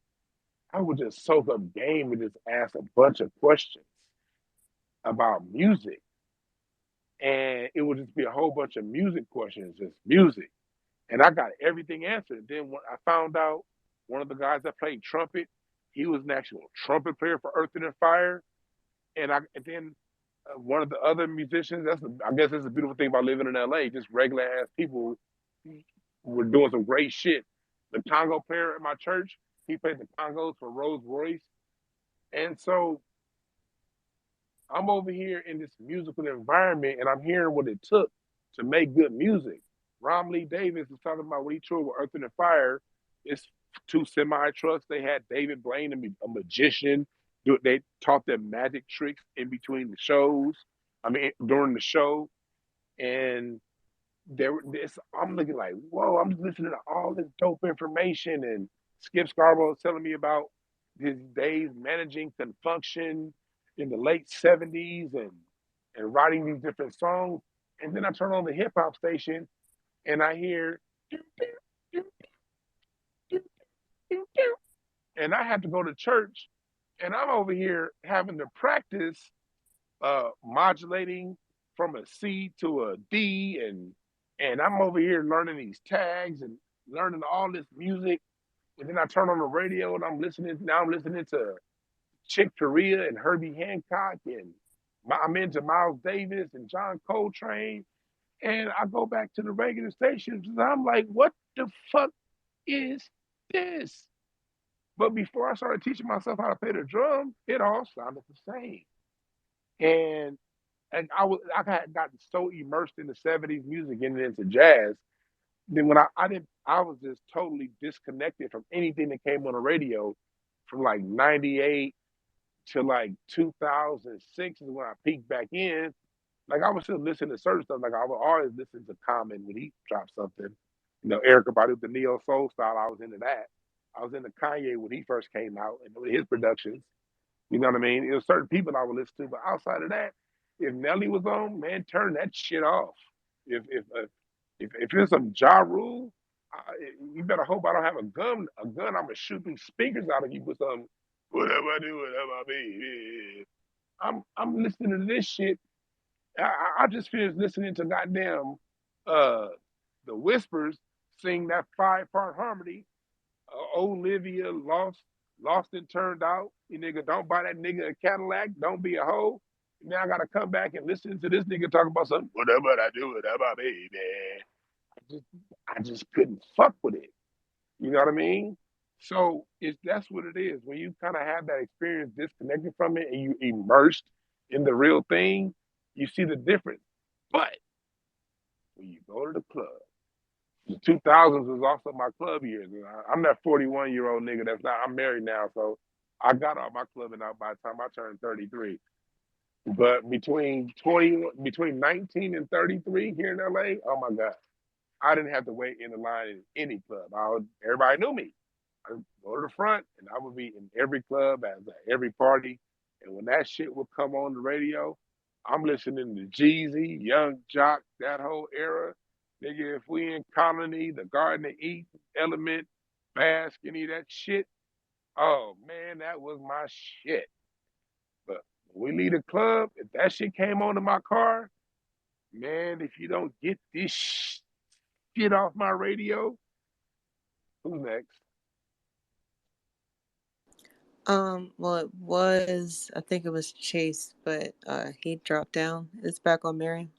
I would just soak up game and just ask a bunch of questions about music. And it would just be a whole bunch of music questions, just music. And I got everything answered. Then when I found out one of the guys that played trumpet, he was an actual trumpet player for Earth and Fire. And then one of the other musicians, I guess that's the beautiful thing about living in LA, just regular ass people were doing some great shit. The congo player at my church, he played the congos for Rolls Royce. And so I'm over here in this musical environment, and I'm hearing what it took to make good music. Rom Lee Davis was talking about when he toured with Earth and Fire. It's 2 semi trucks. They had David Blaine, a magician. They taught them magic tricks in between the shows. I mean, during the show. And I'm looking like, whoa, I'm just listening to all this dope information. And Skip Scarborough was telling me about his days managing Confunction in the late '70s and writing these different songs. And then I turn on the hip hop station and I hear, and I had to go to church, and I'm over here having to practice modulating from a C to a D, and I'm over here learning these tags and learning all this music. And then I turn on the radio and I'm listening to Chick Corea and Herbie Hancock, and I'm into Miles Davis and John Coltrane. And I go back to the regular stations and I'm like, what the fuck is this? But before I started teaching myself how to play the drum, it all sounded the same. And I had gotten so immersed in the '70s music and into jazz. Then when I was just totally disconnected from anything that came on the radio from like '98 to like 2006 is when I peaked back in. Like I was still listening to certain stuff. Like I would always listen to Common when he dropped something. Erykah Badu, the neo soul style. I was into that. I was into Kanye when he first came out and his productions. You know what I mean? It was certain people I would listen to, but outside of that, if Nelly was on, man, turn that shit off. If there's some Ja Rule, you better hope I don't have a gun. I'm gonna shoot these speakers out of you with some whatever I do, whatever I be. I'm listening to this shit. I just finished listening to goddamn uh the Whispers sing that 5-part harmony. Olivia lost and turned out. You nigga, don't buy that nigga a Cadillac. Don't be a hoe. Now I gotta come back and listen to this nigga talk about something. Whatever I do, whatever I be, man. I just couldn't fuck with it. You know what I mean? So that's what it is. When you kind of have that experience disconnected from it and you immersed in the real thing, you see the difference. But when you go to the club, the 2000s was also my club years. I'm that 41-year-old nigga that's not. I'm married now, so I got all my clubbing out by the time I turned 33. But between 19 and 33 here in LA, oh my God, I didn't have to wait in the line in any club. Everybody knew me. I would go to the front, and I would be in every club, at every party. And when that shit would come on the radio, I'm listening to Jeezy, Young Jock, that whole era. Nigga, if we in Colony, the Garden of Eden, Element, Bask, any of that shit, oh man, that was my shit. But when we leave the club, if that shit came on in my car, man, if you don't get this shit off my radio, who's next? Well, it was, I think it was Chase, but he dropped down. It's back on Miriam.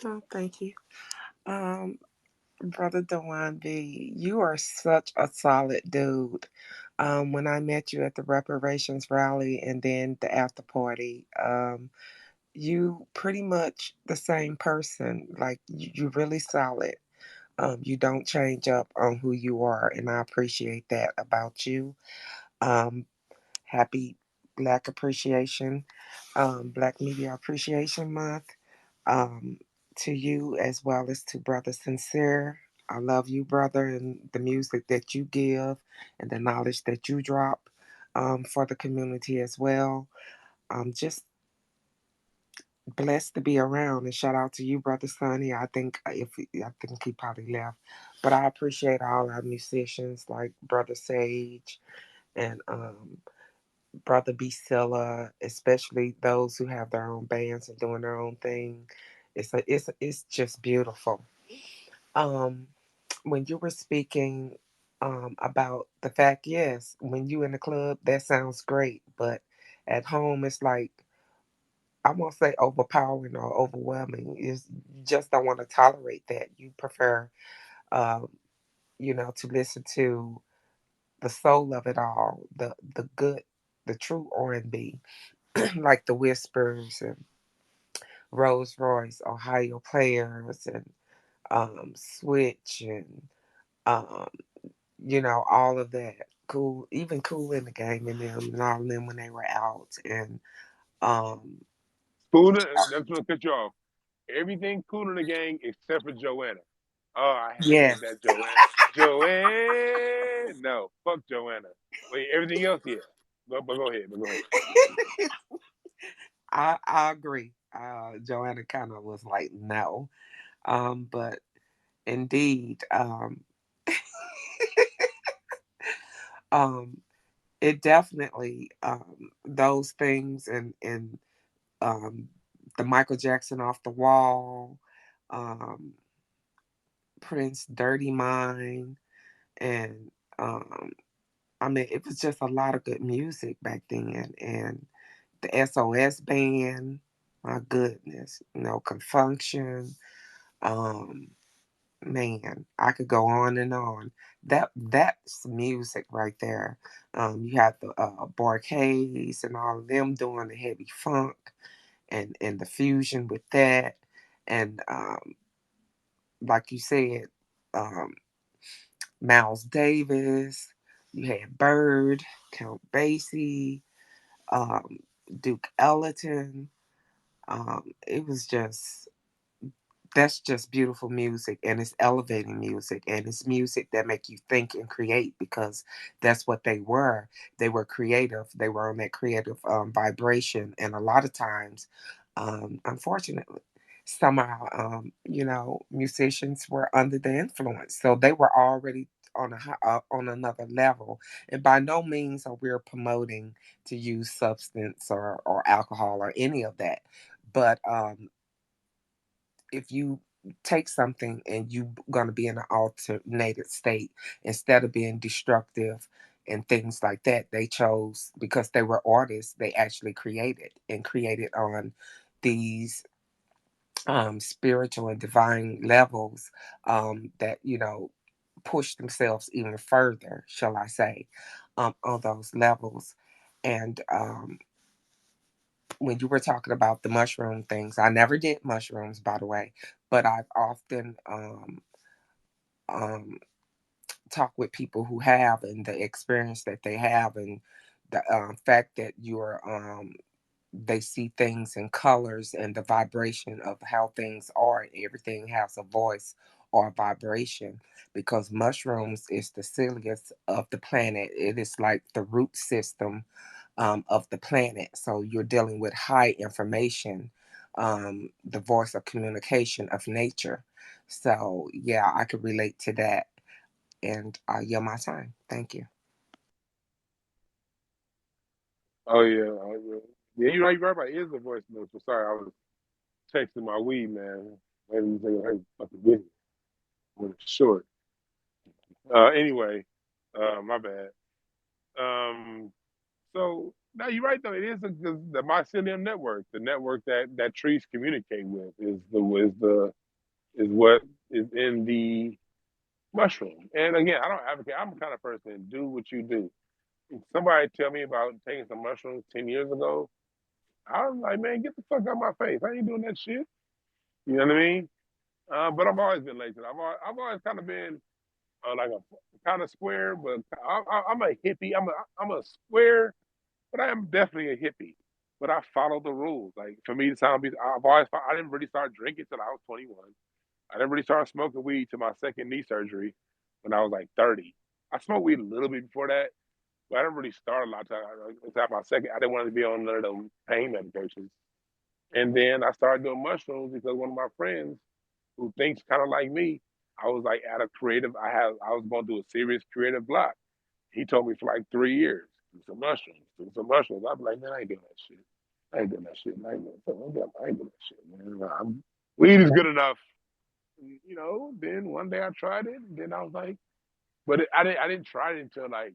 Oh, thank you. Brother Dewan B, you are such a solid dude. When I met you at the reparations rally and then the after party, you pretty much the same person. Like you're really solid. You don't change up on who you are, and I appreciate that about you. Um, Happy Black Appreciation, Black Media Appreciation Month, um, to you as well as to Brother Sincere. I love you, brother, and the music that you give and the knowledge that you drop for the community as well. I'm just blessed to be around, and shout out to you, Brother Sonny. I think he probably left, but I appreciate all our musicians like Brother Sage and Brother B. Silla, especially those who have their own bands and doing their own thing. It's just beautiful. Um, when you were speaking about the fact, yes, when you in the club, that sounds great, but at home, it's like I won't say overpowering or overwhelming. Is you just don't want to tolerate that. You prefer, um, to listen to the soul of it all, the good, the true R&B, like the Whispers and Rolls Royce, Ohio Players, and Switch, and um, all of that. Cool, even Cool in the Game and them, and all of them when they were out, and um, Cool, that's what cut you off. Everything cool in the gang except for Joanna. Oh, I yes, hated that Joanna. Joanna, no, fuck Joanna. Wait, everything else, yeah. But go ahead, but go ahead. I agree. Joanna kind of was like no, but indeed, um, it definitely those things and um, the Michael Jackson Off the Wall, um, Prince Dirty Mind, and I mean it was just a lot of good music back then, and the SOS band, my goodness, Confunction, um, man, I could go on and on. That's music right there. You have the Borcades and all of them doing the heavy funk and the fusion with that, and like you said, um, Miles Davis. You had Bird, Count Basie, um, Duke Ellington. It was just that's just beautiful music, and it's elevating music, and it's music that make you think and create because that's what they were creative, they were on that creative vibration, and a lot of times unfortunately somehow musicians were under the influence, so they were already on another level, and by no means are we promoting to use substance or alcohol or any of that, but if you take something and you going to be in an alternated state instead of being destructive and things like that, they chose because they were artists, they actually created on these spiritual and divine levels that push themselves even further, shall I say, on those levels. And when you were talking about the mushroom things, I never did mushrooms, by the way, but I've often um, talk with people who have and the experience that they have and the fact that you're they see things in colors and the vibration of how things are. Everything has a voice or a vibration because mushrooms is the cilius of the planet. It is like the root system of the planet. So you're dealing with high information, the voice of communication of nature. So yeah, I could relate to that. And I yield my time. Thank you. Oh yeah, yeah. You're right about it is a voice note. So sorry, I was texting my weed man. Ladies and hey, fucking get it when it's short. Anyway, my bad. So no, you're right though. It is the mycelium network, the network that trees communicate with, is what is in the mushroom. And again, I don't advocate. I'm the kind of person do what you do. If somebody tell me about taking some mushrooms 10 years ago, I was like, man, get the fuck out of my face. I ain't doing that shit. You know what I mean? But I've always been lazy. I've always kind of been like a kind of square, but I'm a hippie. I'm a square, but I am definitely a hippie. But I follow the rules. Like for me to sound, I didn't really start drinking till I was 21. I didn't really start smoking weed till my second knee surgery when I was like 30. I smoked weed a little bit before that, but I didn't really start a lot of time. Until my second, I didn't want to be on none of them pain medications. And then I started doing mushrooms because one of my friends who thinks kind of like me, I was like at a creative, I was going to do a serious creative block. He told me for like 3 years, do some mushrooms, do some mushrooms. I'd be like, man, I ain't doing that shit. I ain't doing that shit. I ain't doing that shit, man. Weed is good enough. Then one day I tried it, and then I was like, but I didn't try it until like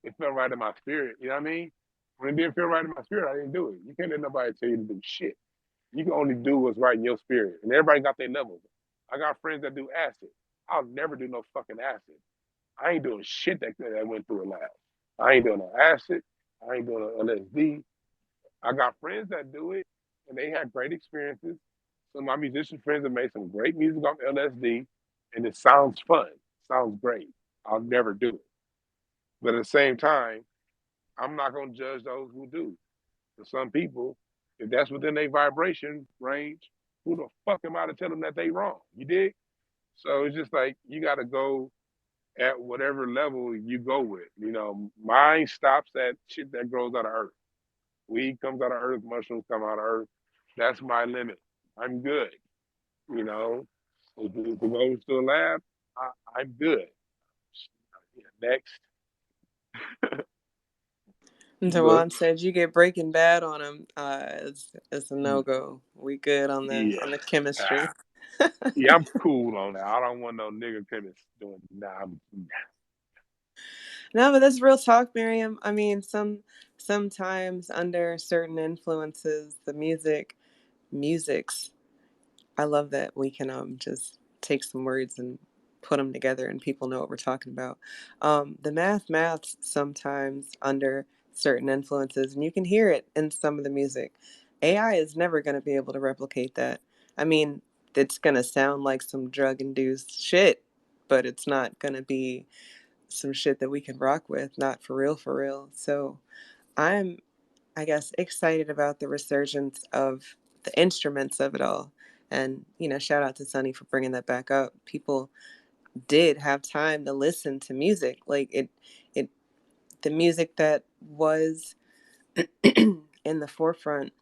it felt right in my spirit. You know what I mean? When it didn't feel right in my spirit, I didn't do it. You can't let nobody tell you to do shit. You can only do what's right in your spirit. And everybody got their levels. I got friends that do acid. I'll never do no fucking acid. I ain't doing shit that went through a lab. I ain't doing no acid. I ain't doing no LSD. I got friends that do it, and they had great experiences. Some of my musician friends have made some great music off LSD, and it sounds fun. Sounds great. I'll never do it. But at the same time, I'm not going to judge those who do. For some people, if that's within their vibration range, who the fuck am I to tell them that they wrong? You dig? So it's just like you got to go at whatever level you go with. Mine stops at shit that grows out of earth. Weed comes out of earth, mushrooms come out of earth. That's my limit. I'm good. You know, if it goes to a lab, I'm good. Yeah, next. Dewan said you get Breaking Bad on him. It's a no go. We good on Yeah. the chemistry. Yeah, I'm cool on that. I don't want no nigga chemist doing that. No, but that's real talk, Miriam. I mean, sometimes under certain influences, the musics. I love that we can just take some words and put them together, and people know what we're talking about. The maths sometimes under certain influences, and you can hear it in some of the music. AI is never going to be able to replicate that. I mean, it's going to sound like some drug induced shit, but it's not going to be some shit that we can rock with, not for real, for real. So I'm, I guess, excited about the resurgence of the instruments of it all. And, shout out to Sunny for bringing that back up. People did have time to listen to music. Like the music that was in the forefront,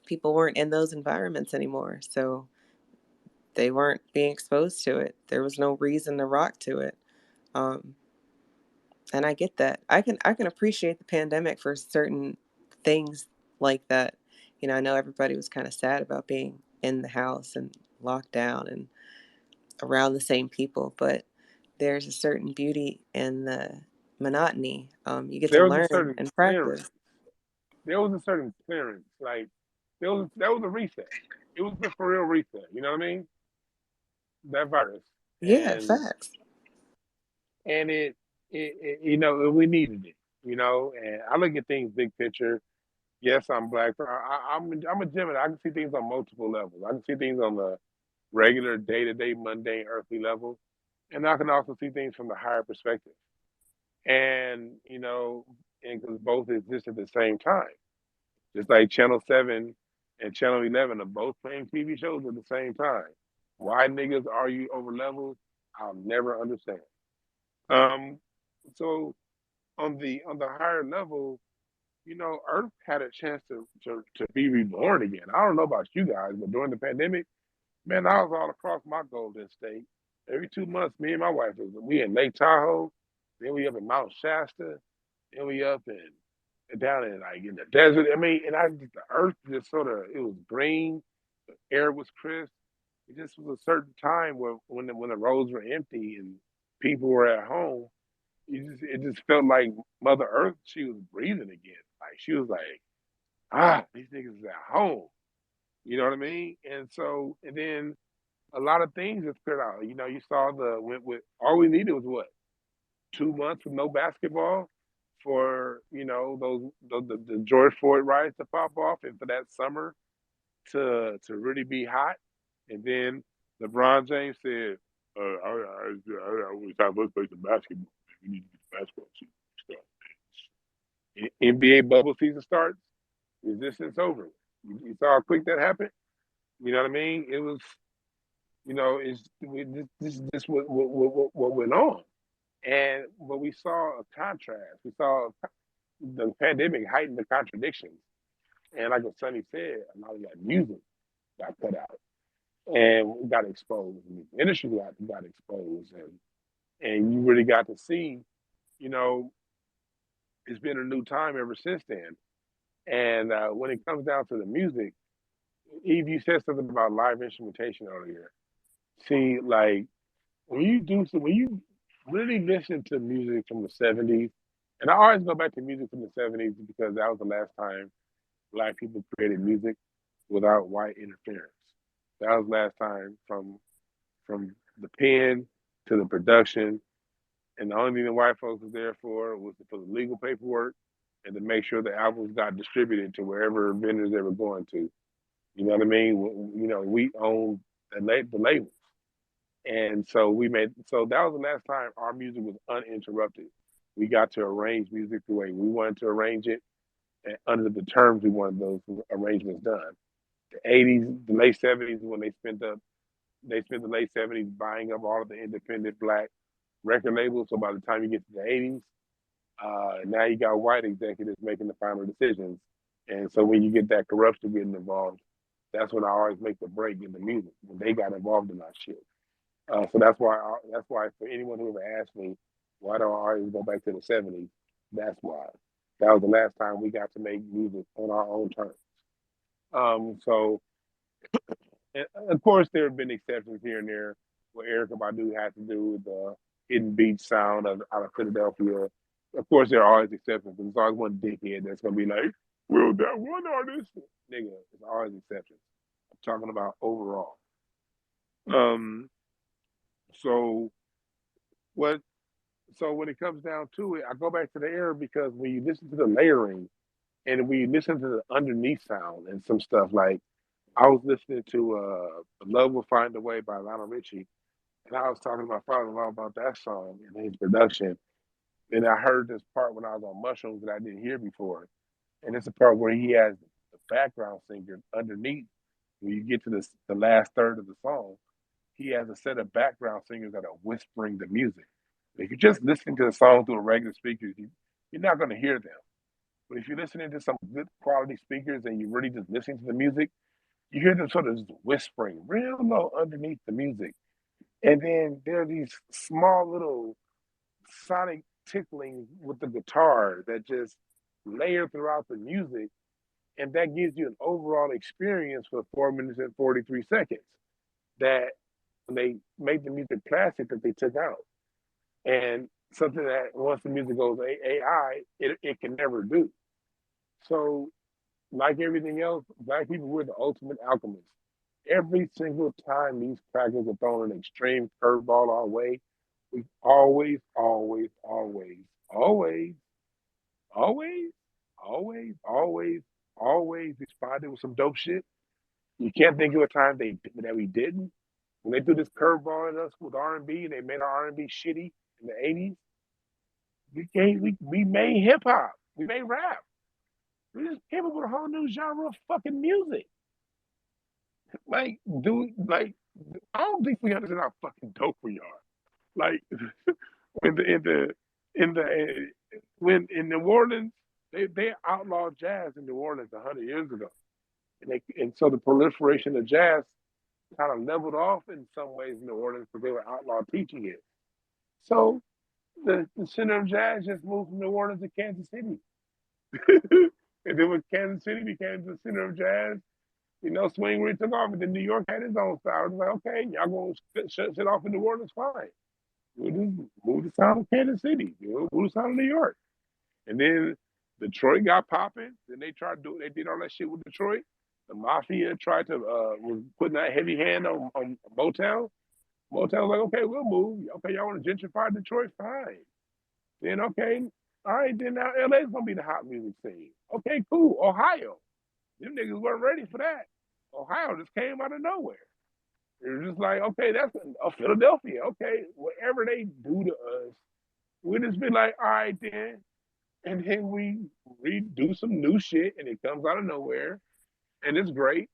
people weren't in those environments anymore. So they weren't being exposed to it. There was no reason to rock to it. Um, and I get that. I can appreciate the pandemic for certain things like that. I know everybody was kind of sad about being in the house and locked down and around the same people, but there's a certain beauty in the monotony. You get to There was a learn certain and clearance. practice. There was a certain clearance. Like that was a reset. It was a for real reset. You know what I mean? That virus. Yeah, And facts. we needed it. And I look at things big picture. Yes, I'm black. I'm a Gemini. I can see things on multiple levels. I can see things on the regular day to day, mundane, earthly level, and I can also see things from the higher perspective. And and because both exist at the same time, just like Channel 7 and Channel 11 are both playing TV shows at the same time. Why niggas argue over levels, I'll never understand. Um, so on the higher level, Earth had a chance to be reborn again. I don't know about you guys, but during the pandemic, man, I was all across my Golden State. Every 2 months, me and my wife we in Lake Tahoe, then we up in Mount Shasta, then we up in down in like in the desert. I mean, and the earth just sort of it was green, the air was crisp. It just was a certain time where when the roads were empty and people were at home, it just felt like Mother Earth, she was breathing again. Like she was like, these niggas is at home. You know what I mean? And then a lot of things just cleared out. You saw with all we needed was what 2 months with no basketball for those the George Floyd riots to pop off and for that summer to really be hot. And then LeBron James said, "We time let's play some basketball. We need to get the basketball season started." NBA bubble season starts. Resistance over. You saw how quick that happened. You know what I mean? It was, this what went on. But we saw a contrast. We saw the pandemic heightened the contradictions. And like what Sonny said, a lot of that music got cut out and got exposed. The industry got exposed, and you really got to see, you know, it's been a new time ever since then. And when it comes down to the music, Eve, you said something about live instrumentation earlier. See, like when you really listen to music from the '70s, and I always go back to music from the '70s because that was the last time Black people created music without white interference. That was the last time from the pen to the production, and the only thing the white folks was there for was for the legal paperwork and to make sure the albums got distributed to wherever vendors they were going to. You know what I mean? We owned the labels. And so that was the last time our music was uninterrupted. We got to arrange music the way we wanted to arrange it and under the terms we wanted those arrangements done. The '80s, the late '70s, when they spent the late '70s buying up all of the independent Black record labels. So by the time you get to the '80s, now you got white executives making the final decisions. And so when you get that corruption getting involved, that's when I always make the break in the music when they got involved in our shit. So that's why for anyone who ever asked me why do I always go back to the '70s, that's why. That was the last time we got to make music on our own terms. So and of course there have been exceptions here and there where Erykah Badu had to do with the hidden beach sound out of Philadelphia. Of course there are always exceptions. There's always one dickhead that's gonna be like, well, that one artist, nigga, it's always exceptions. I'm talking about overall. Um, so what? So when it comes down to it, I go back to the era because when you listen to the layering and when you listen to the underneath sound and some stuff like I was listening to "Love Will Find a Way" by Lionel Richie, and I was talking to my father-in-law about that song and his production. And I heard this part when I was on mushrooms that I didn't hear before, and it's a part where he has the background singer underneath. When you get to the last third of the song, he has a set of background singers that are whispering the music. If you're just listening to the song through a regular speakers, you're not going to hear them. But if you're listening to some good quality speakers and you're really just listening to the music, you hear them sort of just whispering real low underneath the music. And then there are these small little sonic ticklings with the guitar that just layer throughout the music. And that gives you an overall experience for 4 minutes and 43 seconds that when they made the music plastic that they took out. And something that once the music goes AI, it can never do. So like everything else, Black people were the ultimate alchemists. Every single time these crackers are throwing an extreme curveball our way, we always, always, always, always, always, always, always, always responded with some dope shit. You can't think of a time that we didn't. when they threw this curveball at us with R&B and they made our R&B shitty in the 80s, we made hip hop. We made rap. We just came up with a whole new genre of fucking music. Like, dude, like, I don't think we understand how fucking dope we are. Like, when in New Orleans, they outlawed jazz in New Orleans 100 years ago, and so the proliferation of jazz kind of leveled off in some ways in New Orleans because they were outlawed teaching it. So the center of jazz just moved from New Orleans to Kansas City. And then when Kansas City became the center of jazz, swing really took off. And then New York had its own style. It was like, okay, y'all going to shut shit off in New Orleans, fine. We'll just move the sound to Kansas City. Move the sound to New York. And then Detroit got popping. Then they did all that shit with Detroit. The Mafia tried to, was putting that heavy hand on Motown. Motown was like, okay, we'll move. Okay, y'all want to gentrify Detroit? Fine. Then, okay, all right, then now LA's going to be the hot music scene. Okay, cool. Ohio. Them niggas weren't ready for that. Ohio just came out of nowhere. It was just like, okay, that's Philadelphia. Okay, whatever they do to us, we just be like, all right, then. And then we redo some new shit and it comes out of nowhere. And it's great.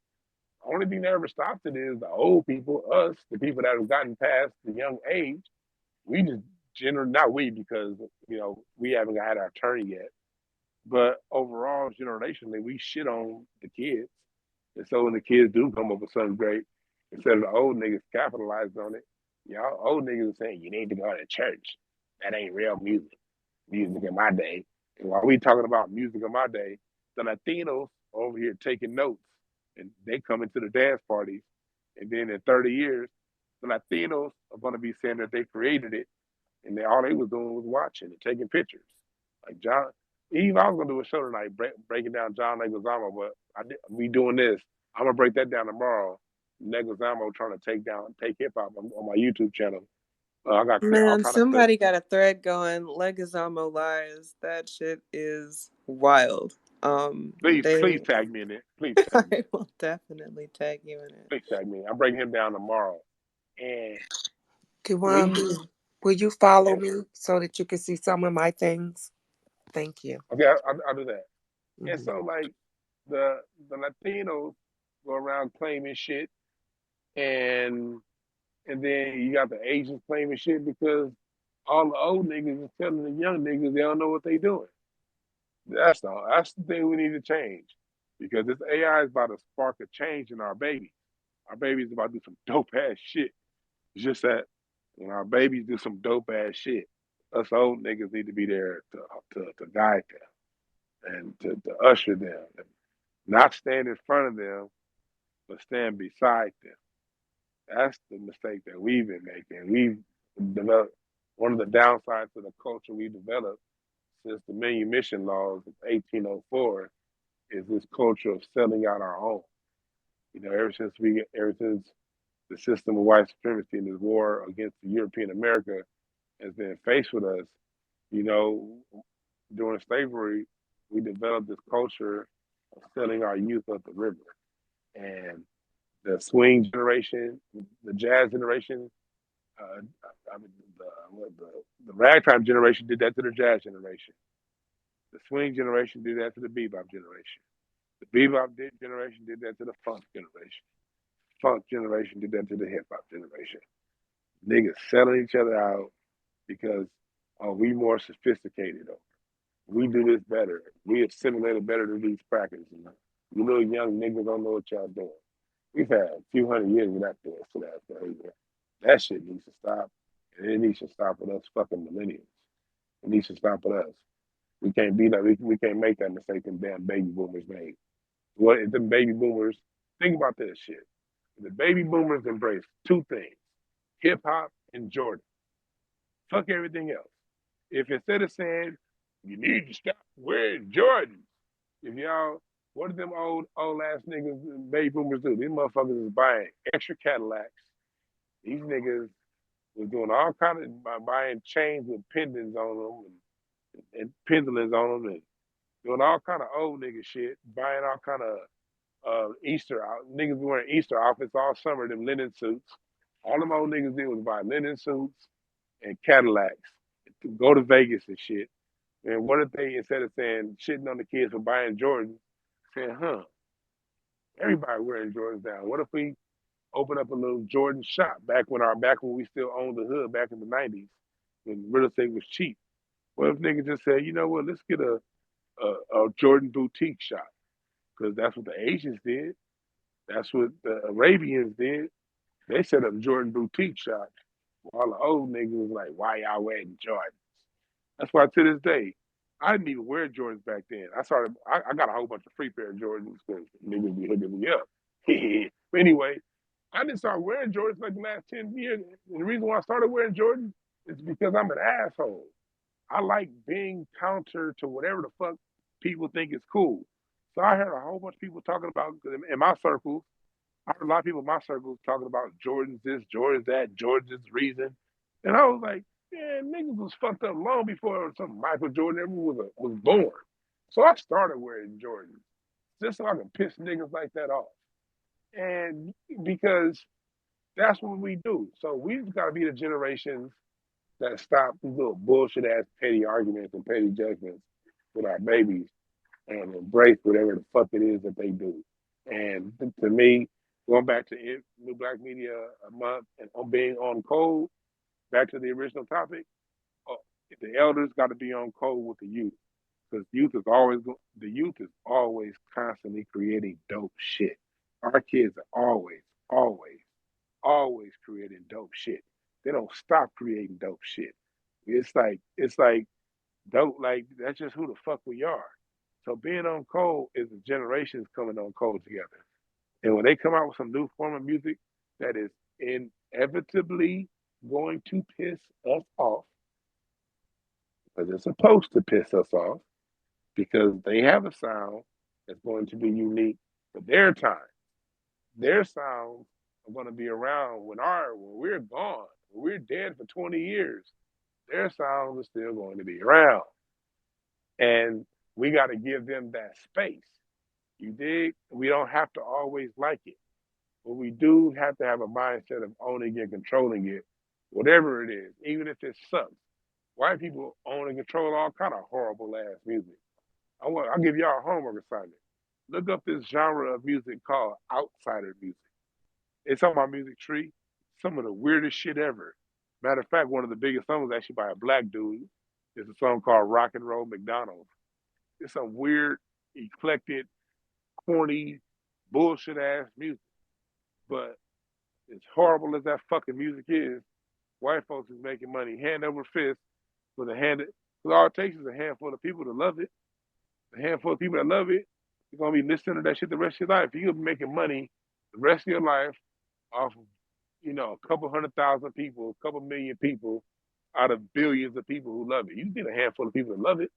The only thing that ever stops it is the old people, us, the people that have gotten past the young age. We just not we, because, we haven't had our turn yet. But overall, generationally, we shit on the kids. And so when the kids do come up with something great, instead of the old niggas capitalized on it, y'all old niggas are saying, you need to go to church. That ain't real music. Music in my day. And while we talking about music in my day, the Latinos are over here taking notes. And they come into the dance parties. And then in 30 years, the Latinos are going to be saying that they created it. And all they was doing was watching and taking pictures. Like I was gonna do a show tonight breaking down John Leguizamo, but we doing this. I'm gonna break that down tomorrow. Leguizamo trying to take hip hop on my YouTube channel. Man, somebody got a thread going. Leguizamo lies. That shit is wild. Please tag me in it. Please tag me. I will definitely tag you in it. Please tag me. I'm breaking him down tomorrow. And will you follow me so that you can see some of my things? Thank you. Okay, I'll do that. Mm-hmm. And so, like, the Latinos go around claiming shit, and then you got the Asians claiming shit because all the old niggas is telling the young niggas they don't know what they doing. That's the thing we need to change, because this AI is about to spark a change in our babies. Our babies about to do some dope ass shit. It's just that when our babies do some dope ass shit, us old niggas need to be there to guide them and to usher them, and not stand in front of them, but stand beside them. That's the mistake that we've been making. We've developed one of the downsides of the culture we developed since the manumission laws of 1804 is this culture of selling out our own. Ever since the system of white supremacy and this war against the European America has been faced with us, during slavery, we developed this culture of selling our youth up the river. And the swing generation, the jazz generation, the ragtime generation did that to the jazz generation. The swing generation did that to the bebop generation. The bebop generation did that to the funk generation. Funk generation did that to the hip hop generation. Niggas selling each other out because we more sophisticated. We do this better. We assimilate better than these crackers. You little young niggas don't know what y'all doing. We've had a few hundred years of that behavior. That shit needs to stop. And it needs to stop with us fucking millennials. It needs to stop with us. We can't be that. We can't make that mistake them damn baby boomers made. What if the baby boomers, think about this shit. The baby boomers embrace two things: hip hop and Jordan. Fuck everything else. If instead of saying you need to stop wearing Jordans, if y'all, what do them old ass niggas, baby boomers do? These motherfuckers is buying extra Cadillacs. These niggas was doing all kind of buying chains with pendants on them and pendulums on them, and doing all kind of old nigga shit, buying all kind of Easter out. Niggas wearing Easter outfits all summer, them linen suits, All them old niggas did was buy linen suits and Cadillacs to go to Vegas and shit. And what if they, instead of saying shitting on the kids for buying Jordans, saying, everybody wearing Jordans now. What if we open up a little Jordan shop back when we still owned the hood back in the 90s when real estate was cheap? What if niggas just said, you know what, let's get a Jordan boutique shop? Because that's what the Asians did. That's what the Arabians did. They set up Jordan boutique shops. While the old niggas was like, why y'all wearing Jordans? That's why to this day, I didn't even wear Jordans back then. I got a whole bunch of free pair of Jordans because niggas be hooking me up. But anyway, I didn't start wearing Jordans like the last 10 years. And the reason why I started wearing Jordans is because I'm an asshole. I like being counter to whatever the fuck people think is cool. So I heard a whole bunch of people talking about, in my circles, I heard a lot of people in my circles talking about Jordan's this, Jordan's that, Jordan's reason. And I was like, man, niggas was fucked up long before some Michael Jordan ever was born. So I started wearing Jordans just so I can piss niggas like that off. And because that's what we do. So we've got to be the generations that stop these little bullshit ass petty arguments and petty judgments with our babies and embrace whatever the fuck it is that they do. And to me, going back to New Black Media Month and on being on code, back to the original topic, the elders got to be on code with the youth because the youth is always constantly creating dope shit. Our kids are always creating dope shit. They don't stop creating dope shit. It's like dope. Like that's just who the fuck we are. So being on code is the generations coming on code together. And when they come out with some new form of music that is inevitably going to piss us off, because it's supposed to piss us off, because they have a sound that's going to be unique for their time. Their sounds are going to be around when we're gone, when we're dead for 20 years. Their sounds are still going to be around. And we got to give them that space. You dig? We don't have to always like it. But we do have to have a mindset of owning and controlling it, whatever it is, even if it sucks. White people own and control all kind of horrible ass music. I'll give y'all a homework assignment. Look up this genre of music called outsider music. It's on my music tree. Some of the weirdest shit ever. Matter of fact, one of the biggest songs actually by a black dude is a song called Rock and Roll McDonald's. It's some weird, eclectic, corny, bullshit ass music. But as horrible as that fucking music is, white folks is making money hand over fist with because all it takes is a handful of people to love it. A handful of people that love it, you're gonna be listening to that shit the rest of your life. You're gonna be making money the rest of your life off of, a couple 100,000 people, a couple million people out of billions of people who love it. You get a handful of people that love it,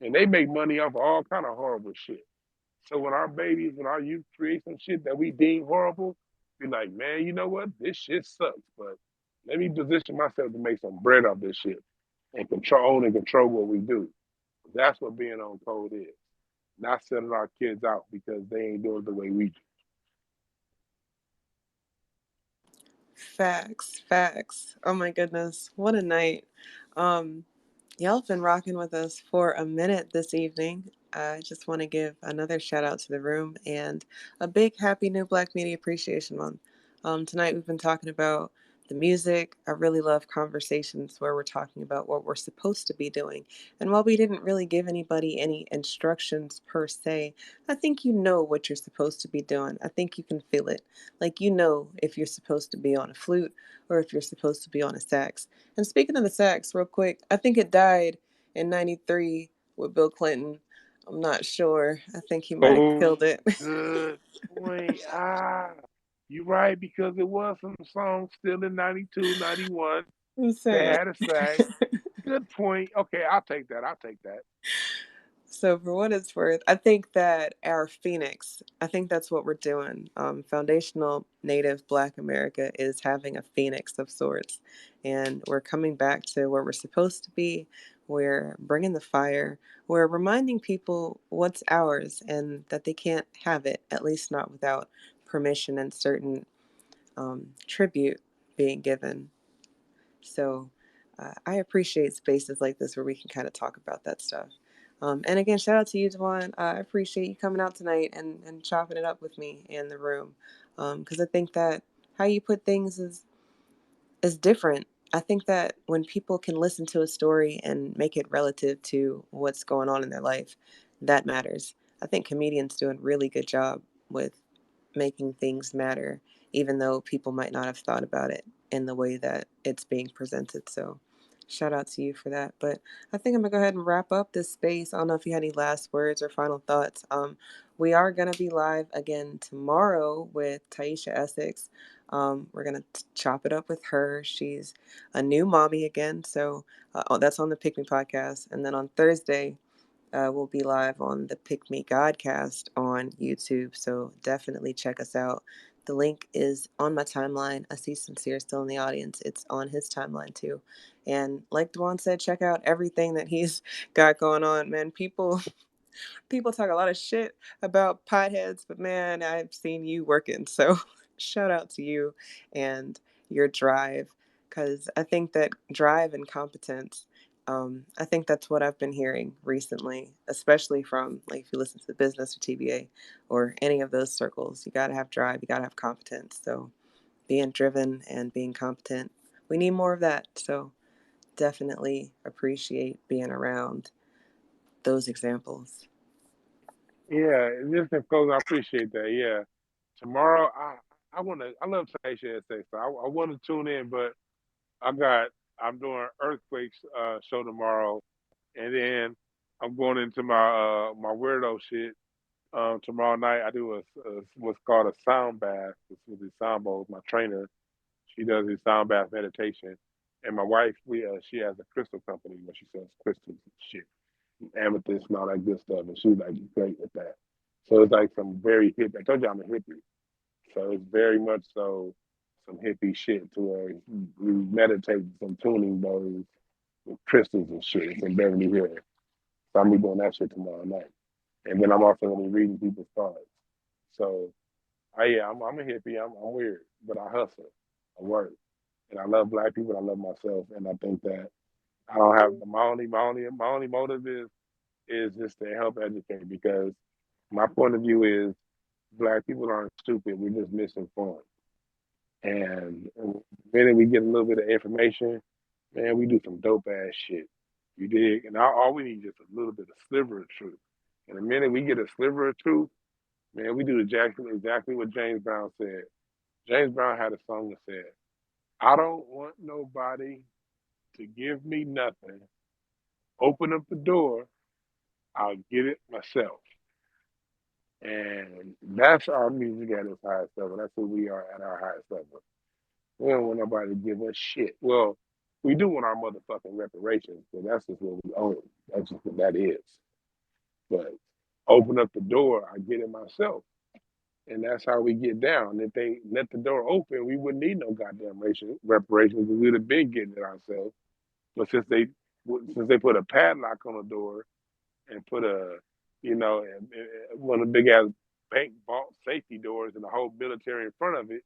and they make money off of all kind of horrible shit. So when our youth create some shit that we deem horrible, be like, man, you know what? This shit sucks, but let me position myself to make some bread off this shit and control what we do. That's what being on code is. Not selling our kids out because they ain't doing it the way we do. Facts. Oh my goodness. What a night. Y'all have been rocking with us for a minute this evening. I just want to give another shout out to the room and a big happy New Black Media Appreciation Month. Tonight we've been talking about the music. I really love conversations where we're talking about what we're supposed to be doing. And while we didn't really give anybody any instructions per se, I think you know what you're supposed to be doing. I think you can feel it. Like you know if you're supposed to be on a flute or if you're supposed to be on a sax. And speaking of the sax, real quick, I think it died in '93 with Bill Clinton. I'm not sure. I think he might have killed it. Good point. You're right, because it was some songs still in 92, 91 I'm that saying. had a sax. Good point. Okay, I'll take that. So for what it's worth, I think that our Phoenix, I think that's what we're doing. Foundational Native Black America is having a Phoenix of sorts. And we're coming back to where we're supposed to be. We're bringing the fire. We're reminding people what's ours and that they can't have it, at least not without permission and certain tribute being given. So I appreciate spaces like this where we can kind of talk about that stuff. And again, shout out to you, Dwan. I appreciate you coming out tonight and chopping it up with me in the room. Because I think that how you put things is different. I think that when people can listen to a story and make it relative to what's going on in their life, that matters. I think comedians do a really good job with making things matter, even though people might not have thought about it in the way that it's being presented. So, shout out to you for that. But I think I'm gonna go ahead and wrap up this space. I don't know if you had any last words or final thoughts. We are gonna be live again tomorrow with Taisha Essex. We're gonna chop it up with her. She's a new mommy again, so that's on the Pick Me podcast. And then on Thursday, we'll be live on the Pick Me Godcast on YouTube, so definitely check us out. The link is on my timeline. I see Sincere still in the audience. It's on his timeline too. And like Dwan said, check out everything that he's got going on. Man, people talk a lot of shit about potheads, but man, I've seen you working. So shout out to you and your drive, because I think that drive and competence, I think that's what I've been hearing recently, especially from, like, if you listen to the business or TBA or any of those circles. You got to have drive, you got to have competence. So being driven and being competent, we need more of that. So definitely appreciate being around those examples. Yeah, just in closing, I appreciate that. Yeah, tomorrow I love Taisha Essay, so I want to tune in, but I'm doing Earthquakes show tomorrow, and then I'm going into my weirdo shit. Tomorrow night I do a what's called a sound bath. It's with the sound bowls. My trainer, she does a sound bath meditation, and my wife, she has a crystal company where she sells crystals and shit, amethyst and all that good stuff, and she's like great with that. So it's like some very hip. I told you I'm a hippie, so it's very much so some hippie shit to where we meditate some tuning bowls with crystals and shit. It's in Beverly Hills. So I'm be doing that shit tomorrow night. And then I'm also gonna be reading people's cards. So I'm a hippie, I'm weird, but I hustle. I work. And I love black people, I love myself. And I think that I don't have my only motive is just to help educate, because my point of view is black people aren't stupid, we're just misinformed. And the minute we get a little bit of information, man, we do some dope ass shit. You dig? And all we need is just a little bit of sliver of truth. And the minute we get a sliver of truth, man, we do exactly what James Brown said. James Brown had a song that said, I don't want nobody to give me nothing. Open up the door, I'll get it myself. And that's our music at its highest level. That's who we are at our highest level. We don't want nobody to give us shit. Well, we do want our motherfucking reparations, but that's just what we own. That's just what that is. But open up the door, I get it myself. And that's how we get down. If they let the door open, we wouldn't need no goddamn reparations. We would have been getting it ourselves. But since they put a padlock on the door and put one of the big ass bank vault safety doors and the whole military in front of it,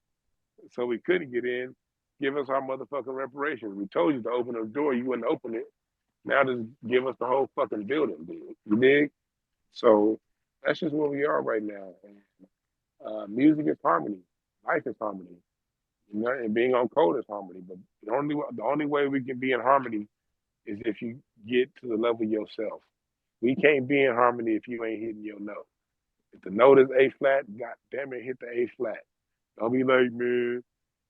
so we couldn't get in, give us our motherfucking reparations. We told you to open the door, you wouldn't open it. Now just give us the whole fucking building, dude. You dig? So that's just where we are right now. Music is harmony. Life is harmony. You know, and being on code is harmony. But the only way we can be in harmony is if you get to the level yourself. We can't be in harmony if you ain't hitting your note. If the note is A flat, god damn it, hit the A flat. Don't be like, man,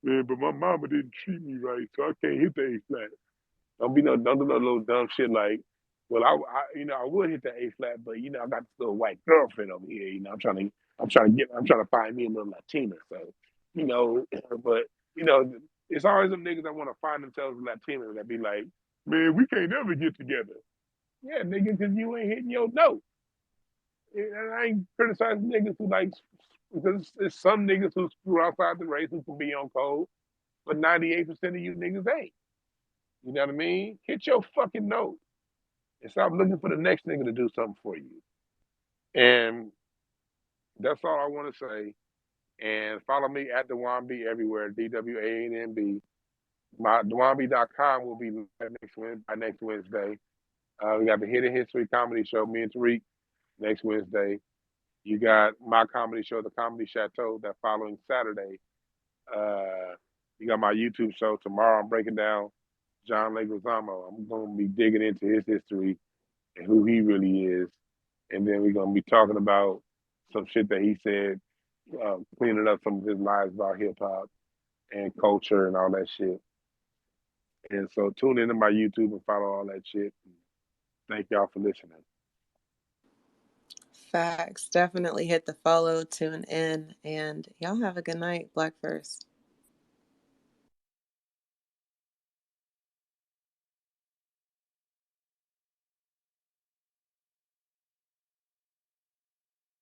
but my mama didn't treat me right, so I can't hit the A flat. Don't do no little dumb shit like, well, I would hit the A flat, but I got this little white girlfriend over here. I'm trying to find me a little Latina. So, but it's always them niggas that want to find themselves Latina that be like, man, we can't ever get together. Yeah, nigga, because you ain't hitting your note. And I ain't criticizing niggas who like, because there's some niggas who screw outside the race who can be on code, but 98% of you niggas ain't. You know what I mean? Hit your fucking note and stop looking for the next nigga to do something for you. And that's all I want to say. And follow me at DwannB everywhere, DWANB. My DwannBrown will be live next Wednesday. We got the Hidden History Comedy Show, me and Tariq, next Wednesday. You got my comedy show, The Comedy Chateau, that following Saturday. You got my YouTube show tomorrow. I'm breaking down John Leguizamo. I'm going to be digging into his history and who he really is. And then we're going to be talking about some shit that he said, cleaning up some of his lies about hip hop and culture and all that shit. And so tune into my YouTube and follow all that shit. Thank y'all for listening. Facts. Definitely hit the follow, tune in, and y'all have a good night. Black first.